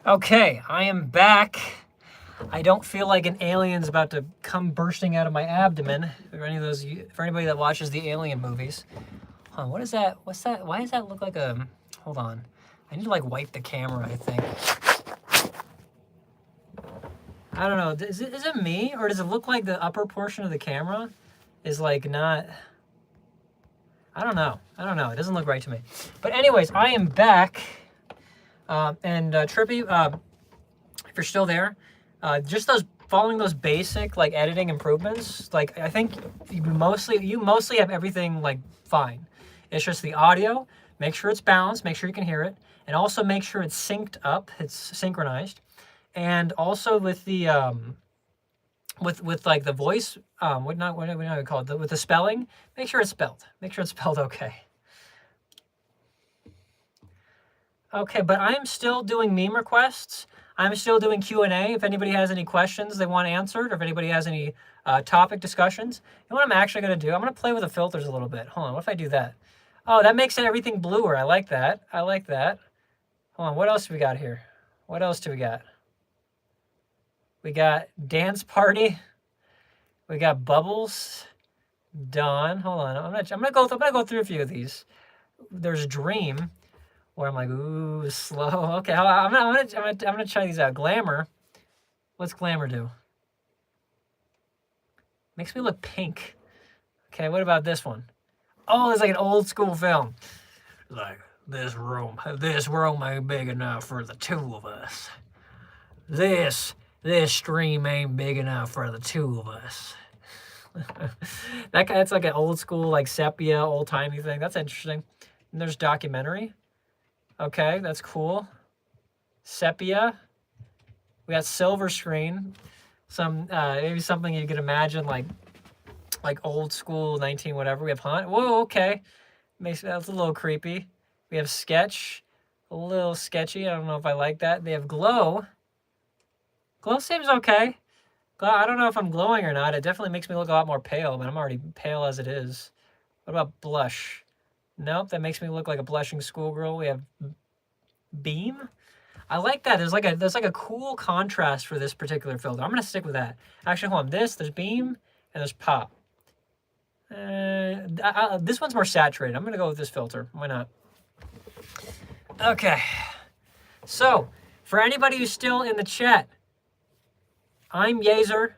Okay, I am back. I don't feel like an alien's about to come bursting out of my abdomen. For anybody that watches the Alien movies. Huh, what is that? What's that? Why does that look like a... Hold on. I need to like wipe the camera, I think. I don't know. Is it me? Or does it look like the upper portion of the camera is like not... I don't know. It doesn't look right to me. But anyways, I am back. Trippy, if you're still there, just following those basic like editing improvements, like I think you mostly have everything like fine. It's just the audio. Make sure it's balanced. Make sure you can hear it, and also make sure it's synced up. It's synchronized, and also with the with like the voice, what do we call it? With the spelling, make sure it's spelled. Make sure it's spelled okay. Okay, but I'm still doing meme requests. I'm still doing Q&A. If anybody has any questions they want answered, or if anybody has any topic discussions. You know what I'm actually going to do? I'm going to play with the filters a little bit. Hold on, what if I do that? Oh, that makes everything bluer. I like that. I like that. Hold on, what else do we got here? What else do we got? We got dance party. We got bubbles. Dawn. Hold on. I'm gonna go through a few of these. There's dream, where I'm like, ooh, slow. Okay, I'm gonna try these out. Glamour. What's glamour do? Makes me look pink. Okay, what about this one? Oh, it's like an old school film. Like this room ain't big enough for the two of us. This stream ain't big enough for the two of us. That's like an old school, like sepia, old timey thing. That's interesting. And there's documentary. Okay, that's cool. Sepia. We got silver screen. Some maybe something you could imagine like old school 19 whatever. We have hunt. Whoa, okay. That's a little creepy. We have sketch. A little sketchy. I don't know if I like that. They have glow. Glow seems okay. Glow, I don't know if I'm glowing or not. It definitely makes me look a lot more pale, but I'm already pale as it is. What about blush? Nope, that makes me look like a blushing schoolgirl. We have beam. I like that. There's like a cool contrast for this particular filter. I'm gonna stick with that. Actually, hold on. There's beam and there's pop. This one's more saturated. I'm gonna go with this filter. Why not? Okay. So, for anybody who's still in the chat, I'm Yazer.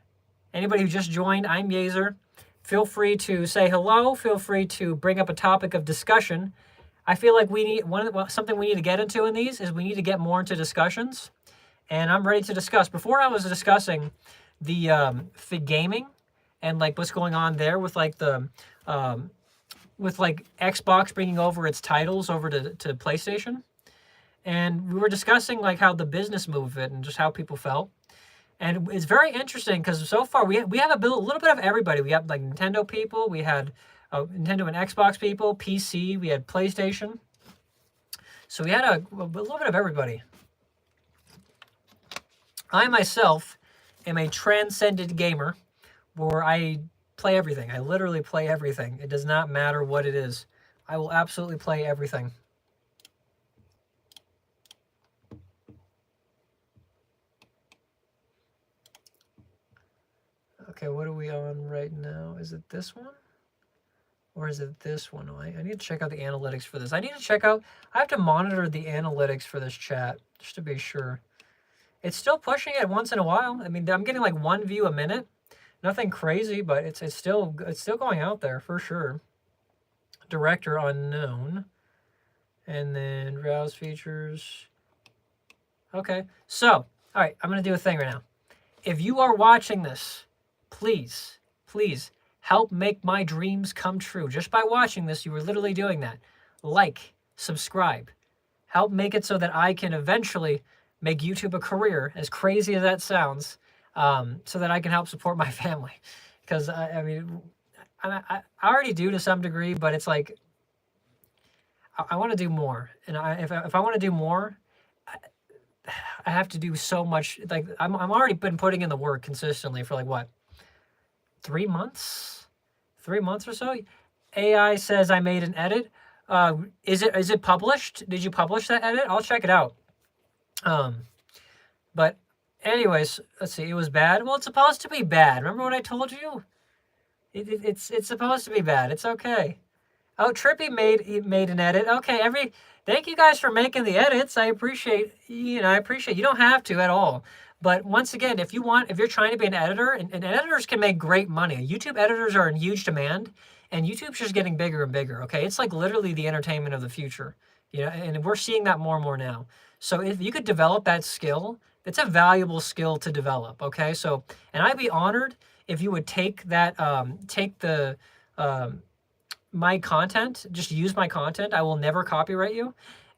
Anybody who just joined, I'm Yazer. Feel free to say hello. Feel free to bring up a topic of discussion. I feel like we need something we need to get into in these is we need to get more into discussions, and I'm ready to discuss. Before I was discussing the Fig Gaming and like what's going on there with like the with like Xbox bringing over its titles over to PlayStation, and we were discussing like how the business move of it and just how people felt. And it's very interesting because so far we have a little bit of everybody. We have like Nintendo people, we had Nintendo and Xbox people, PC, we had PlayStation. So we had a little bit of everybody. I myself am a transcendent gamer where I play everything. I literally play everything. It does not matter what it is. I will absolutely play everything. Okay, what are we on right now? Is it this one? Or is it this one? I need to check out the analytics for this. I have to monitor the analytics for this chat, just to be sure. It's still pushing it once in a while. I mean, I'm getting like 1 view a minute. Nothing crazy, but it's still going out there for sure. Director unknown. And then browse features. Okay, so, all right, I'm going to do a thing right now. If you are watching this, please help make my dreams come true. Just by watching this, you are literally doing that. Like, subscribe. Help make it so that I can eventually make YouTube a career, as crazy as that sounds, so that I can help support my family. Because, I mean, I already do to some degree, but it's like, I want to do more. And if I want to do more, I have to do so much. Like, I'm already been putting in the work consistently for like, what? 3 months? 3 months or so? AI says I made an edit. Is it published? Did you publish that edit? I'll check it out. But anyways, let's see. It was bad. Well, it's supposed to be bad. Remember what I told you? It's supposed to be bad. It's okay. Oh, Trippy made an edit. Okay, thank you guys for making the edits. I appreciate you don't have to at all. But once again, if you're trying to be an editor, and editors can make great money. YouTube editors are in huge demand, and YouTube's just getting bigger and bigger, okay? It's like literally the entertainment of the future, and we're seeing that more and more now. So if you could develop that skill, it's a valuable skill to develop, okay? So, and I'd be honored if you would take that, my content, just use my content. I will never copyright you.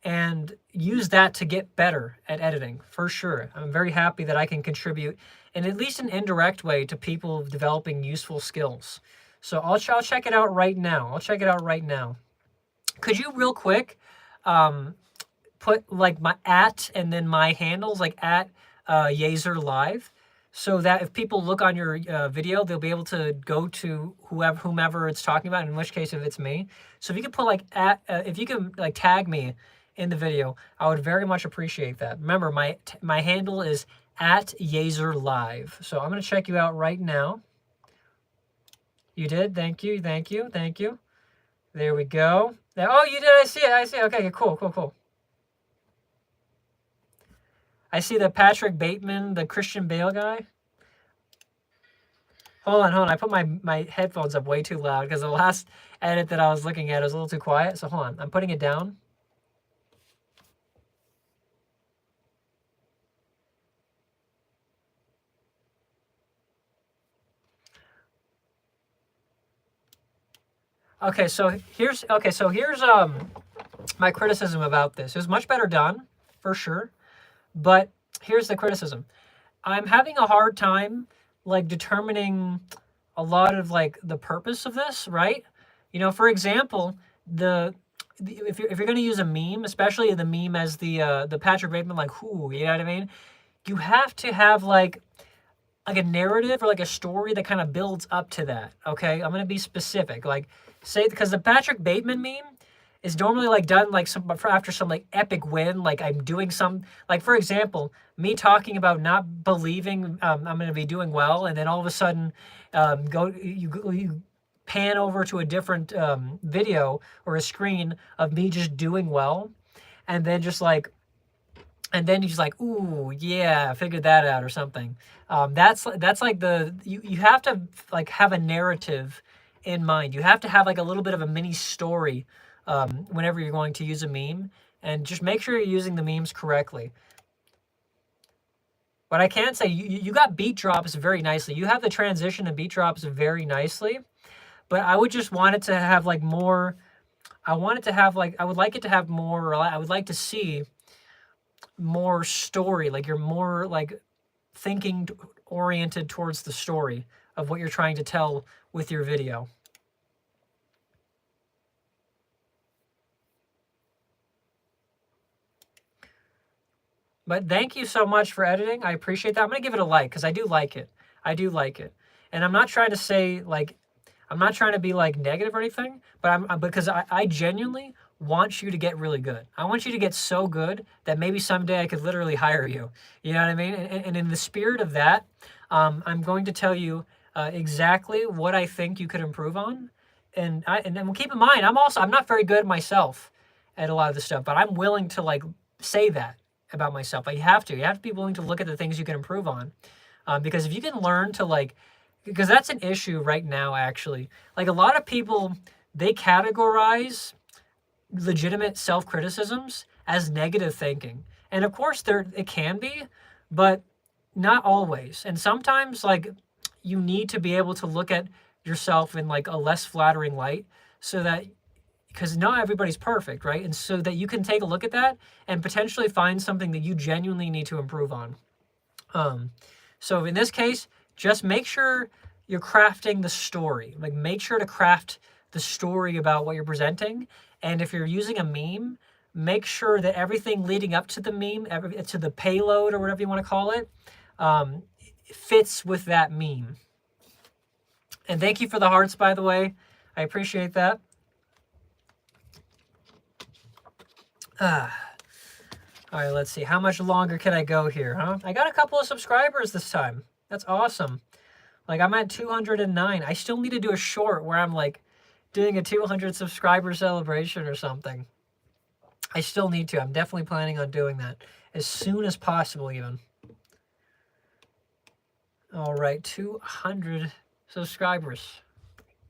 And use that to get better at editing, for sure. I'm very happy that I can contribute in at least an indirect way to people developing useful skills. So I'll check it out right now. Could you real quick put like my @ and then my handles, like @ Yazer Live, so that if people look on your video, they'll be able to go to whomever it's talking about, in which case if it's me. So if you could put like if you can like tag me in the video, I would very much appreciate that. Remember, my handle is @YazerLive. So I'm gonna check you out right now. You did? Thank you, thank you, thank you. There we go. Oh, you did, I see it, I see it. Okay, cool, cool, cool. I see the Patrick Bateman, the Christian Bale guy. Hold on, I put my headphones up way too loud because the last edit that I was looking at was a little too quiet. So hold on, I'm putting it down. Okay, so here's my criticism about this. It was much better done, for sure. But here's the criticism. I'm having a hard time like determining a lot of like the purpose of this, right? You know, for example, if you're gonna use a meme, especially the meme as the Patrick Bateman, like who, you know what I mean? You have to have like a narrative or like a story that kind of builds up to that. Okay, I'm gonna be specific. Like say because the Patrick Bateman meme is normally like done like after some like epic win, like I'm doing some like for example, me talking about not believing I'm gonna be doing well, and then all of a sudden you pan over to a different video or a screen of me just doing well, and then just like. And then he's like, "Ooh, yeah, I figured that out," or something. That's like you have to like have a narrative in mind. You have to have like a little bit of a mini story whenever you're going to use a meme, and just make sure you're using the memes correctly. But I can say you got beat drops very nicely. You have the transition to beat drops very nicely, but I would just want it to have like more. I want it to have like I would like it to have more. I would like to see more story, like you're more like thinking oriented towards the story of what you're trying to tell with your video. But thank you so much for editing. I appreciate that. I'm gonna give it a like because I do like it. I do like it, and I'm not trying to say like I'm not trying to be like negative or anything, but because I genuinely want you to get really good. I want you to get so good that maybe someday I could literally hire you. You know what I mean? And in the spirit of that, I'm going to tell you exactly what I think you could improve on. And then keep in mind, I'm not very good myself at a lot of this stuff, but I'm willing to like say that about myself. Like, you have to be willing to look at the things you can improve on. Because if you can learn to like, because that's an issue right now, actually. Like a lot of people, they categorize legitimate self-criticisms as negative thinking. And of course it can be, but not always. And sometimes like you need to be able to look at yourself in like a less flattering light, so that because not everybody's perfect, right? And so that you can take a look at that and potentially find something that you genuinely need to improve on. So in this case, just make sure you're crafting the story. Like make sure to craft the story about what you're presenting. And if you're using a meme, make sure that everything leading up to the meme, to the payload or whatever you want to call it, fits with that meme. And thank you for the hearts, by the way. I appreciate that. All right, let's see. How much longer can I go here, huh? I got a couple of subscribers this time. That's awesome. Like, I'm at 209. I still need to do a short where I'm, like, doing a 200 subscriber celebration or something. I still need to. I'm definitely planning on doing that as soon as possible, even. All right, 200 subscribers.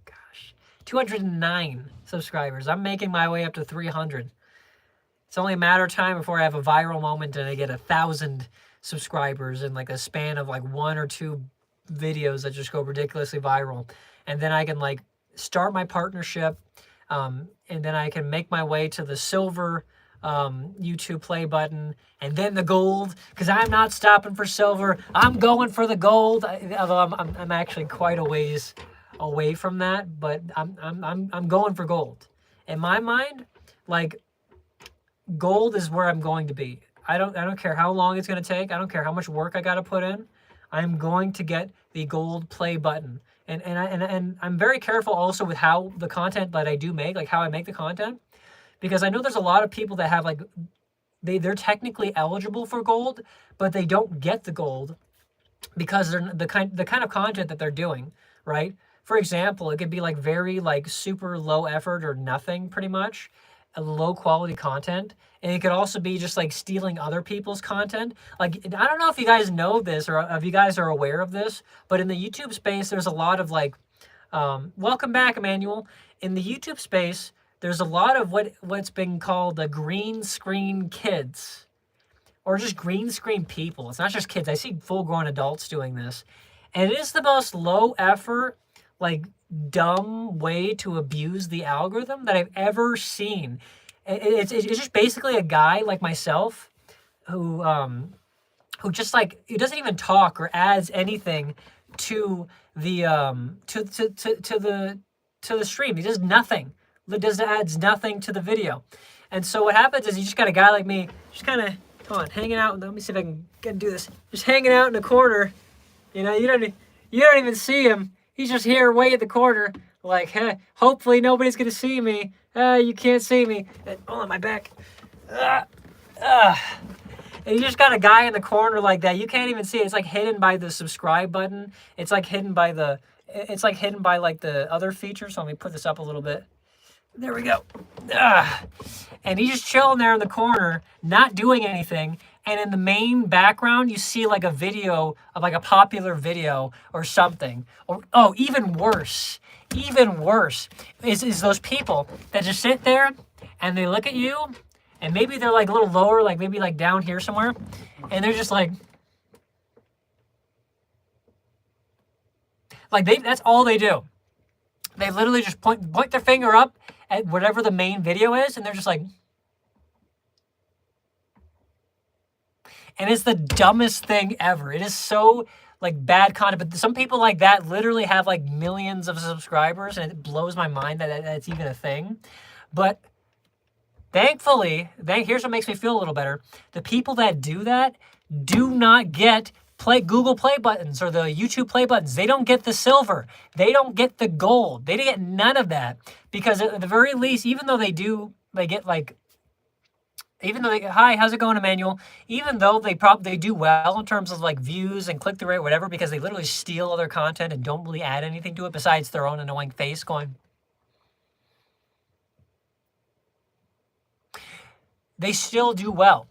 Gosh, 209 subscribers. I'm making my way up to 300. It's only a matter of time before I have a viral moment and I get 1,000 subscribers in like a span of like 1 or 2 videos that just go ridiculously viral. And then I can like start my partnership, and then I can make my way to the silver YouTube play button, and then the gold, because I'm not stopping for silver. I'm going for the gold. Although I'm actually quite a ways away from that, but I'm going for gold. In my mind, like, gold is where I'm going to be. I don't care how long it's going to take. I don't care how much work I got to put in. I'm going to get the gold play button. And I'm very careful also with how the content that I do make, like how I make the content, because I know there's a lot of people that have like, they're technically eligible for gold, but they don't get the gold because they're the kind of content that they're doing, right? For example, it could be like very like super low effort or nothing pretty much, a low quality content. And it could also be just like stealing other people's content. Like, I don't know if you guys know this or if you guys are aware of this, but in the YouTube space, there's a lot of like, welcome back, Emmanuel. In the YouTube space, there's a lot of what's been called the green screen kids, or just green screen people. It's not just kids. I see full-grown adults doing this. And it is the most low effort, like dumb way to abuse the algorithm that I've ever seen. It's just basically a guy like myself who just like, he doesn't even talk or adds anything to the to the stream. He does nothing. Adds nothing to the video. And so what happens is you just got a guy like me, just kind of, come on, hanging out. Let me see if I can do this. Just hanging out in the corner. You know, you don't even see him. He's just here way at the corner. Like, hey, hopefully nobody's going to see me. You can't see me. Oh, my back. And you just got a guy in the corner like that. You can't even see it. It's like hidden by the subscribe button. It's like hidden by like the other features. So let me put this up a little bit. There we go. And he's just chilling there in the corner, not doing anything. And in the main background, you see like a video of like a popular video or something. Or, oh, even worse is those people that just sit there and they look at you and maybe they're like a little lower, like maybe like down here somewhere. And they're just like that's all they do. They literally just point their finger up at whatever the main video is, and they're just like, and it's the dumbest thing ever. It is so like bad content, but some people like that literally have like millions of subscribers, and it blows my mind that that's even a thing. But thankfully, here's what makes me feel a little better. The people that do that do not get Google Play buttons or the YouTube Play buttons. They don't get the silver. They don't get the gold. They get none of that, because at the very least, even though they get like, hi, how's it going, Emmanuel? Even though they do well in terms of like views and click-through rate, whatever, because they literally steal other content and don't really add anything to it besides their own annoying face going. They still do well,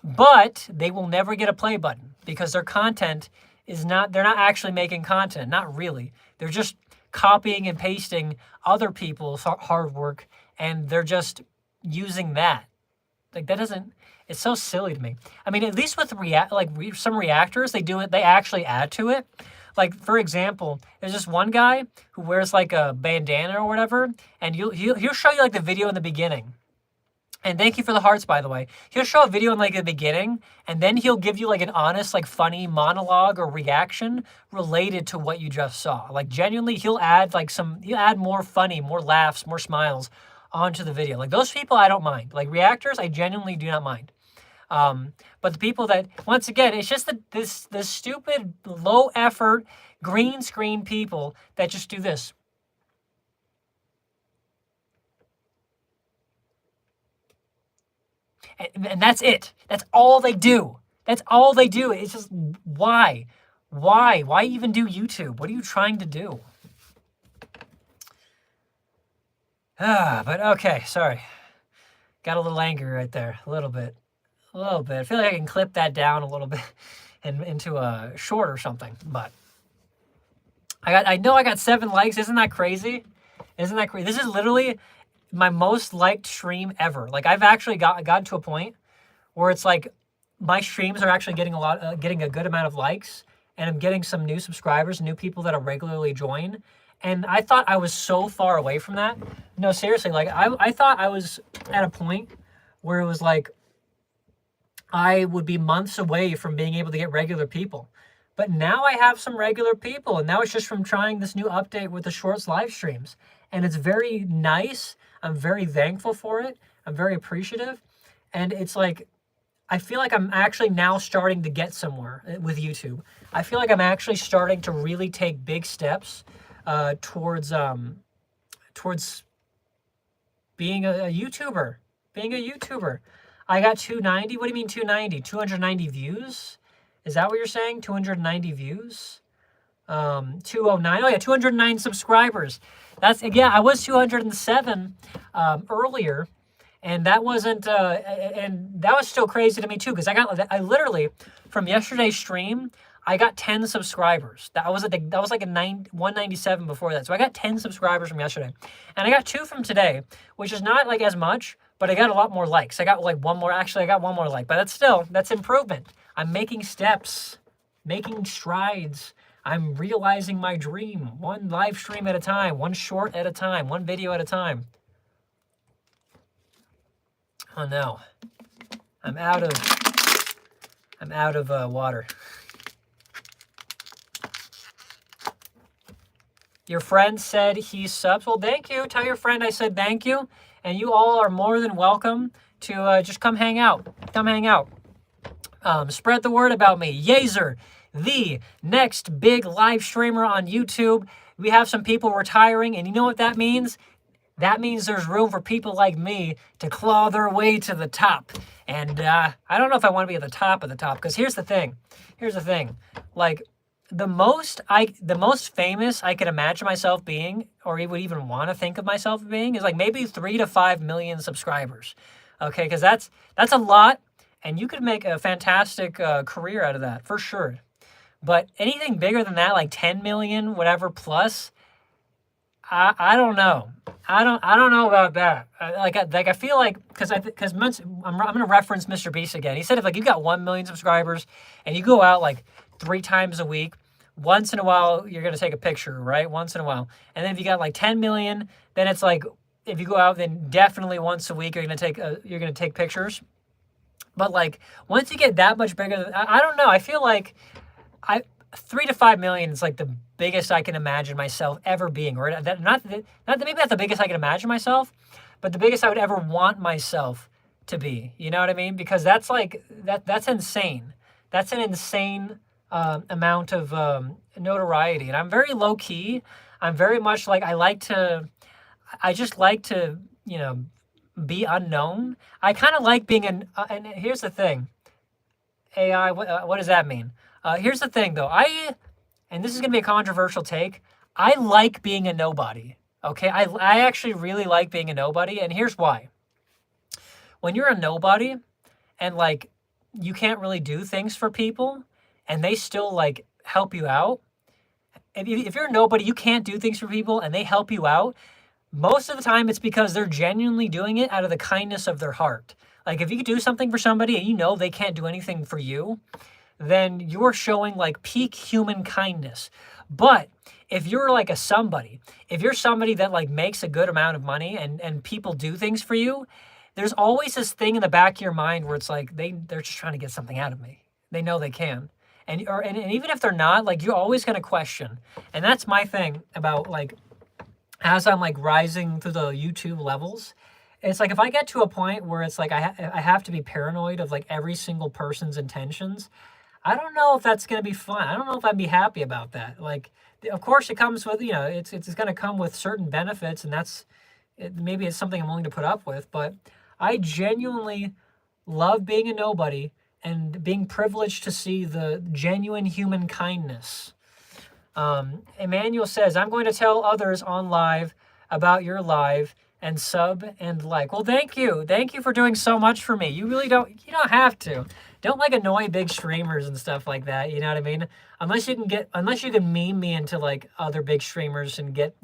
but they will never get a play button because their content is they're not actually making content, not really. They're just copying and pasting other people's hard work, and they're just using that. Like, that doesn't, it's so silly to me. I mean, at least with some reactors, they actually add to it. Like, for example, there's this one guy who wears like a bandana or whatever, and he'll show you like the video in the beginning. And thank you for the hearts, by the way. He'll show a video in like the beginning, and then he'll give you like an honest, like funny monologue or reaction related to what you just saw. Like genuinely, he'll add more funny, more laughs, more smiles onto the video. Like those people, I don't mind. Like reactors, I genuinely do not mind. But the people that, once again, it's just this stupid, low effort, green screen people that just do this. And that's it. That's all they do. That's all they do. It's just, why? Why even do YouTube? What are you trying to do? But okay, sorry. Got a little angry right there. A little bit. I feel like I can clip that down a little bit into a short or something. But I know I got 7 likes. Isn't that crazy? Isn't that crazy? This is literally my most liked stream ever. Like, I've actually gotten to a point where it's like my streams are actually getting a good amount of likes, and I'm getting some new subscribers, new people that are regularly join. And I thought I was so far away from that. No, seriously, like I thought I was at a point where it was like I would be months away from being able to get regular people. But now I have some regular people, and now it's just from trying this new update with the Shorts live streams. And it's very nice. I'm very thankful for it. I'm very appreciative. And it's like, I feel like I'm actually now starting to get somewhere with YouTube. I feel like I'm actually starting to really take big steps towards being a YouTuber. Being a YouTuber. I got 290. What do you mean 290? 290 views? Is that what you're saying? 290 views? 209. Oh yeah, 209 subscribers. That's, yeah, I was 207 earlier, and that wasn't and that was still crazy to me too, because I literally, from yesterday's stream, I got 10 subscribers. That was like a 197 before that. So I got 10 subscribers from yesterday. And I got 2 from today, which is not like as much, but I got a lot more likes. I got like one more, actually I got one more like, but that's improvement. I'm making steps, making strides. I'm realizing my dream, one live stream at a time, one short at a time, one video at a time. Oh no, I'm out of water. Your friend said he subs. Well, thank you. Tell your friend I said thank you. And you all are more than welcome to just come hang out. Come hang out. Spread the word about me. Yazer, the next big live streamer on YouTube. We have some people retiring, and you know what that means? That means there's room for people like me to claw their way to the top. And I don't know if I want to be at the top of the top, because here's the thing. Here's the thing. Like, the most famous I could imagine myself being, or would even want to think of myself being, is like maybe 3 to 5 million subscribers. Okay, because that's a lot, and you could make a fantastic career out of that for sure. But anything bigger than that, like 10 million, whatever plus, I don't know. I don't know about that. I feel like, because I'm gonna reference Mr. Beast again. He said if like you got 1 million subscribers and you go out like 3 times a week, once in a while you're gonna take a picture, right? Once in a while, and then if you got like 10 million, then it's like if you go out, then definitely once a week you're gonna take pictures. But like once you get that much bigger, I don't know. I feel like 3 to 5 million is like the biggest I can imagine myself ever being, or maybe not the biggest I can imagine myself, but the biggest I would ever want myself to be. You know what I mean? Because that's like that's insane. That's an insane amount of notoriety, and I'm very low key. I'm very much like I just like to be unknown. I kind of like being and here's the thing. AI, what does that mean? Here's the thing, though. And this is going to be a controversial take, I like being a nobody, okay? I actually really like being a nobody, and here's why. When you're a nobody and, like, you can't really do things for people, and they still, like, help you out, if you're a nobody, you can't do things for people, and they help you out, most of the time it's because they're genuinely doing it out of the kindness of their heart. Like, if you could do something for somebody and you know they can't do anything for you, then you're showing like peak human kindness. But if you're like if you're somebody that like makes a good amount of money and people do things for you, there's always this thing in the back of your mind where it's like they're just trying to get something out of me. They know they can. And even if they're not, like you're always going to question. And that's my thing about like, as I'm like rising through the YouTube levels, it's like if I get to a point where it's like I have to be paranoid of like every single person's intentions, I don't know if that's going to be fun. I don't know if I'd be happy about that. Like, of course it comes with, it's going to come with certain benefits, and maybe it's something I'm willing to put up with, but I genuinely love being a nobody and being privileged to see the genuine human kindness. Emmanuel says, I'm going to tell others on live about your live and sub and like. Well, thank you. Thank you for doing so much for me. You don't have to. Don't like annoy big streamers and stuff like that. You know what I mean? Unless you can meme me into like other big streamers and get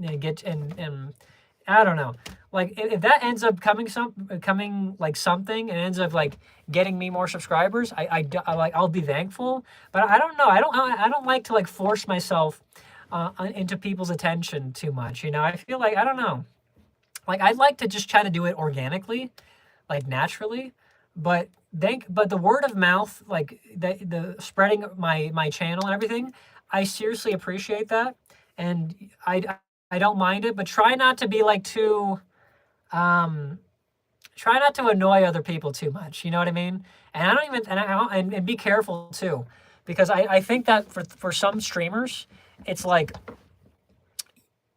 I don't know. Like if that ends up coming like something and ends up like getting me more subscribers, I'll be thankful. But I don't know. I don't like to like force myself into people's attention too much. I feel like I don't know. Like I'd like to just try to do it organically, like naturally, but the word of mouth, like the spreading my channel and everything, I seriously appreciate that, and I don't mind it, but try not to be like too try not to annoy other people too much. You know what I mean? And I don't even and be careful too, because I think that for some streamers, it's like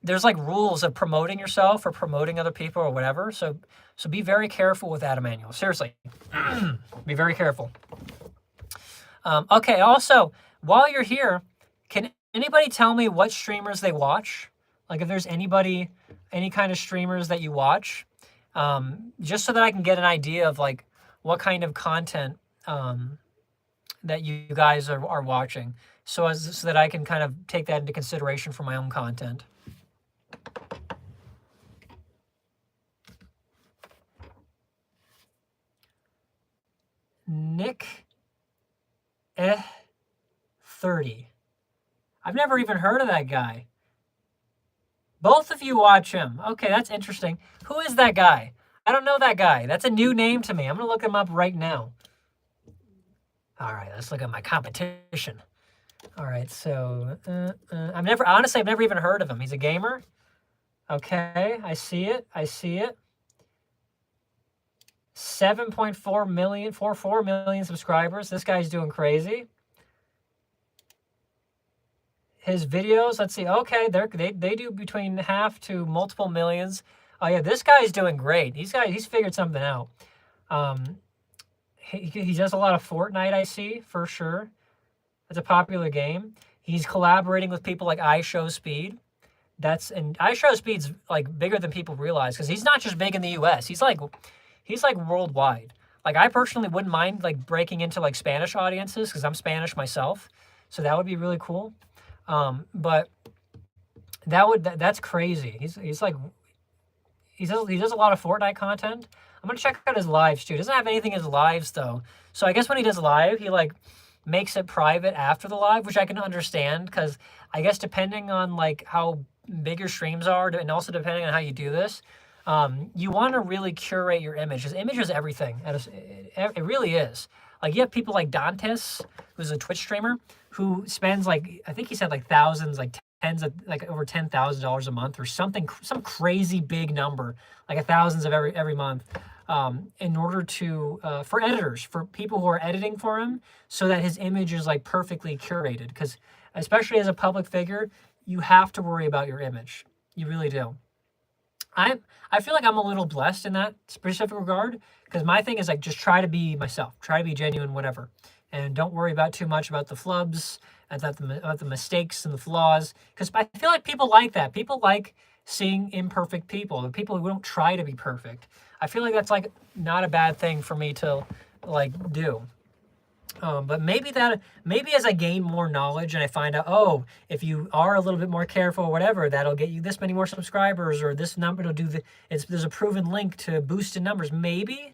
there's like rules of promoting yourself or promoting other people or whatever. So be very careful with that, Emmanuel. Seriously, be very careful. Okay. Also, while you're here, can anybody tell me what streamers they watch? Like if there's anybody, any kind of streamers that you watch, just so that I can get an idea of like what kind of content that you guys are watching, so that I can kind of take that into consideration for my own content. Nick 30. I've never even heard of that guy. Both of you watch him. Okay, that's interesting. Who is that guy? I don't know that guy. That's a new name to me. I'm going to look him up right now. All right, let's look at my competition. All right, so I've never even heard of him. He's a gamer. Okay, I see it. 7.4 million, 4 million subscribers. This guy's doing crazy. His videos, let's see. Okay, they do between half to multiple millions. Oh yeah, this guy's doing great. He's figured something out. He does a lot of Fortnite, I see, for sure. It's a popular game. He's collaborating with people like iShowSpeed. And iShowSpeed's like bigger than people realize, because he's not just big in the US. He's like worldwide. Like I personally wouldn't mind like breaking into like Spanish audiences, because I'm Spanish myself. So that would be really cool. But that's crazy. He does a lot of Fortnite content. I'm gonna check out his lives too. He doesn't have anything in his lives though. So I guess when he does live, he like makes it private after the live, which I can understand, because I guess depending on like how big your streams are, and also depending on how you do this, you want to really curate your image. His image is everything. It really is. Like you have people like Dantes, who's a Twitch streamer, who spends like, I think he said like thousands, like tens of, like over $10,000 a month or something, some crazy big number, like thousands of every month, in order to, for editors, for people who are editing for him, so that his image is like perfectly curated. Because especially as a public figure, you have to worry about your image. You really do. I feel like I'm a little blessed in that specific regard, because my thing is like just try to be myself, try to be genuine, whatever, and don't worry about too much about the flubs and about the mistakes and the flaws, because I feel like people like that. People like seeing imperfect people, the people who don't try to be perfect. I feel like that's like not a bad thing for me to like do. But maybe as I gain more knowledge and I find out, oh, if you are a little bit more careful or whatever, that'll get you this many more subscribers, or this number will do there's a proven link to boost in numbers. Maybe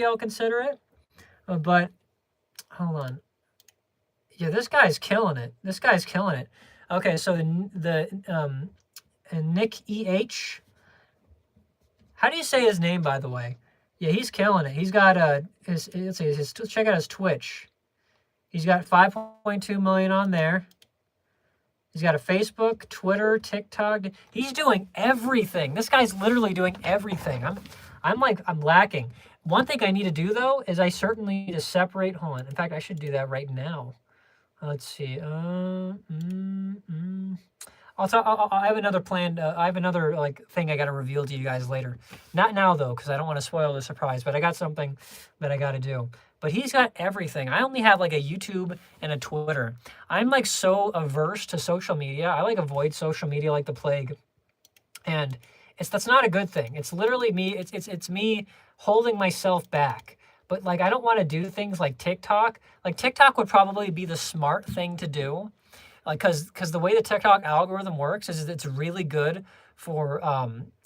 I'll consider it. But hold on. Yeah, this guy's killing it. Okay, so the Nick EH. How do you say his name, by the way? Yeah, he's killing it. He's got check out his Twitch. He's got 5.2 million on there. He's got a Facebook, Twitter, TikTok. He's doing everything. This guy's literally doing everything. I'm lacking. One thing I need to do though is I certainly need to separate. Hold on. In fact, I should do that right now. Let's see. I have another plan. I have another like thing I got to reveal to you guys later. Not now though, because I don't want to spoil the surprise. But I got something that I got to do. But he's got everything. I only have like a YouTube and a Twitter. I'm like so averse to social media. I like avoid social media like the plague. And that's not a good thing. It's literally me. It's me holding myself back. But like I don't want to do things like TikTok. Like TikTok would probably be the smart thing to do. Like, cause the way the TikTok algorithm works is it's really good for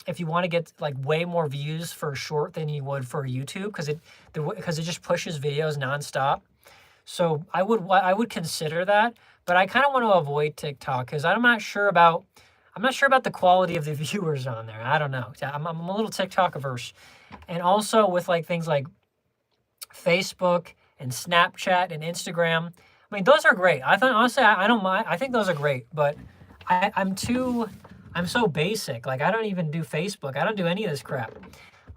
if you want to get like way more views for a short than you would for YouTube, because it just pushes videos nonstop. So I would consider that, but I kind of want to avoid TikTok because I'm not sure about the quality of the viewers on there. I don't know. I'm a little TikTok averse, and also with like things like Facebook and Snapchat and Instagram. I mean, those are great. I thought honestly, I don't mind. I think those are great, but I'm so basic. Like I don't even do Facebook. I don't do any of this crap.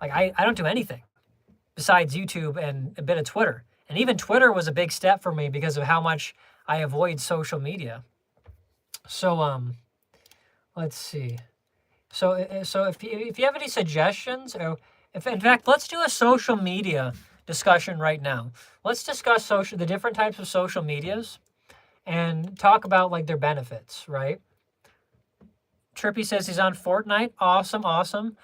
Like I don't do anything besides YouTube and a bit of Twitter. And even Twitter was a big step for me because of how much I avoid social media. So let's see. So if you have any suggestions, or if in fact, let's do a social media discussion right now. Let's discuss the different types of social medias and talk about like their benefits, right? Trippy says he's on Fortnite. Awesome, awesome.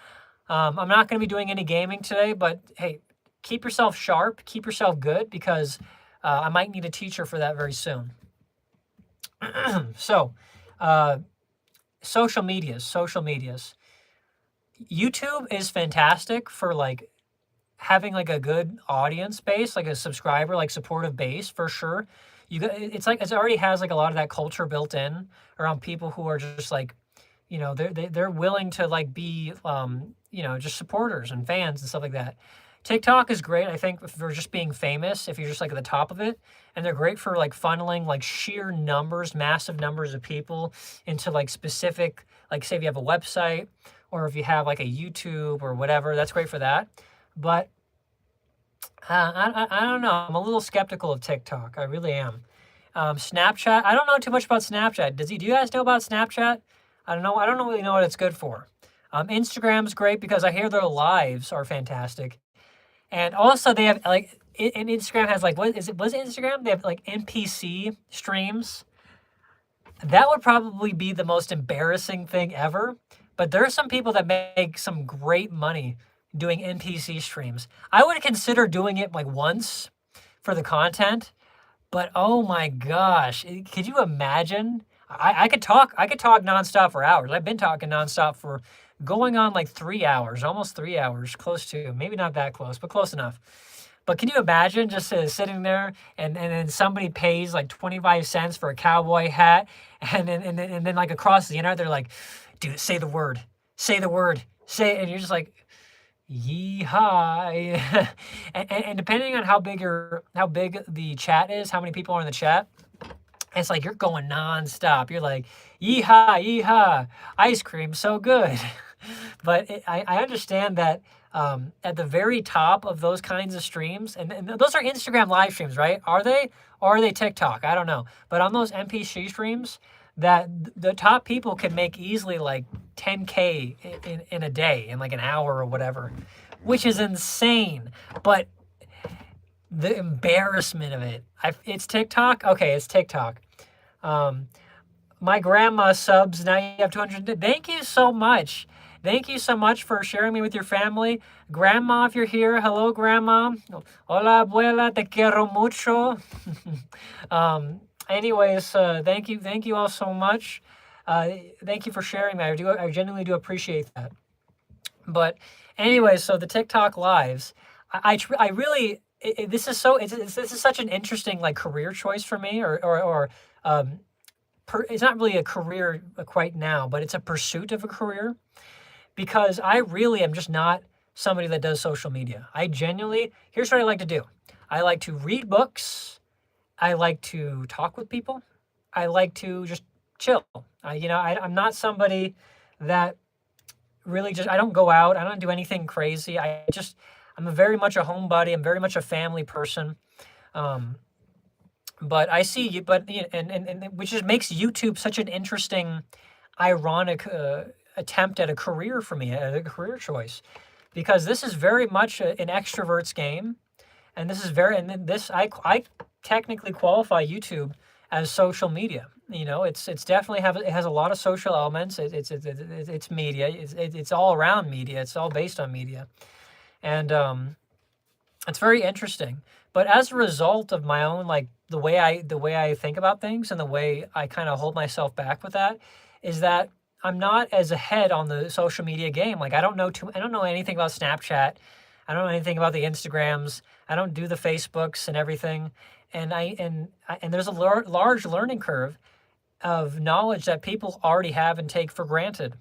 I'm not going to be doing any gaming today, but hey, keep yourself sharp, keep yourself good, because I might need a teacher for that very soon. So, social medias. YouTube is fantastic for like having like a good audience base, like a subscriber, like supportive base for sure. It's like it already has like a lot of that culture built in around people who are just like, you know, they're willing to like be you know, just supporters and fans and stuff like that. TikTok is great, I think, for just being famous, if you're just like at the top of it. And they're great for like funneling like sheer numbers, massive numbers of people into like specific, like say if you have a website or if you have like a YouTube or whatever, that's great for that. But I don't know. I'm a little skeptical of TikTok. I really am. Snapchat. I don't know too much about Snapchat. Do you guys know about Snapchat? I don't know. I don't really know what it's good for. Instagram's great because I hear their lives are fantastic. And also they have like, and Instagram has like, was it Instagram? They have like NPC streams. That would probably be the most embarrassing thing ever. But there are some people that make some great money doing NPC streams. I would consider doing it like once for the content, but oh my gosh, could you imagine? I could talk nonstop for hours. I've been talking nonstop for going on like 3 hours, almost 3 hours, close to, maybe not that close, but close enough. But can you imagine just sitting there and then somebody pays like 25 cents for a cowboy hat, and then like across the internet they're like, dude, say the word, and you're just like, yeehaw. And depending on how big the chat is, how many people are in the chat, it's like you're going nonstop. You're like, yeehaw, ice cream, so good. But I understand that at the very top of those kinds of streams, and those are Instagram live streams, right? Are they? Or are they TikTok? I don't know. But on those NPC streams, that the top people can make easily like 10K in a day, in like an hour or whatever, which is insane. But the embarrassment of it, it's TikTok? Okay, it's TikTok. My grandma subs, now you have 200. Thank you so much. Thank you so much for sharing me with your family. Grandma, if you're here, hello, Grandma. Hola, abuela, te quiero mucho. Anyways, thank you all so much. Thank you for sharing that. I genuinely do appreciate that. But anyways, so the TikTok lives, I really, this is such an interesting like career choice for me, or it's not really a career quite now, but it's a pursuit of a career, because I really am just not somebody that does social media. I genuinely, here's what I like to do. I like to read books. I like to talk with people. I like to just chill. I'm not somebody that really just, I don't go out. I don't do anything crazy. I'm very much a homebody. I'm very much a family person. But I see you, and which just makes YouTube such an interesting, ironic attempt at a career for me, a career choice, because this is very much an extrovert's game, and I technically qualify YouTube as social media. You know, it's definitely it has a lot of social elements. It's media. It's all around media. It's all based on media, and it's very interesting. But as a result of my own, like the way I think about things and the way I kind of hold myself back with that, is that I'm not as ahead on the social media game. Like I don't know anything about Snapchat. I don't know anything about the Instagrams. I don't do the Facebooks and everything. And there's a large learning curve of knowledge that people already have and take for granted.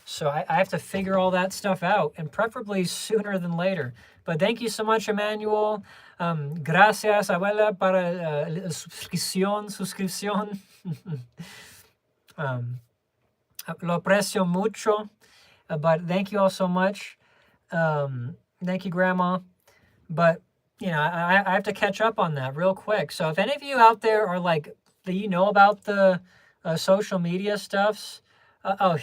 So I have to figure all that stuff out, and preferably sooner than later. But thank you so much, Emmanuel. Gracias, abuela, para la suscripción. Lo aprecio mucho. But thank you all so much. Thank you, Grandma. But, you know, I have to catch up on that real quick. So if any of you out there are like, do you know about the social media stuffs? Oh,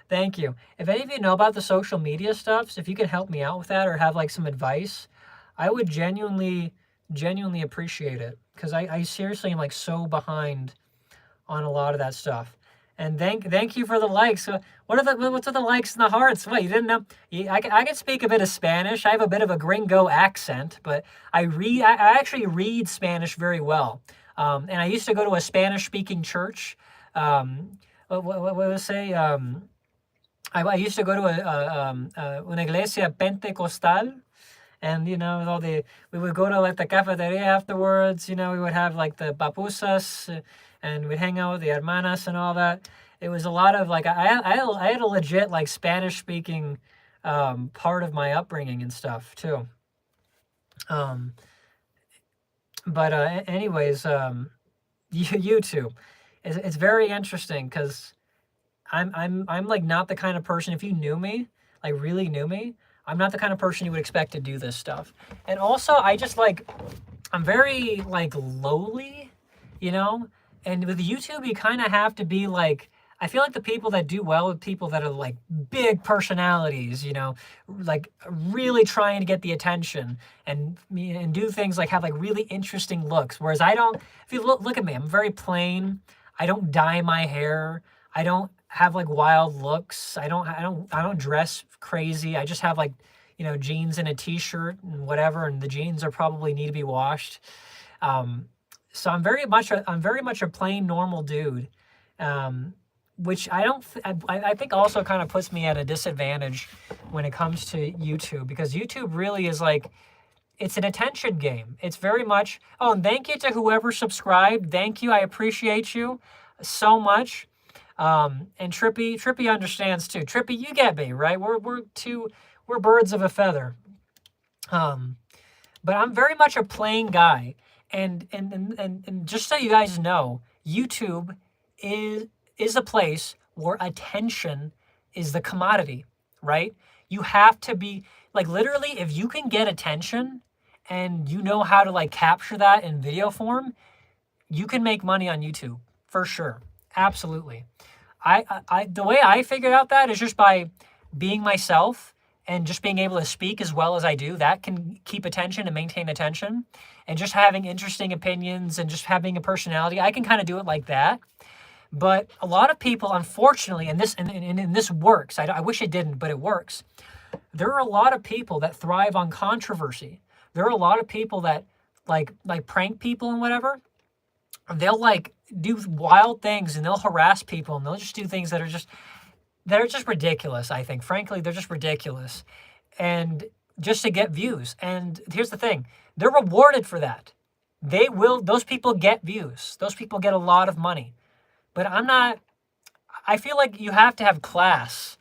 thank you. If any of you know about the social media stuffs, if you can help me out with that or have like some advice, I would genuinely appreciate it. Because I seriously am like so behind on a lot of that stuff. And thank you for the likes. What's with the likes and the hearts? What, you didn't know? I can speak a bit of Spanish. I have a bit of a gringo accent, but I actually read Spanish very well. And I used to go to a Spanish speaking church. What would I say? I used to go to una iglesia pentecostal, and you know, we would go to like the cafeteria afterwards. You know, we would have like the papusas, and we'd hang out with the hermanas and all that. It was a lot of like I had a legit like Spanish speaking part of my upbringing and stuff too. But anyways, YouTube, it's very interesting because I'm like not the kind of person, if you knew me, like really knew me, I'm not the kind of person you would expect to do this stuff. And also I just like, I'm very like lowly, you know? And with YouTube, you kind of have to be like, I feel like the people that do well with people that are like big personalities, you know, like really trying to get the attention and do things like have like really interesting looks. Whereas I don't, if you look at me, I'm very plain. I don't dye my hair. I don't have like wild looks. I don't dress crazy. I just have like, you know, jeans and a t-shirt and whatever. And the jeans are probably need to be washed. So I'm very much a plain normal dude. Which I think also kind of puts me at a disadvantage when it comes to YouTube, because YouTube really is like, it's an attention game. It's very much, oh, and thank you to whoever subscribed. Thank you. I appreciate you so much. And Trippy understands too. Trippy, you get me, right? We're birds of a feather. But I'm very much a plain guy. And just so you guys know, YouTube is a place where attention is the commodity, right? You have to be like, literally, if you can get attention and you know how to like capture that in video form, you can make money on YouTube for sure. Absolutely. The way I figured out that is just by being myself and just being able to speak as well as I do. That can keep attention and maintain attention, and just having interesting opinions and just having a personality. I can kind of do it like that. But a lot of people, unfortunately, and this works. I wish it didn't, but it works. There are a lot of people that thrive on controversy. There are a lot of people that like prank people and whatever. They'll like do wild things and they'll harass people and they'll just do things that are just ridiculous. I think, frankly, they're just ridiculous, and just to get views. And here's the thing: they're rewarded for that. Those people get views. Those people get a lot of money. But I'm not, I feel like you have to have class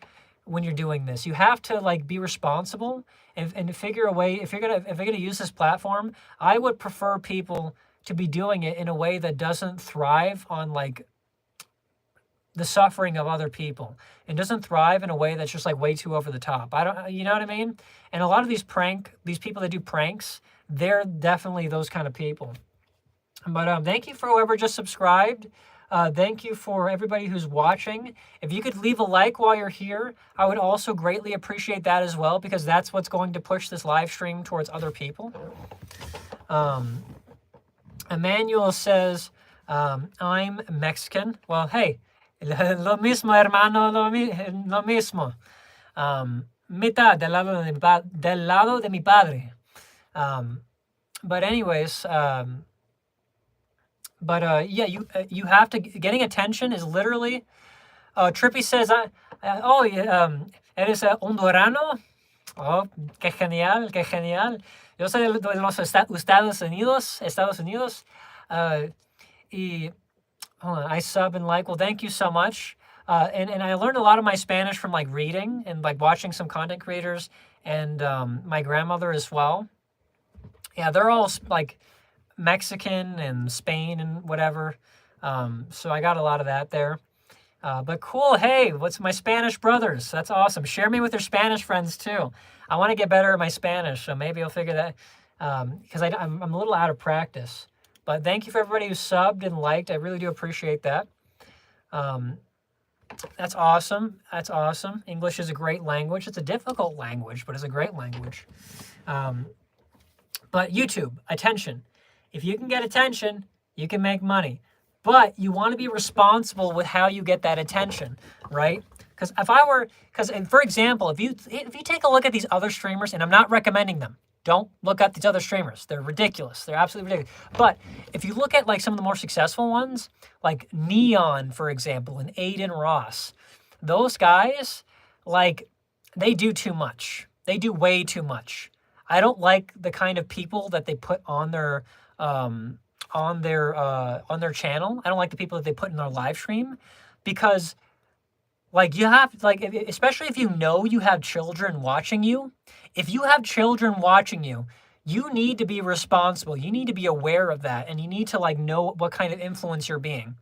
when you're doing this. You have to like be responsible and figure a way. If you're gonna use this platform, I would prefer people to be doing it in a way that doesn't thrive on like the suffering of other people, and doesn't thrive in a way that's just like way too over the top. You know what I mean? And a lot of these people that do pranks, they're definitely those kind of people. But thank you for whoever just subscribed. Thank you for everybody who's watching. If you could leave a like while you're here, I would also greatly appreciate that as well, because that's what's going to push this live stream towards other people. Emmanuel says, I'm Mexican. Well, hey, lo mismo, hermano, lo mismo. Mitad del lado de mi padre. But anyways, yeah, you have to, getting attention is literally, Trippy says, eres hondurano? Oh, qué genial, qué genial. Yo soy de los Estados Unidos. Y, hold on, I sub and like, well, thank you so much. And I learned a lot of my Spanish from like reading and like watching some content creators, and my grandmother as well. Yeah, they're all like Mexican and Spain and whatever. So I got a lot of that there. But cool, hey, what's my Spanish brothers? That's awesome. Share me with your Spanish friends too. I want to get better at my Spanish, so maybe I'll figure that, because I'm a little out of practice. But thank you for everybody who subbed and liked. I really do appreciate that. That's awesome. That's awesome. English is a great language. It's a difficult language, but it's a great language. But YouTube, attention. If you can get attention, you can make money. But you want to be responsible with how you get that attention, right? Because for example, if you take a look at these other streamers, and I'm not recommending them, don't look at these other streamers. They're ridiculous. They're absolutely ridiculous. But if you look at like some of the more successful ones, like Neon, for example, and Aiden Ross, those guys, like, they do too much. They do way too much. I don't like the kind of people that they put on their channel. I don't like the people that they put in their live stream, because like you have, like, especially if you know you have children watching you, if you have children watching you, you need to be responsible. You need to be aware of that, and you need to like know what kind of influence you're being.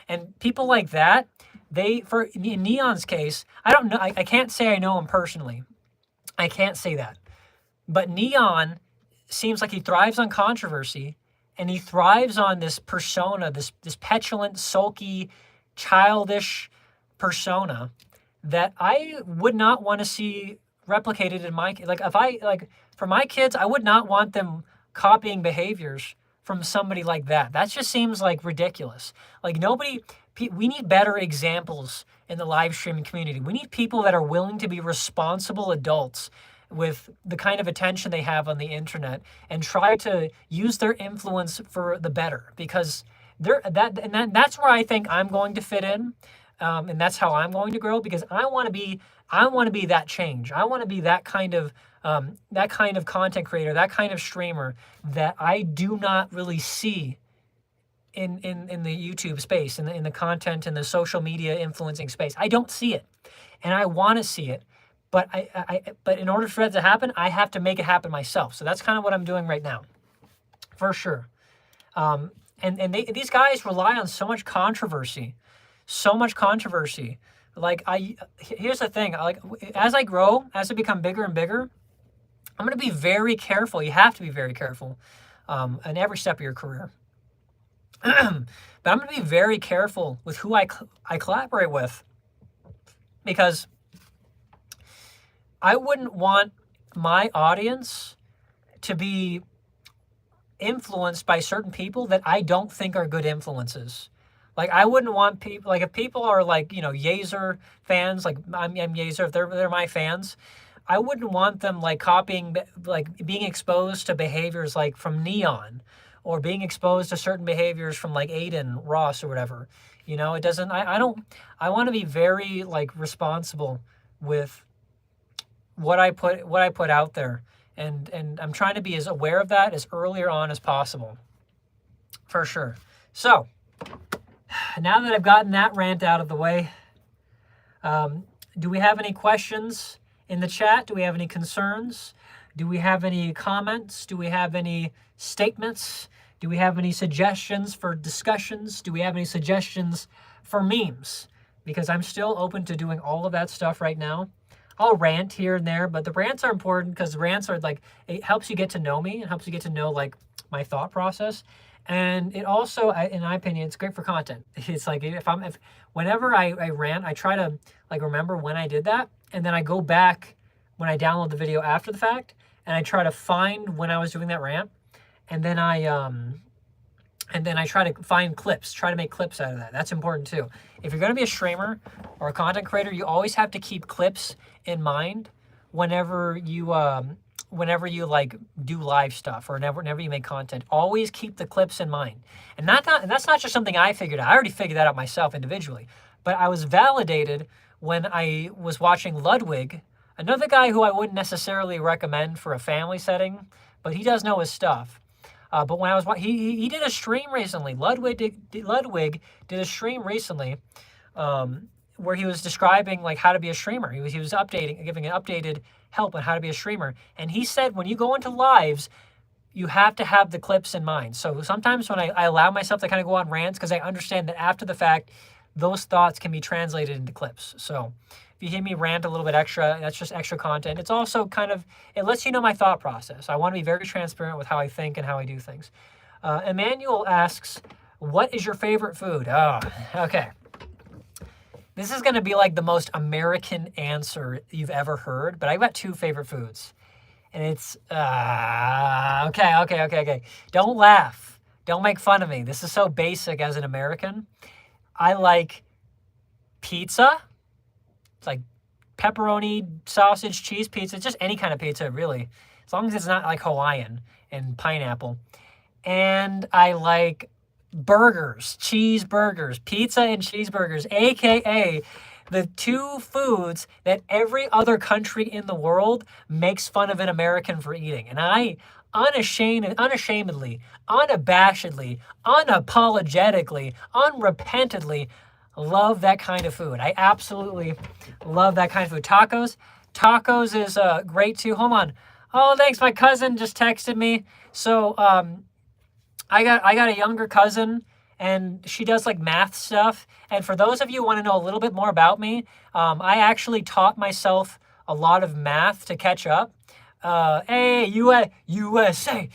And people like that, in Neon's case, I don't know, I can't say I know him personally. I can't say that. But Neon seems like he thrives on controversy, and he thrives on this persona, this petulant, sulky, childish persona that I would not want to see replicated in my, for my kids, I would not want them copying behaviors from somebody like that. That just seems like ridiculous. Like we need better examples in the live streaming community. We need people that are willing to be responsible adults with the kind of attention they have on the internet, and try to use their influence for the better, because that's where I think I'm going to fit in, and that's how I'm going to grow, because I want to be that change. I want to be that kind of content creator, that kind of streamer that I do not really see in the YouTube space, in the content and the social media influencing space. I don't see it, and I want to see it. But but in order for that to happen, I have to make it happen myself. So that's kind of what I'm doing right now, for sure. These guys rely on so much controversy. Like here's the thing. Like as I grow, as I become bigger and bigger, I'm going to be very careful. You have to be very careful, in every step of your career. But I'm going to be very careful with who I collaborate with, because I wouldn't want my audience to be influenced by certain people that I don't think are good influences. Like I wouldn't want people, like if people are like, you know, Yazer fans, like I'm Yazer, if they're my fans, I wouldn't want them like copying, like being exposed to behaviors like from Neon, or being exposed to certain behaviors from like Aiden Ross or whatever. You know, it doesn't, I want to be very like responsible with what I put out there, and I'm trying to be as aware of that as earlier on as possible, for sure. So now that I've gotten that rant out of the way, do we have any questions in the chat? Do we have any concerns? Do we have any comments? Do we have any statements? Do we have any suggestions for discussions? Do we have any suggestions for memes? Because I'm still open to doing all of that stuff right now. I'll rant here and there, but the rants are important because the rants are like, it helps you get to know me. It helps you get to know like my thought process. And it also, in my opinion, it's great for content. It's like whenever I rant, I try to like remember when I did that. And then I go back when I download the video after the fact, and I try to find when I was doing that rant. And then I try to find clips, try to make clips out of that. That's important too. If you're going to be a streamer or a content creator, you always have to keep clips in mind whenever you like do live stuff, or whenever you make content. Always keep the clips in mind. And that's not just something I figured out. I already figured that out myself individually. But I was validated when I was watching Ludwig, another guy who I wouldn't necessarily recommend for a family setting, but he does know his stuff. But when I was he did a stream recently. Ludwig did a stream recently where he was describing like how to be a streamer. He was giving an updated help on how to be a streamer. And he said when you go into lives, you have to have the clips in mind. So sometimes when I allow myself to kind of go on rants, because I understand that after the fact, those thoughts can be translated into clips. So If you hear me rant a little bit extra, that's just extra content. It's also kind of, it lets you know my thought process. I want to be very transparent with how I think and how I do things. Emmanuel asks, what is your favorite food? Oh, okay. This is going to be like the most American answer you've ever heard, but I've got 2 favorite foods. And it's, okay. Don't laugh. Don't make fun of me. This is so basic as an American. I like pizza. It's like pepperoni, sausage, cheese pizza, just any kind of pizza, really. As long as it's not like Hawaiian and pineapple. And I like burgers, cheeseburgers, pizza and cheeseburgers, aka the 2 foods that every other country in the world makes fun of an American for eating. And I unashamedly, unabashedly, unapologetically, unrepentantly love that kind of food. I absolutely love that kind of food. Tacos is great too. Hold on. Oh, thanks. My cousin just texted me. So I got a younger cousin, and she does like math stuff. And for those of you who want to know a little bit more about me, I actually taught myself a lot of math to catch up. Hey, USA.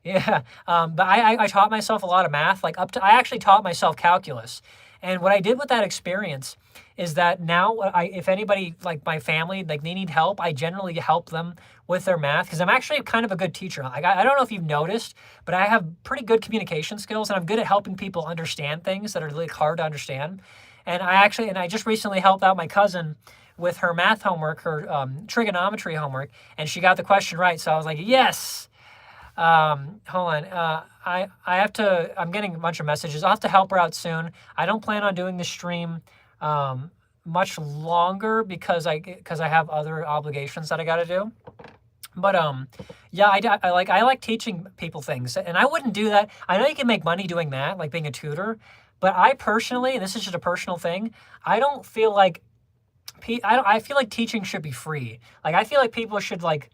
Yeah. But I taught myself a lot of math, like I actually taught myself calculus. And what I did with that experience is that now if anybody, like my family, like they need help, I generally help them with their math because I'm actually kind of a good teacher. I don't know if you've noticed, but I have pretty good communication skills and I'm good at helping people understand things that are really hard to understand. And I just recently helped out my cousin with her math homework, her trigonometry homework, and she got the question right. So I was like, yes. Hold on. I'm getting a bunch of messages. I'll have to help her out soon. I don't plan on doing the stream much longer because I have other obligations that I got to do. But yeah, I like teaching people things, and I wouldn't do that. I know you can make money doing that, like being a tutor, but I personally, and this is just a personal thing, I don't feel like I feel like teaching should be free. Like I feel like people should like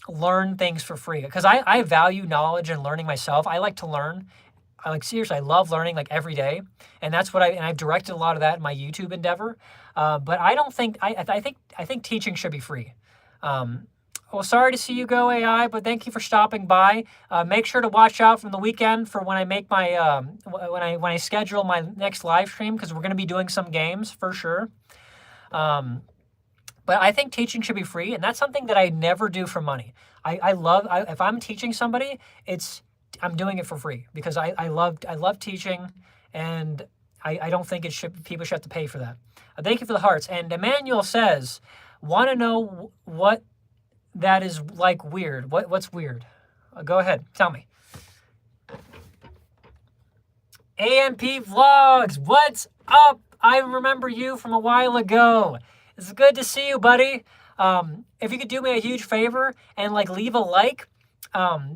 learn things for free because I value knowledge and learning myself. I like to learn. Seriously, I love learning like every day, and that's what I've directed a lot of that in my YouTube endeavor. But I don't think I think teaching should be free. Well, sorry to see you go, AI, but thank you for stopping by. Make sure to watch out from the weekend for when I make my when I schedule my next live stream because we're going to be doing some games for sure. But I think teaching should be free, and that's something that I never do for money. If I'm teaching somebody, I'm doing it for free because I love teaching, and I don't think people should have to pay for that. Thank you for the hearts. And Emmanuel says, want to know what that is like weird. What's weird? Go ahead, tell me. AMP Vlogs, what's up? I remember you from a while ago. It's good to see you, buddy. If you could do me a huge favor and like leave a like,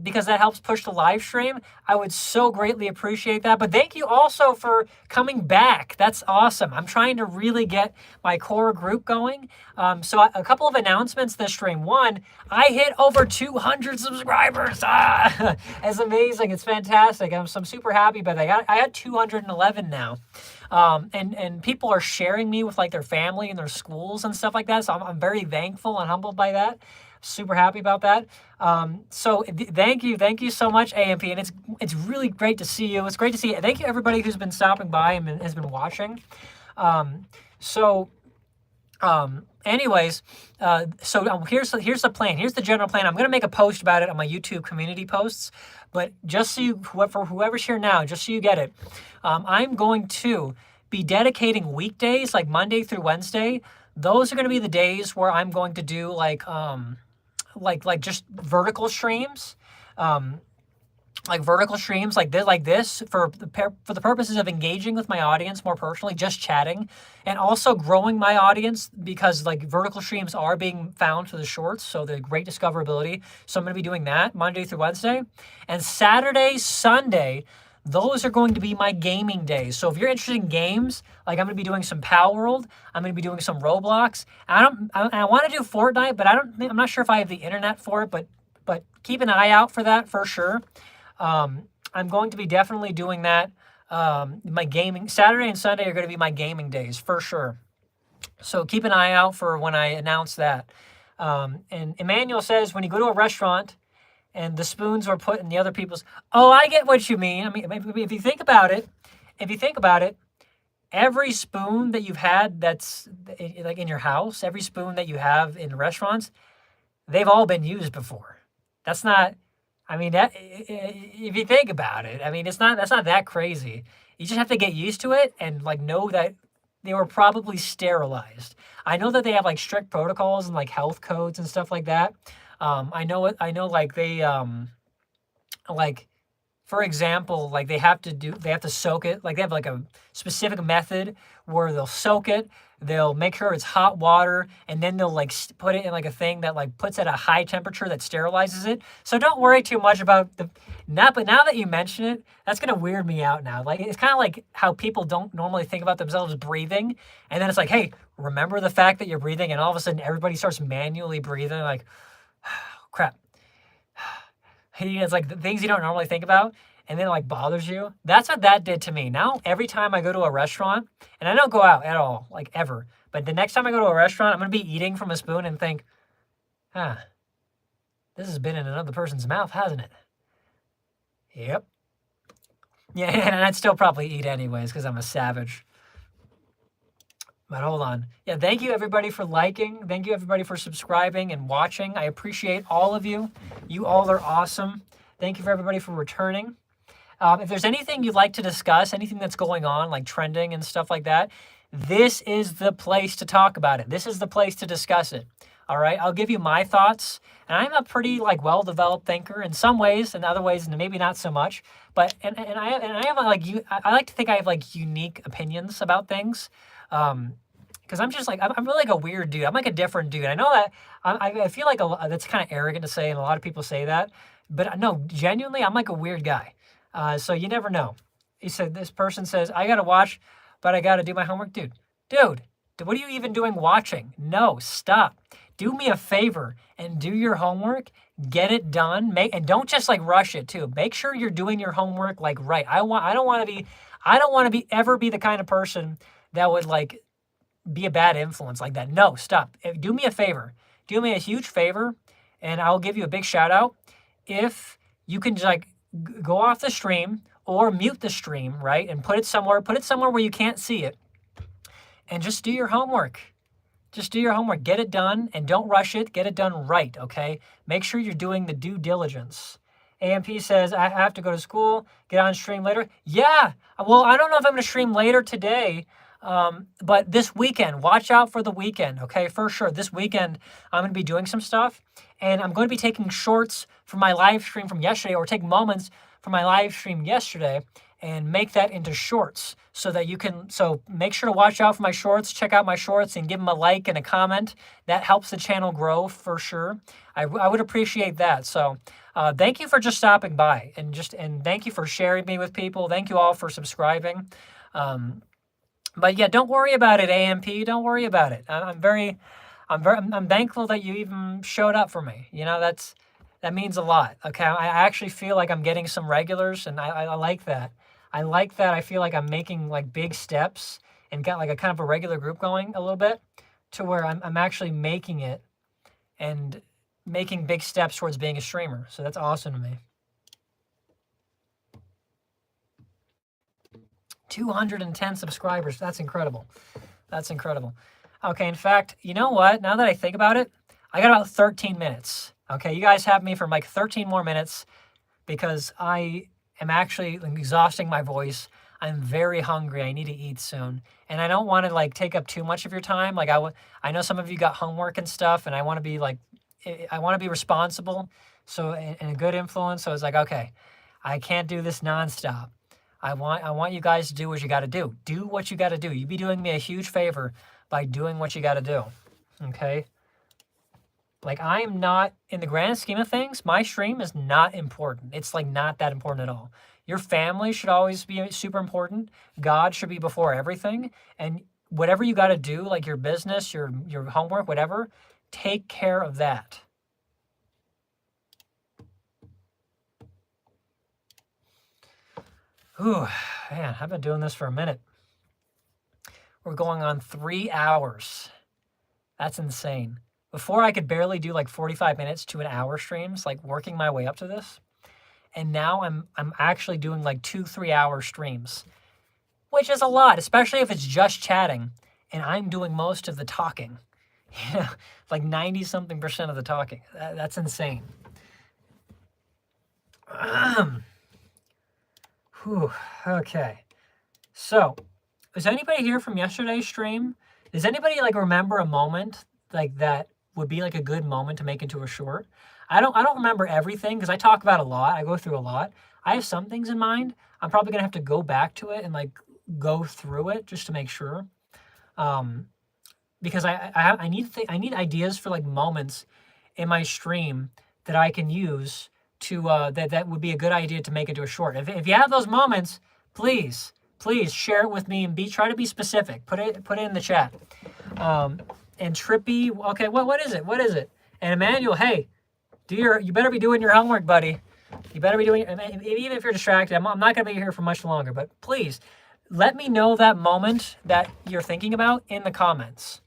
because that helps push the live stream, I would so greatly appreciate that. But thank you also for coming back. That's awesome. I'm trying to really get my core group going. So a couple of announcements this stream. One, I hit over 200 subscribers. It's amazing. It's fantastic. I'm super happy about that. I had 211 now. And people are sharing me with like their family and their schools and stuff like that. So I'm very thankful and humbled by that. Super happy about that. So thank you so much, AMP, and it's really great to see you. It's great to see you. Thank you everybody who's been stopping by and has been watching. Anyways, here's the plan. Here's the general plan. I'm gonna make a post about it on my YouTube community posts, but just so for whoever's here now, just so you get it, I'm going to be dedicating weekdays like Monday through Wednesday. Those are going to be the days where I'm going to do like just vertical streams, like this for the purposes of engaging with my audience more personally, just chatting, and also growing my audience because like vertical streams are being found for the shorts, so they're great discoverability. So I'm going to be doing that Monday through Wednesday, and Saturday, Sunday, those are going to be my gaming days. So if you're interested in games, like I'm going to be doing some Pal World, I'm going to be doing some Roblox. I want to do Fortnite, but I'm not sure if I have the internet for it, but keep an eye out for that for sure. I'm going to be definitely doing that. My gaming Saturday and Sunday are going to be my gaming days for sure. So keep an eye out for when I announce that. And Emmanuel says, when you go to a restaurant and the spoons are put in the other people's, oh, I get what you mean. I mean, if you think about it, every spoon that you've had that's like in your house, every spoon that you have in restaurants, they've all been used before. That's not, I mean, that if you think about it, I mean, that's not that crazy. You just have to get used to it and like know that they were probably sterilized. I know that they have like strict protocols and like health codes and stuff like that. I know like like for example, like they have to soak it. Like they have like a specific method where they'll soak it. They'll make sure it's hot water, and then they'll like put it in like a thing that like puts at a high temperature that sterilizes it. So don't worry too much about the. But now that you mention it, that's gonna weird me out now. Like it's kind of like how people don't normally think about themselves breathing, and then it's like, hey, remember the fact that you're breathing, and all of a sudden everybody starts manually breathing. Like, crap. It's like the things you don't normally think about, and then it like bothers you. That's what that did to me. Now every time I go to a restaurant, and I don't go out at all, like ever, but the next time I go to a restaurant, I'm gonna be eating from a spoon and think, huh, this has been in another person's mouth, hasn't it? Yep. Yeah, and I'd still probably eat anyways because I'm a savage. But hold on. Yeah, thank you everybody for liking. Thank you everybody for subscribing and watching. I appreciate all of you. You all are awesome. Thank you for everybody for returning. If there's anything you'd like to discuss, anything that's going on, like trending and stuff like that, this is the place to talk about it. This is the place to discuss it. All right, I'll give you my thoughts. And I'm a pretty like well-developed thinker in some ways, and other ways maybe not so much. But and I have like I like to think I have like unique opinions about things. Because I'm just like I'm really like a weird dude. I'm like a different dude. I know that I feel like that's kind of arrogant to say, and a lot of people say that. But no, genuinely, I'm like a weird guy. So you never know. He said this person says I gotta watch, but I gotta do my homework, Dude, what are you even doing watching? No, stop. Do me a favor and do your homework. Get it done. And don't just like rush it too. Make sure you're doing your homework like right. I don't want to be ever be the kind of person that would like be a bad influence like that. No, stop. Do me a favor. Do me a huge favor, and I'll give you a big shout out. If you can just like go off the stream or mute the stream, right? And put it somewhere where you can't see it. And just do your homework. Just do your homework. Get it done and don't rush it. Get it done right, okay? Make sure you're doing the due diligence. AMP says, I have to go to school, get on stream later. Yeah, well, I don't know if I'm going to stream later today, but this weekend, watch out for the weekend, okay? For sure, this weekend, I'm going to be doing some stuff, and I'm going to be taking shorts from my live stream from yesterday, or take moments from my live stream yesterday, and make that into shorts so that you can, so make sure to watch out for my shorts, check out my shorts and give them a like and a comment. That helps the channel grow for sure. I would appreciate that. So thank you for just stopping by and thank you for sharing me with people. Thank you all for subscribing. But yeah, don't worry about it, AMP. Don't worry about it. I'm thankful that you even showed up for me. You know, that means a lot. Okay. I actually feel like I'm getting some regulars, and I like that. I like that. I feel like I'm making like big steps and got like a kind of a regular group going a little bit, to where I'm actually making it and making big steps towards being a streamer. So that's awesome to me. 210 subscribers. That's incredible. That's incredible. Okay, in fact, you know what? Now that I think about it, I got about 13 minutes. Okay, you guys have me for like 13 more minutes because I am actually exhausting my voice. I'm very hungry. I need to eat soon. And I don't want to like take up too much of your time. Like I know some of you got homework and stuff, and I want to be like, I want to be responsible. So, and a good influence. So it's like, okay, I can't do this nonstop. I want you guys to do what you got to do. Do what you got to do. You'd be doing me a huge favor by doing what you got to do. Okay? Like, I'm not, in the grand scheme of things, my stream is not important. It's like not that important at all. Your family should always be super important. God should be before everything. And whatever you got to do, like your business, your homework, whatever, take care of that. Ooh, man, I've been doing this for a minute. We're going on 3 hours. That's insane. Before I could barely do like 45 minutes to an hour streams, like working my way up to this. And now I'm actually doing like 2-3 hour streams, which is a lot, especially if it's just chatting and I'm doing most of the talking. Yeah, like 90-something% of the talking. That's insane. Whew, okay. So, is anybody here from yesterday's stream? Does anybody like remember a moment like that would be like a good moment to make into a short? I don't remember everything because I talk about a lot. I go through a lot. I have some things in mind. I'm probably gonna have to go back to it and like go through it just to make sure. Because I need ideas for like moments in my stream that I can use to that would be a good idea to make into a short. If you have those moments, please share it with me and try to be specific. Put it in the chat. And Trippy, okay, what is it? What is it? And Emmanuel, hey, you better be doing your homework, buddy. You better be doing, even if you're distracted. I'm not gonna be here for much longer, but please let me know that moment that you're thinking about in the comments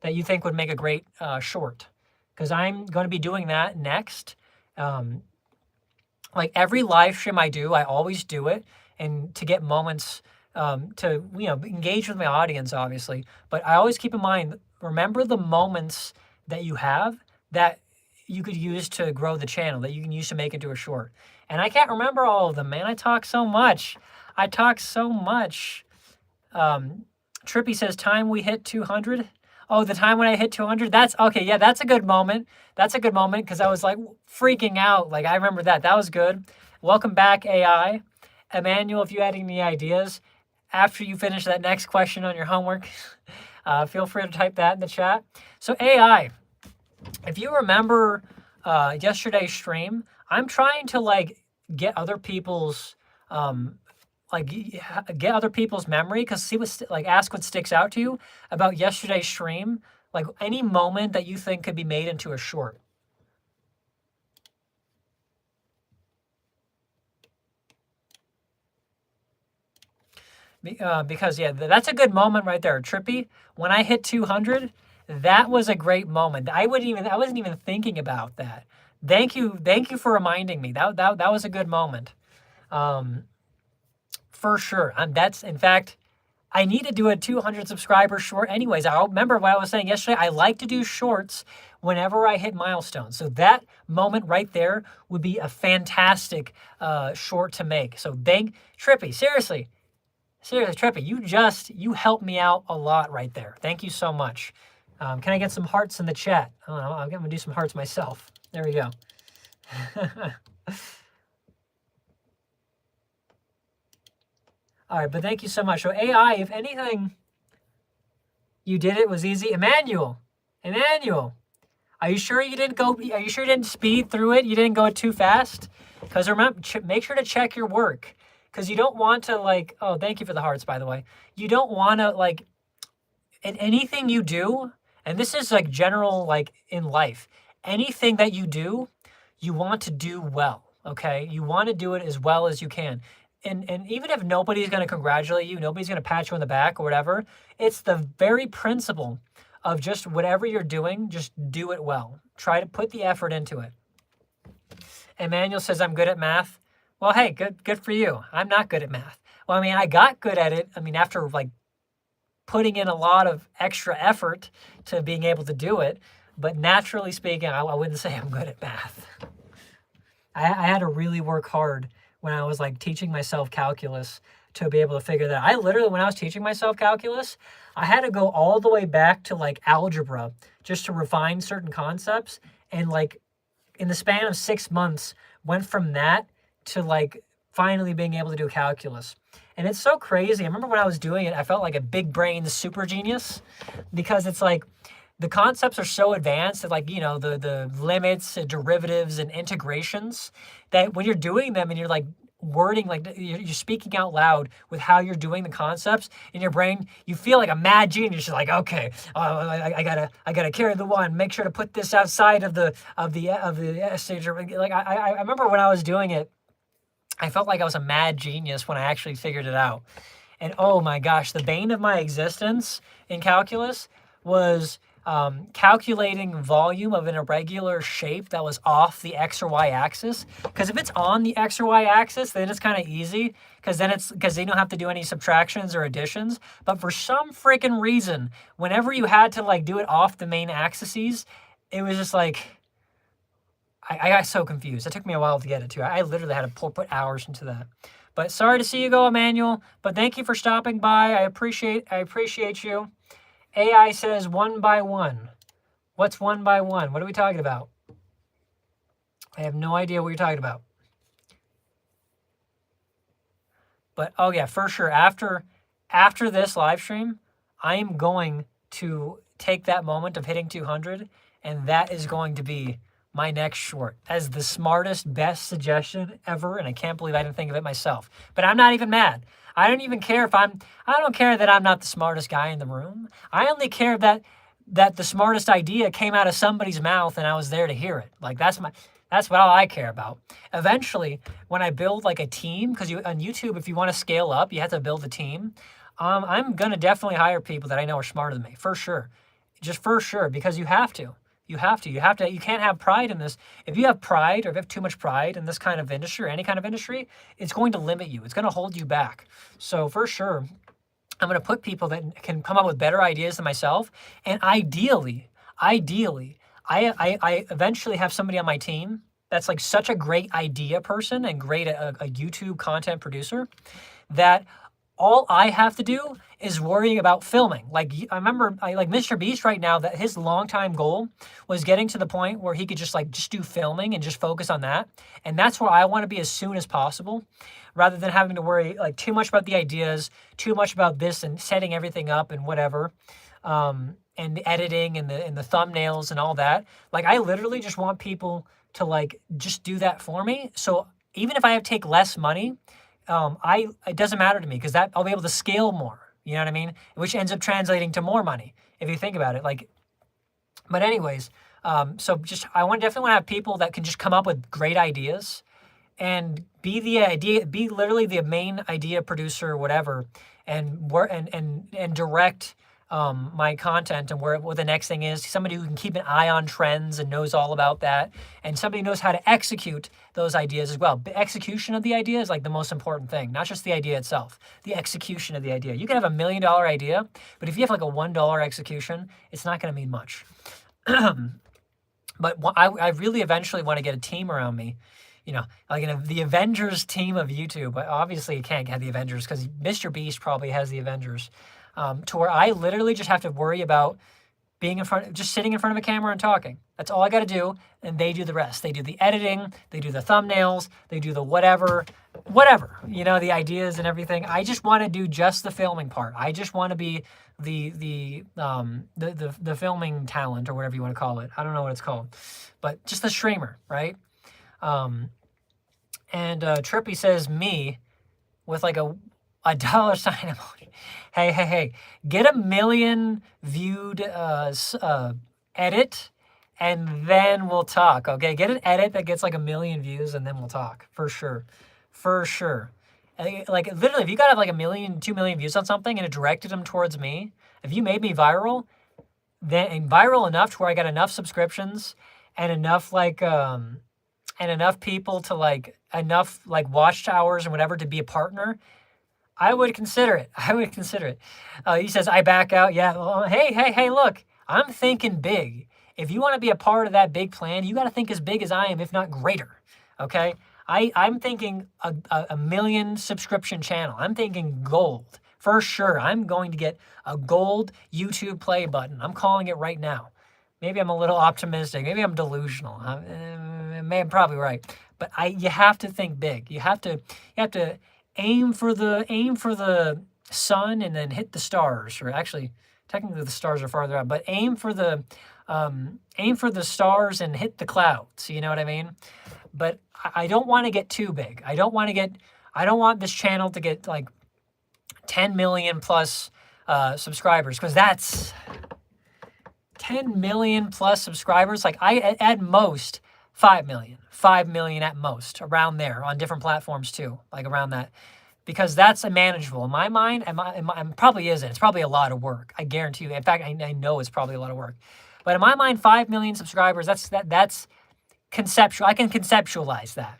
that you think would make a great short, because I'm going to be doing that next. Like every live stream I do, I always do it, and to get moments to engage with my audience, obviously. But I always keep in mind, remember the moments that you have that you could use to grow the channel, that you can use to make into a short. And I can't remember all of them, man. I talk so much. Trippy says, time we hit 200. Oh, the time when I hit 200? That's okay. Yeah, that's a good moment. That's a good moment because I was like freaking out. Like, I remember that. That was good. Welcome back, AI. Emmanuel, if you had any ideas after you finish that next question on your homework, feel free to type that in the chat. So, AI, if you remember yesterday's stream, I'm trying to like get other people's memory, because see what ask what sticks out to you about yesterday's stream, like any moment that you think could be made into a short. Because yeah, that's a good moment right there, Trippy. When I hit 200, that was a great moment. I wasn't even thinking about that. Thank you for reminding me. That was a good moment. For sure. That's, in fact, I need to do a 200 subscriber short anyways. I remember what I was saying yesterday. I like to do shorts whenever I hit milestones. So that moment right there would be a fantastic short to make. So thank Trippy. Seriously, Trippy, you helped me out a lot right there. Thank you so much. Can I get some hearts in the chat? Oh, I'm going to do some hearts myself. There we go. All right, but thank you so much. So AI, if anything, you did it was easy. Emmanuel, are you sure you didn't speed through it? You didn't go too fast? Because remember, make sure to check your work, because you don't want to like. Oh, thank you for the hearts, by the way. You don't want to like. In anything you do, and this is like general like in life, anything that you do, you want to do well. Okay, you want to do it as well as you can. And even if nobody's going to congratulate you, nobody's going to pat you on the back or whatever, it's the very principle of just whatever you're doing, just do it well. Try to put the effort into it. Emmanuel says, I'm good at math. Well, hey, good for you. I'm not good at math. Well, I mean, I got good at it. I mean, after like putting in a lot of extra effort to being able to do it. But naturally speaking, I wouldn't say I'm good at math. I had to really work hard when I was like teaching myself calculus to be able to figure that out. I literally, when I was teaching myself calculus, I had to go all the way back to like algebra just to refine certain concepts. And like in the span of 6 months, went from that to like finally being able to do calculus. And it's so crazy. I remember when I was doing it, I felt like a big brain super genius, because it's like the concepts are so advanced that like, the limits and derivatives and integrations, that when you're doing them and you're like wording, like you're speaking out loud with how you're doing the concepts in your brain, you feel like a mad genius. You're like, okay, I gotta carry the one, make sure to put this outside of the stage. Like I remember when I was doing it, I felt like I was a mad genius when I actually figured it out. And oh my gosh, the bane of my existence in calculus was calculating volume of an irregular shape that was off the X or Y axis. Because if it's on the X or Y axis, then it's kind of easy because you don't have to do any subtractions or additions. But for some freaking reason, whenever you had to like do it off the main axes, it was just like, I got so confused. It took me a while to get it to. I literally had to put hours into that. But sorry to see you go, Emmanuel. But thank you for stopping by. I appreciate you. AI says 1 by 1. What's 1 by 1? What are we talking about? I have no idea what you're talking about. But oh yeah, for sure. After this live stream, I am going to take that moment of hitting 200, and that is going to be my next short as the smartest, best suggestion ever, and I can't believe I didn't think of it myself. But I'm not even mad. I don't even care I don't care that I'm not the smartest guy in the room. I only care that the smartest idea came out of somebody's mouth and I was there to hear it. Like that's what all I care about. Eventually, when I build like a team, because on YouTube, if you want to scale up, you have to build a team. I'm gonna definitely hire people that I know are smarter than me, for sure. Just for sure, because you have to. You can't have pride in this. If you have pride or if you have too much pride in this kind of industry or any kind of industry, it's going to limit you. It's going to hold you back. So for sure, I'm going to put people that can come up with better ideas than myself. And ideally, I eventually have somebody on my team that's like such a great idea person and great a YouTube content producer that all I have to do is worrying about filming. Like I remember, like Mr. Beast right now, that his longtime goal was getting to the point where he could just do filming and just focus on that. And that's where I want to be as soon as possible, rather than having to worry like too much about the ideas, too much about this and setting everything up and whatever, and the editing and the thumbnails and all that. Like I literally just want people to like just do that for me. So even if I have to take less money, it doesn't matter to me because that I'll be able to scale more. You know what I mean? Which ends up translating to more money if you think about it. Like, but anyways, so just I definitely want to have people that can just come up with great ideas and be literally the main idea producer or whatever, and work and direct my content and what the next thing is. Somebody who can keep an eye on trends and knows all about that, and somebody who knows how to execute those ideas as well. But execution of the idea is like the most important thing, not just the idea itself, the execution of the idea. You can have $1 million idea, but if you have like a $1 execution, it's not going to mean much. But I really eventually want to get a team around me, you know, like the Avengers team of YouTube. But obviously you can't get the Avengers because Mr. Beast probably has the Avengers. To where I literally just have to worry about being just sitting in front of a camera and talking. That's all I got to do, and they do the rest. They do the editing, they do the thumbnails, they do the whatever, you know, the ideas and everything. I just want to do just the filming part. I just want to be the filming talent or whatever you want to call it. I don't know what it's called, but just the streamer, right? And Trippy says me with like a dollar sign emoji. Hey, get 1 million viewed edit and then we'll talk, okay? Get an edit that gets like 1 million views and then we'll talk, for sure. Like literally, if you got like 1 million, 2 million views on something and it directed them towards me, if you made me viral, then viral enough to where I got enough subscriptions and enough and enough people to enough watch hours and whatever to be a partner, I would consider it. He says, I back out. Yeah. Well, hey, look, I'm thinking big. If you want to be a part of that big plan, you got to think as big as I am, if not greater. Okay. I'm thinking a 1 million subscription channel. I'm thinking gold for sure. I'm going to get a gold YouTube play button. I'm calling it right now. Maybe I'm a little optimistic. Maybe I'm delusional. I'm probably right. But you have to think big. You have to aim for the sun and then hit the stars. Or actually, technically the stars are farther out, but aim for the stars and hit the clouds. You know what I mean? But I don't want to get too big. I don't want this channel to get like 10 million plus subscribers, because that's 10 million plus subscribers. Like I at most 5 million at most, around there on different platforms too, like around that. because that's manageable. In my mind, probably isn't. It's probably a lot of work. I guarantee you. In fact, I know it's probably a lot of work. But in my mind, 5 million subscribers, that's conceptual. I can conceptualize that.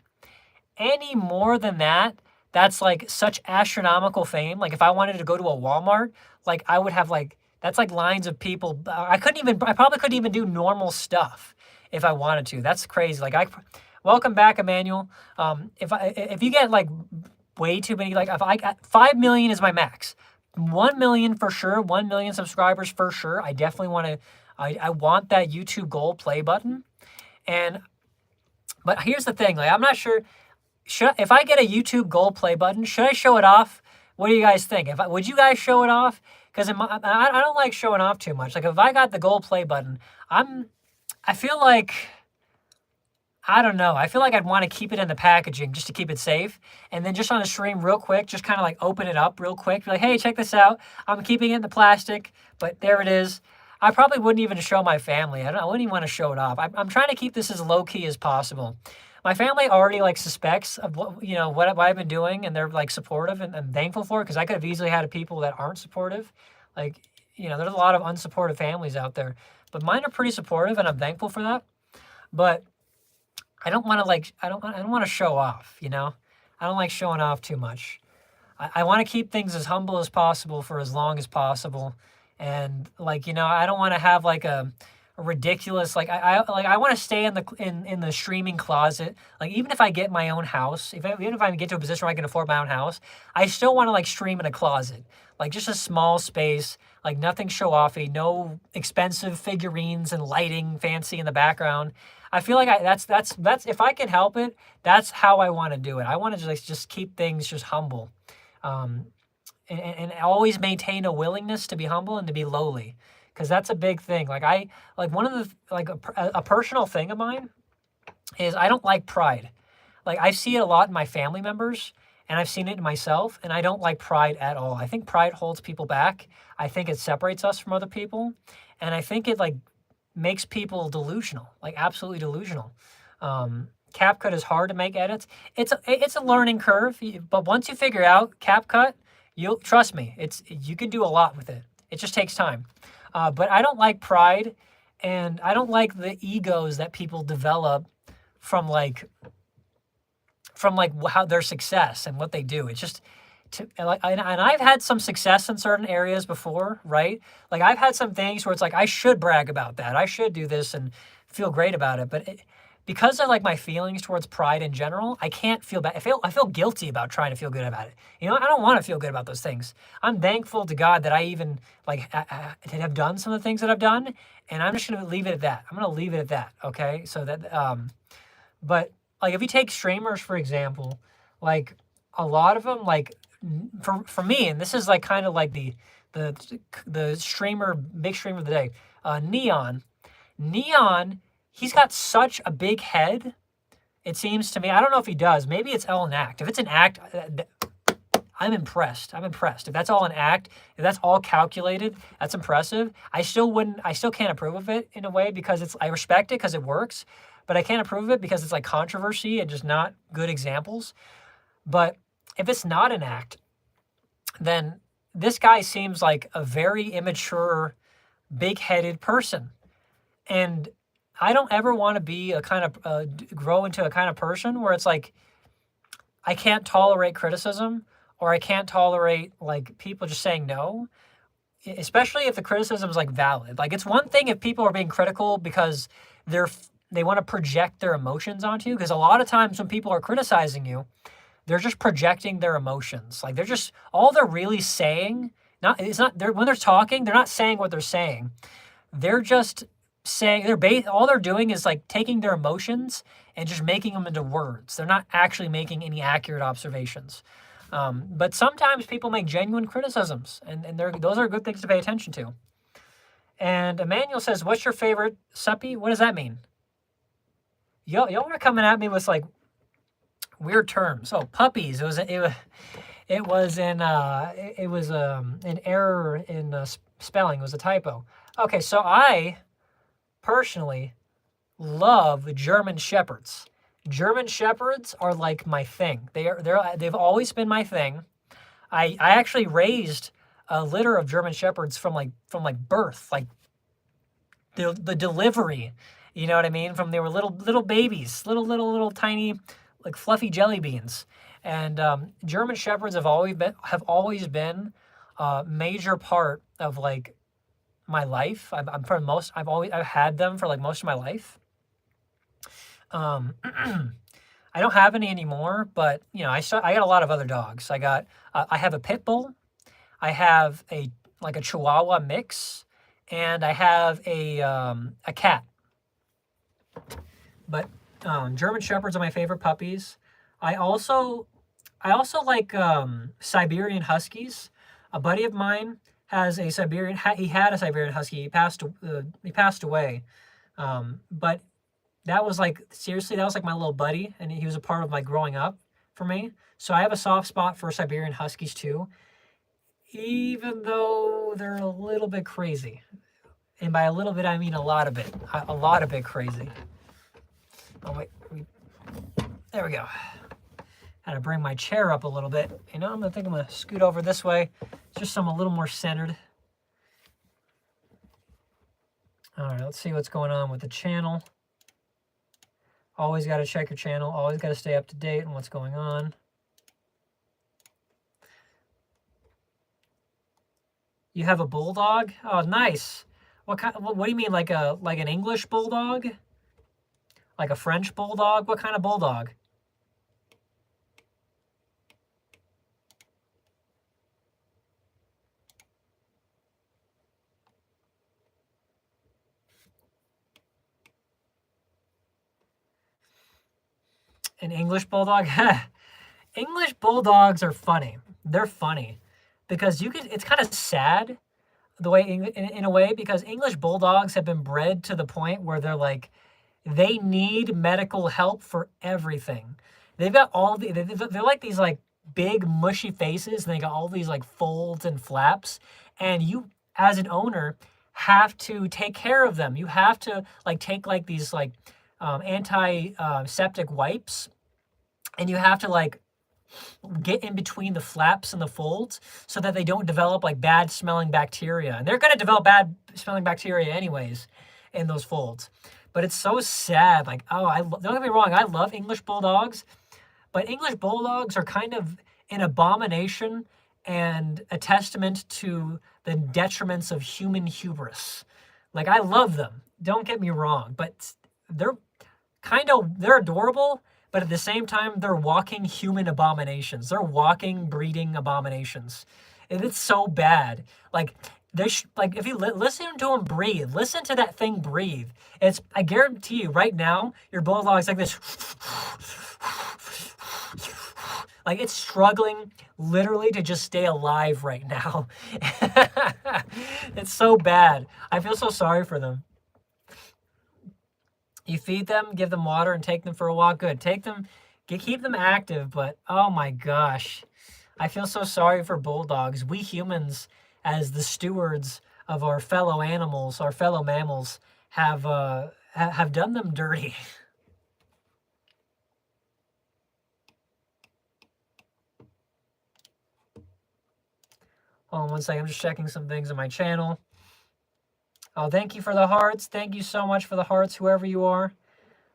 Any more than that, that's like such astronomical fame. Like if I wanted to go to a Walmart, like I would have like, that's like lines of people. I probably couldn't even do normal stuff if I wanted to. That's crazy. Welcome back, Emmanuel. If you get like way too many, like if I got 5 million is my max. 1 million for sure. 1 million subscribers for sure. I definitely want to, I want that YouTube gold play button. But here's the thing, like I'm not sure, if I get a YouTube gold play button, should I show it off? What do you guys think? Would you guys show it off? Because I don't like showing off too much. Like if I got the gold play button, I feel like, I don't know. I feel like I'd want to keep it in the packaging just to keep it safe. And then just on a stream real quick, just kind of like open it up real quick. Be like, hey, check this out. I'm keeping it in the plastic, but there it is. I probably wouldn't even show my family. I wouldn't even want to show it off. I'm trying to keep this as low key as possible. My family already like suspects of what I've been doing, and they're like supportive, and I'm thankful for it, because I could have easily had people that aren't supportive. Like, there's a lot of unsupportive families out there, but mine are pretty supportive, and I'm thankful for that. But I don't want to I don't want to show off, I don't like showing off too much. I want to keep things as humble as possible for as long as possible. And I don't want to have like a ridiculous, I want to stay in the streaming closet. Like even if I get my own house, even if I get to a position where I can afford my own house, I still want to like stream in a closet, like just a small space, like nothing show offy, no expensive figurines and lighting fancy in the background. I feel like that's if I can help it, that's how I want to do it. I want to just keep things just humble, and always maintain a willingness to be humble and to be lowly, because that's a big thing. One of the a personal thing of mine is I don't like pride. Like I see it a lot in my family members, and I've seen it in myself, and I don't like pride at all. I think pride holds people back. I think it separates us from other people, and I think it makes people delusional, like absolutely delusional. CapCut is hard to make edits. It's a learning curve, but once you figure out CapCut, you'll trust me. You can do a lot with it. It just takes time. But I don't like pride, and I don't like the egos that people develop from how their success and what they do. It's just and I've had some success in certain areas before, right? Like I've had some things where it's like I should brag about that. I should do this and feel great about it. But because of my feelings towards pride in general, I can't feel bad. I feel guilty about trying to feel good about it. I don't want to feel good about those things. I'm thankful to God that I even have done some of the things that I've done, and I'm just going to leave it at that. I'm going to leave it at that. Okay. So that, but if you take streamers, for example, a lot of them, for me, and this is kind of the big streamer of the day, Neon, he's got such a big head, it seems to me. I don't know if he does. Maybe it's all an act. If it's an act, I'm impressed. If that's all an act, if that's all calculated, that's impressive. I still can't approve of it in a way, because I respect it because it works, but I can't approve of it because it's controversy and just not good examples. But if it's not an act, then this guy seems like a very immature, big-headed person. And I don't ever want to be grow into a kind of person where it's I can't tolerate criticism, or I can't tolerate people just saying no, especially if the criticism is valid. It's one thing if people are being critical because they want to project their emotions onto you, because a lot of times when people are criticizing you, they're just projecting their emotions. They're just, all they're really saying, when they're talking, they're not saying what they're saying. They're just saying, all they're doing is taking their emotions and just making them into words. They're not actually making any accurate observations. But sometimes people make genuine criticisms, and those are good things to pay attention to. And Emmanuel says, what's your favorite suppy? What does that mean? Y'all are coming at me with weird terms. Oh, puppies. It was an error in spelling. It was a typo. Okay, so I personally love German Shepherds. German Shepherds are my thing. They've always been my thing. I actually raised a litter of German Shepherds from birth, like the delivery. You know what I mean? From they were little babies, little tiny, like fluffy jelly beans. And German Shepherds have always been a major part of like my life. I've had them for like most of my life. Um, I don't have any anymore, but you know, I got a lot of other dogs. I have a pit bull. I have a Chihuahua mix, and I have a cat. But German Shepherds are my favorite puppies. I also I also like Siberian Huskies. A buddy of mine has a he had a Siberian Husky. He passed away. But that was like seriously, that was like my little buddy, and he was a part of my growing up for me. So I have a soft spot for Siberian Huskies too, even though they're a little bit crazy. And by a little bit, I mean a lot of it. A lot of it crazy. Oh wait, there we go. Had to bring my chair up a little bit. You know, I'm gonna scoot over this way, just so I'm a little more centered. All right, let's see what's going on with the channel. Always got to check your channel. Always got to stay up to date on what's going on. You have a bulldog? Oh, nice. What kind? What do you mean, like an English bulldog? Like a French bulldog? What kind of bulldog? An English bulldog? English bulldogs are funny. They're funny because it's kind of sad the way in a way, because English bulldogs have been bred to the point where they need medical help for everything. They've got they're like these like big mushy faces, and they got all these like folds and flaps, and you as an owner have to take care of them. You have to like take like these like anti-septic wipes, and you have to like get in between the flaps and the folds so that they don't develop like bad smelling bacteria. And they're going to develop bad smelling bacteria anyways in those folds. But it's so sad. Like, don't get me wrong, I love English bulldogs, but English bulldogs are kind of an abomination and a testament to the detriments of human hubris. Like, I love them, don't get me wrong, but they're adorable, but at the same time, they're walking human abominations. They're walking, breeding abominations. And it's so bad. Like, if you listen to them breathe, listen to that thing breathe. I guarantee you right now, your bulldog's like this. Like, it's struggling literally to just stay alive right now. It's so bad. I feel so sorry for them. You feed them, give them water, and take them for a walk. Good. Keep them active, but oh my gosh. I feel so sorry for bulldogs. We humans, as the stewards of our fellow animals, our fellow mammals, have done them dirty. Hold on one second. I'm just checking some things on my channel. Oh, thank you for the hearts. Thank you so much for the hearts, whoever you are.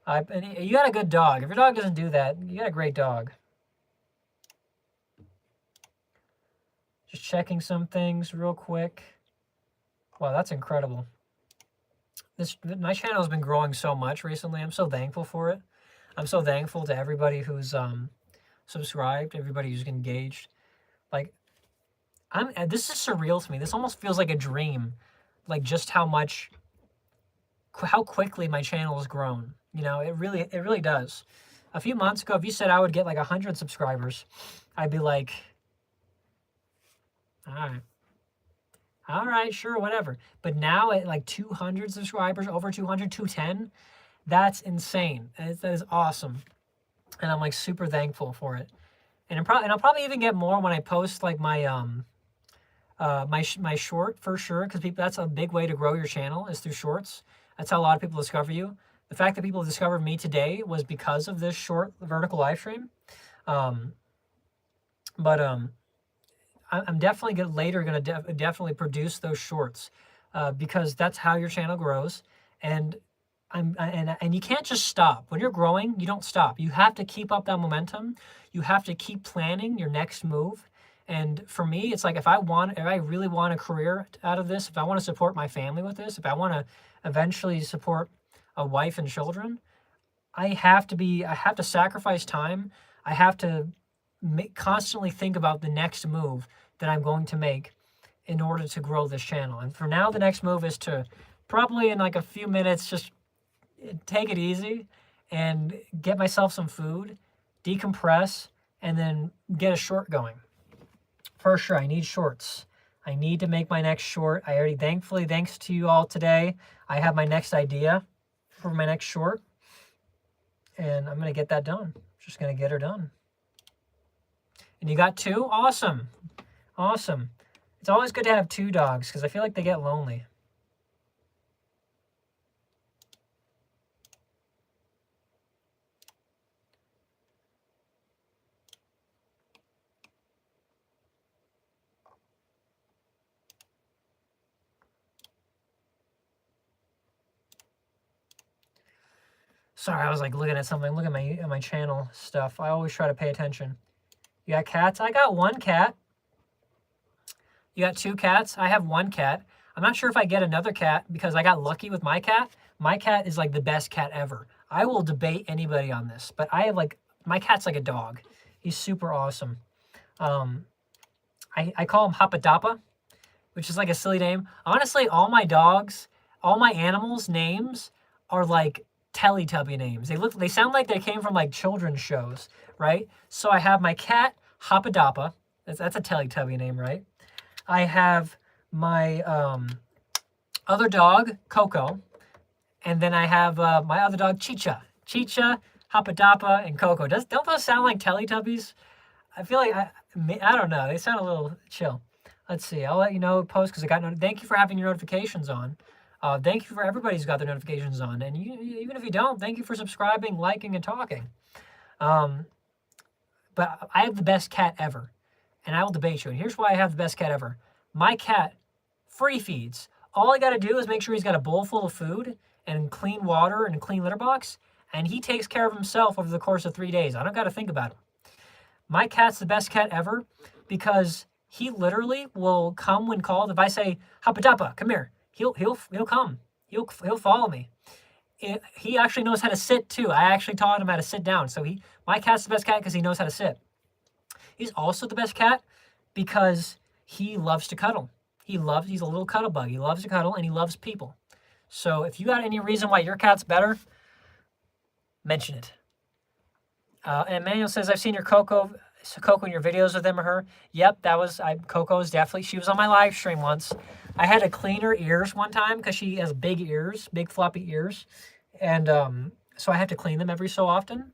You got a good dog. If your dog doesn't do that, you got a great dog. Just checking some things real quick. Wow, that's incredible. My channel has been growing so much recently. I'm so thankful for it. I'm so thankful to everybody who's subscribed, everybody who's engaged. Like, this is surreal to me. This almost feels like a dream. Like, just how quickly my channel has grown. You know, it really does. A few months ago, if you said I would get like 100 subscribers, I'd be like, all right, sure, whatever. But now at like 200 subscribers, over 200, 210, that's insane. That is awesome. And I'm like super thankful for it. And I'll probably even get more when I post like my my short, for sure, because that's a big way to grow your channel, is through shorts. That's how a lot of people discover you. The fact that people discovered me today was because of this short vertical live stream. I'm definitely later going to definitely produce those shorts because that's how your channel grows. And and you can't just stop. When you're growing, you don't stop. You have to keep up that momentum. You have to keep planning your next move. And for me, it's like if I really want a career out of this, if I want to support my family with this, if I want to eventually support a wife and children, I have to sacrifice time. I have to constantly think about the next move that I'm going to make in order to grow this channel. And for now, the next move is to probably in like a few minutes, just take it easy and get myself some food, decompress, and then get a short going. For sure, I need shorts. I need to make my next short. I already, thankfully, thanks to you all today, I have my next idea for my next short. And I'm going to get that done. Just going to get her done. And you got 2? Awesome. Awesome. It's always good to have 2 dogs because I feel like they get lonely. Sorry, I was like looking at something. Look at my channel stuff. I always try to pay attention. You got cats? I got 1 cat. You got 2 cats? I have 1 cat. I'm not sure if I get another cat because I got lucky with my cat. My cat is like the best cat ever. I will debate anybody on this, but I have like, my cat's like a dog. He's super awesome. I call him Hapadapa, which is like a silly name. Honestly, all my dogs, all my animals' names are like Teletubby names. They sound like they came from like children's shows, right? So I have my cat, Hapadapa. That's a Teletubby name, right? I have my other dog, Coco. And then I have my other dog, Chicha. Chicha, Hapadapa, and Coco. Don't those sound like Teletubbies? I feel like, I don't know. They sound a little chill. Let's see. I'll let you know post because I got thank you for having your notifications on. Thank you for everybody who's got their notifications on. And even if you don't, thank you for subscribing, liking, and talking. But I have the best cat ever. And I will debate you. And here's why I have the best cat ever. My cat free feeds. All I got to do is make sure he's got a bowl full of food and clean water and a clean litter box. And he takes care of himself over the course of 3 days. I don't got to think about him. My cat's the best cat ever because he literally will come when called. If I say, Hapadapa, come here, he'll come. He'll follow me. He actually knows how to sit too. I actually taught him how to sit down. So my cat's the best cat because he knows how to sit. He's also the best cat because he loves to cuddle. He's a little cuddle bug. He loves to cuddle and he loves people. So if you got any reason why your cat's better, mention it. And Emmanuel says, I've seen your Coco in your videos with him or her. Yep, Coco's definitely, she was on my live stream once. I had to clean her ears one time because she has big ears, big floppy ears. And so I have to clean them every so often.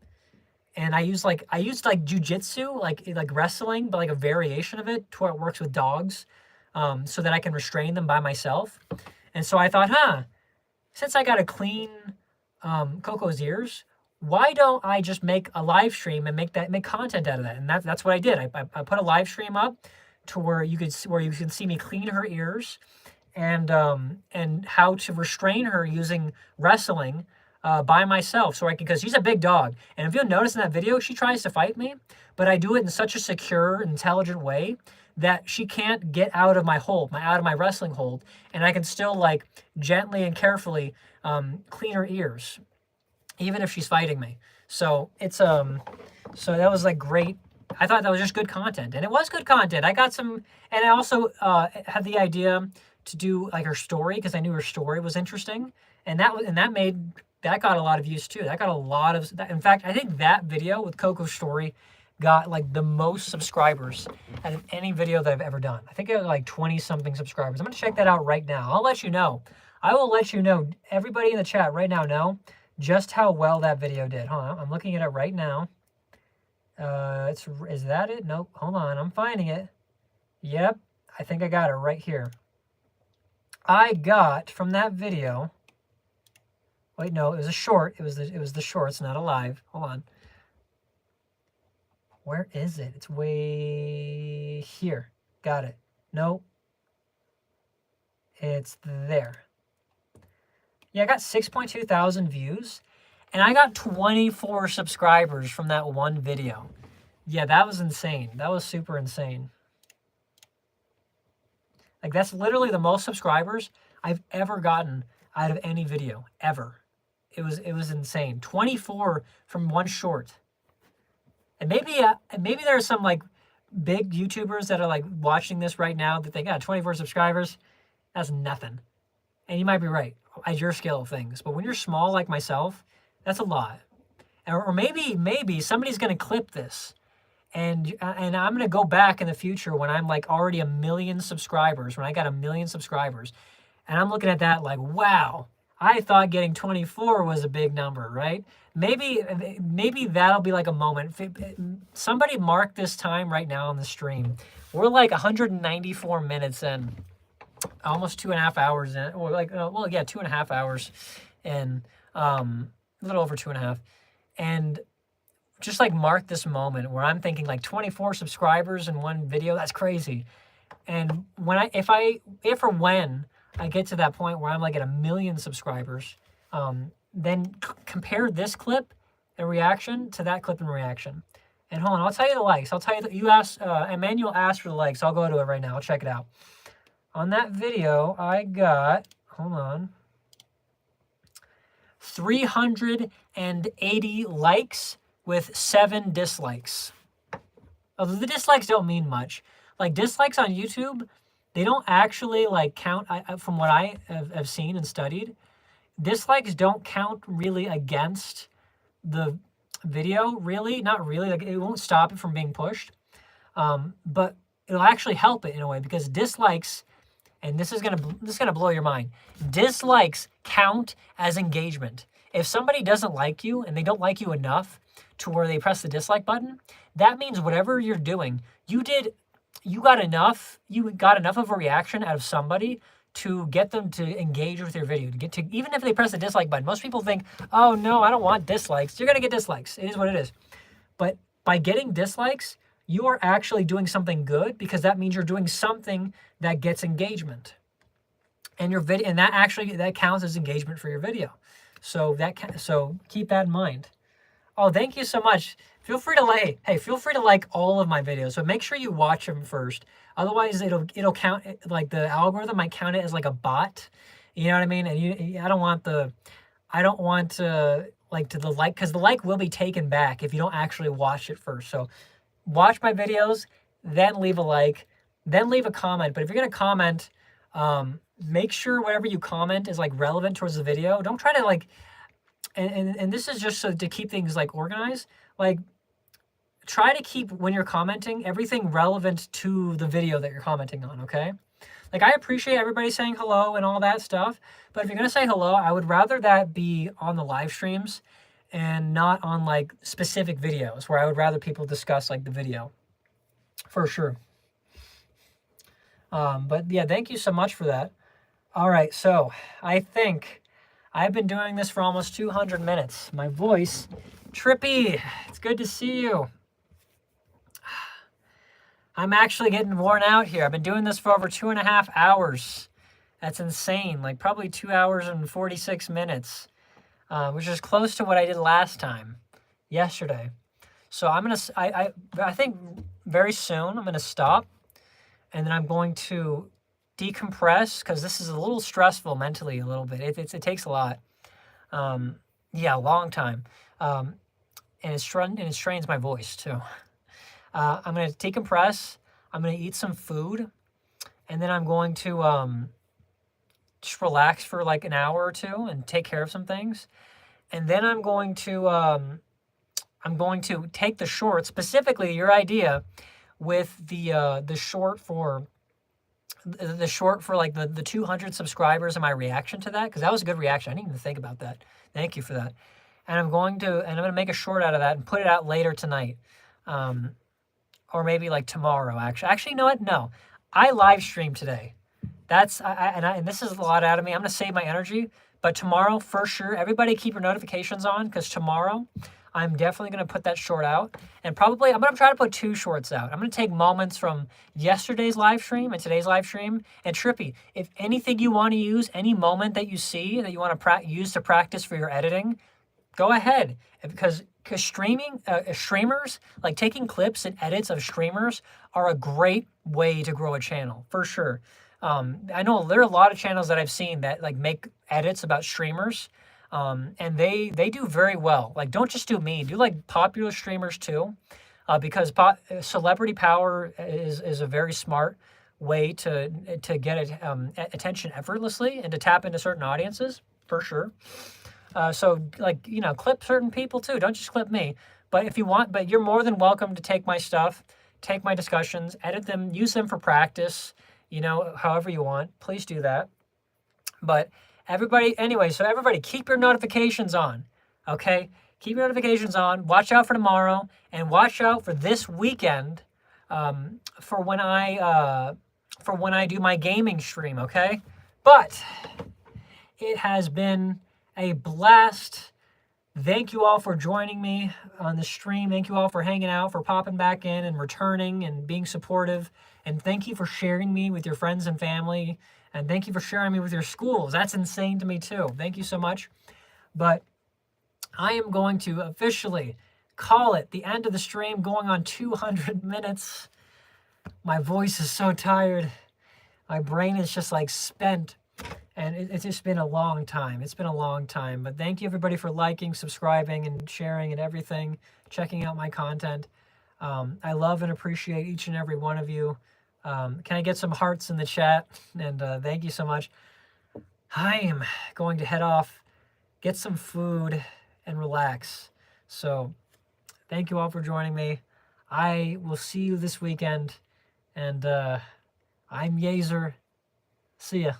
And I used like jujitsu, like wrestling, but like a variation of it to where it works with dogs so that I can restrain them by myself. And so I thought, since I got to clean Coco's ears, why don't I just make a live stream and make content out of that? And that's what I did. I put a live stream up to where you can see me clean her ears and how to restrain her using wrestling by myself, because she's a big dog. And if you'll notice in that video, she tries to fight me, but I do it in such a secure, intelligent way that she can't get out of my hold, out of my wrestling hold, and I can still like gently and carefully clean her ears, even if she's fighting me. So it's so that was like great. I thought that was just good content, and it was good content. I got some, and I also had the idea to do like her story because I knew her story was interesting, and that got a lot of views too. That got a lot of, in fact, I think that video with Coco's story got like the most subscribers out of any video that I've ever done. I think it got like 20 something subscribers. I'm gonna check that out right now. I'll let you know. I will let you know, everybody in the chat right now know just how well that video did. Hold on, I'm looking at it right now. Is that it? Nope, hold on, I'm finding it. Yep, I think I got it right here. I got from that video, wait, no, it was a short. It was the shorts, not a live. Hold on. Where is it? It's way here. Got it. No. It's there. Yeah, I got 6.2 thousand views, and I got 24 subscribers from that one video. Yeah, that was insane. That was super insane. Like, that's literally the most subscribers I've ever gotten out of any video, ever. It was insane. 24 from one short. And maybe there are some, like, big YouTubers that are, like, watching this right now that they got 24 subscribers. That's nothing. And you might be right at your scale of things. But when you're small like myself, that's a lot. Or maybe somebody's going to clip this. And I'm going to go back in the future when I'm like already 1 million subscribers, when I got 1 million subscribers. And I'm looking at that like, wow, I thought getting 24 was a big number, right? Maybe that'll be like a moment. Somebody mark this time right now on the stream. We're like 194 minutes in. Almost 2.5 hours in, or like, well, yeah, 2.5 hours in, a little over 2.5. And just like mark this moment where I'm thinking like 24 subscribers in one video, that's crazy. And when if or when I get to that point where I'm like at 1 million subscribers, then compare this clip and reaction to that clip and reaction. And hold on, I'll tell you the likes. I'll tell you that you asked, Emmanuel asked for the likes. I'll go to it right now. I'll check it out. On that video, I got, hold on, 380 likes with 7 dislikes. Although the dislikes don't mean much. Like, dislikes on YouTube, they don't actually, like, count, from what I have seen and studied, dislikes don't count really against the video, really. Not really. Like, it won't stop it from being pushed. But it'll actually help it in a way, because dislikes... And this is gonna blow your mind. Dislikes count as engagement. If somebody doesn't like you and they don't like you enough to where they press the dislike button, that means whatever you're doing, you got enough of a reaction out of somebody to get them to engage with your video. Even if they press the dislike button, most people think, oh no, I don't want dislikes. You're gonna get dislikes. It is what it is. But by getting dislikes, you are actually doing something good, because that means you're doing something that gets engagement. And your video, and that counts as engagement for your video. So keep that in mind. Oh, thank you so much. Feel free to like all of my videos. So make sure you watch them first. Otherwise, it'll count, like the algorithm might count it as like a bot. You know what I mean? And I don't want the like, because the like will be taken back if you don't actually watch it first. So watch my videos, then leave a like, then leave a comment. But if you're going to comment, make sure whatever you comment is like relevant towards the video. Don't try to like, and this is just so to keep things like organized. Like, try to keep, when you're commenting, everything relevant to the video that you're commenting on, okay? Like, I appreciate everybody saying hello and all that stuff, but if you're going to say hello, I would rather that be on the live streams and not on like specific videos, where I would rather people discuss like the video, for sure. But yeah, thank you so much for that. All right, so I think I've been doing this for almost 200 minutes. My voice, Trippy, it's good to see you. I'm actually getting worn out here. I've been doing this for over 2.5 hours. That's insane. Like, probably 2 hours and 46 minutes. Which is close to what I did last time, yesterday. So I think very soon I'm gonna stop, and then I'm going to decompress, because this is a little stressful mentally, a little bit. It takes a lot. Yeah, a long time. And it strains my voice too. I'm gonna decompress. I'm gonna eat some food, and then I'm going to just relax for like an hour or two and take care of some things. And then I'm going to take the short, specifically your idea with the short for like the 200 subscribers and my reaction to that, because that was a good reaction. I didn't even think about that. Thank you for that. And I'm going to make a short out of that and put it out later tonight, or maybe like tomorrow. Actually, you know what? No, I live stream today. And this is a lot out of me. I'm gonna save my energy, but tomorrow for sure. Everybody keep your notifications on, because tomorrow I'm definitely going to put that short out. And probably I'm going to try to put 2 shorts out. I'm going to take moments from yesterday's live stream and today's live stream. And Trippy, if anything you want to use, any moment that you see that you want to use to practice for your editing, go ahead. Because streaming, streamers, like taking clips and edits of streamers are a great way to grow a channel, for sure. I know there are a lot of channels that I've seen that like make edits about streamers, and they do very well. Like, don't just do me, do like popular streamers too, because celebrity power is a very smart way to get attention effortlessly and to tap into certain audiences, for sure. So like, you know, clip certain people too. Don't just clip me. But if you want, but you're more than welcome to take my stuff, take my discussions, edit them, use them for practice, you know, however you want. Please do that. But everybody, anyway, so everybody keep your notifications on, okay? Keep your notifications on. Watch out for tomorrow and watch out for this weekend for when I do my gaming stream, okay? But it has been a blast. Thank you all for joining me on the stream. Thank you all for hanging out, for popping back in and returning and being supportive. And thank you for sharing me with your friends and family. And thank you for sharing me with your schools. That's insane to me too. Thank you so much. But I am going to officially call it the end of the stream, going on 200 minutes. My voice is so tired. My brain is just like spent. And it's just been a long time. It's been a long time. But thank you, everybody, for liking, subscribing, and sharing and everything, checking out my content. I love and appreciate each and every one of you. Can I get some hearts in the chat? And thank you so much. I am going to head off, get some food, and relax. So thank you all for joining me. I will see you this weekend. And I'm Yazer. See ya.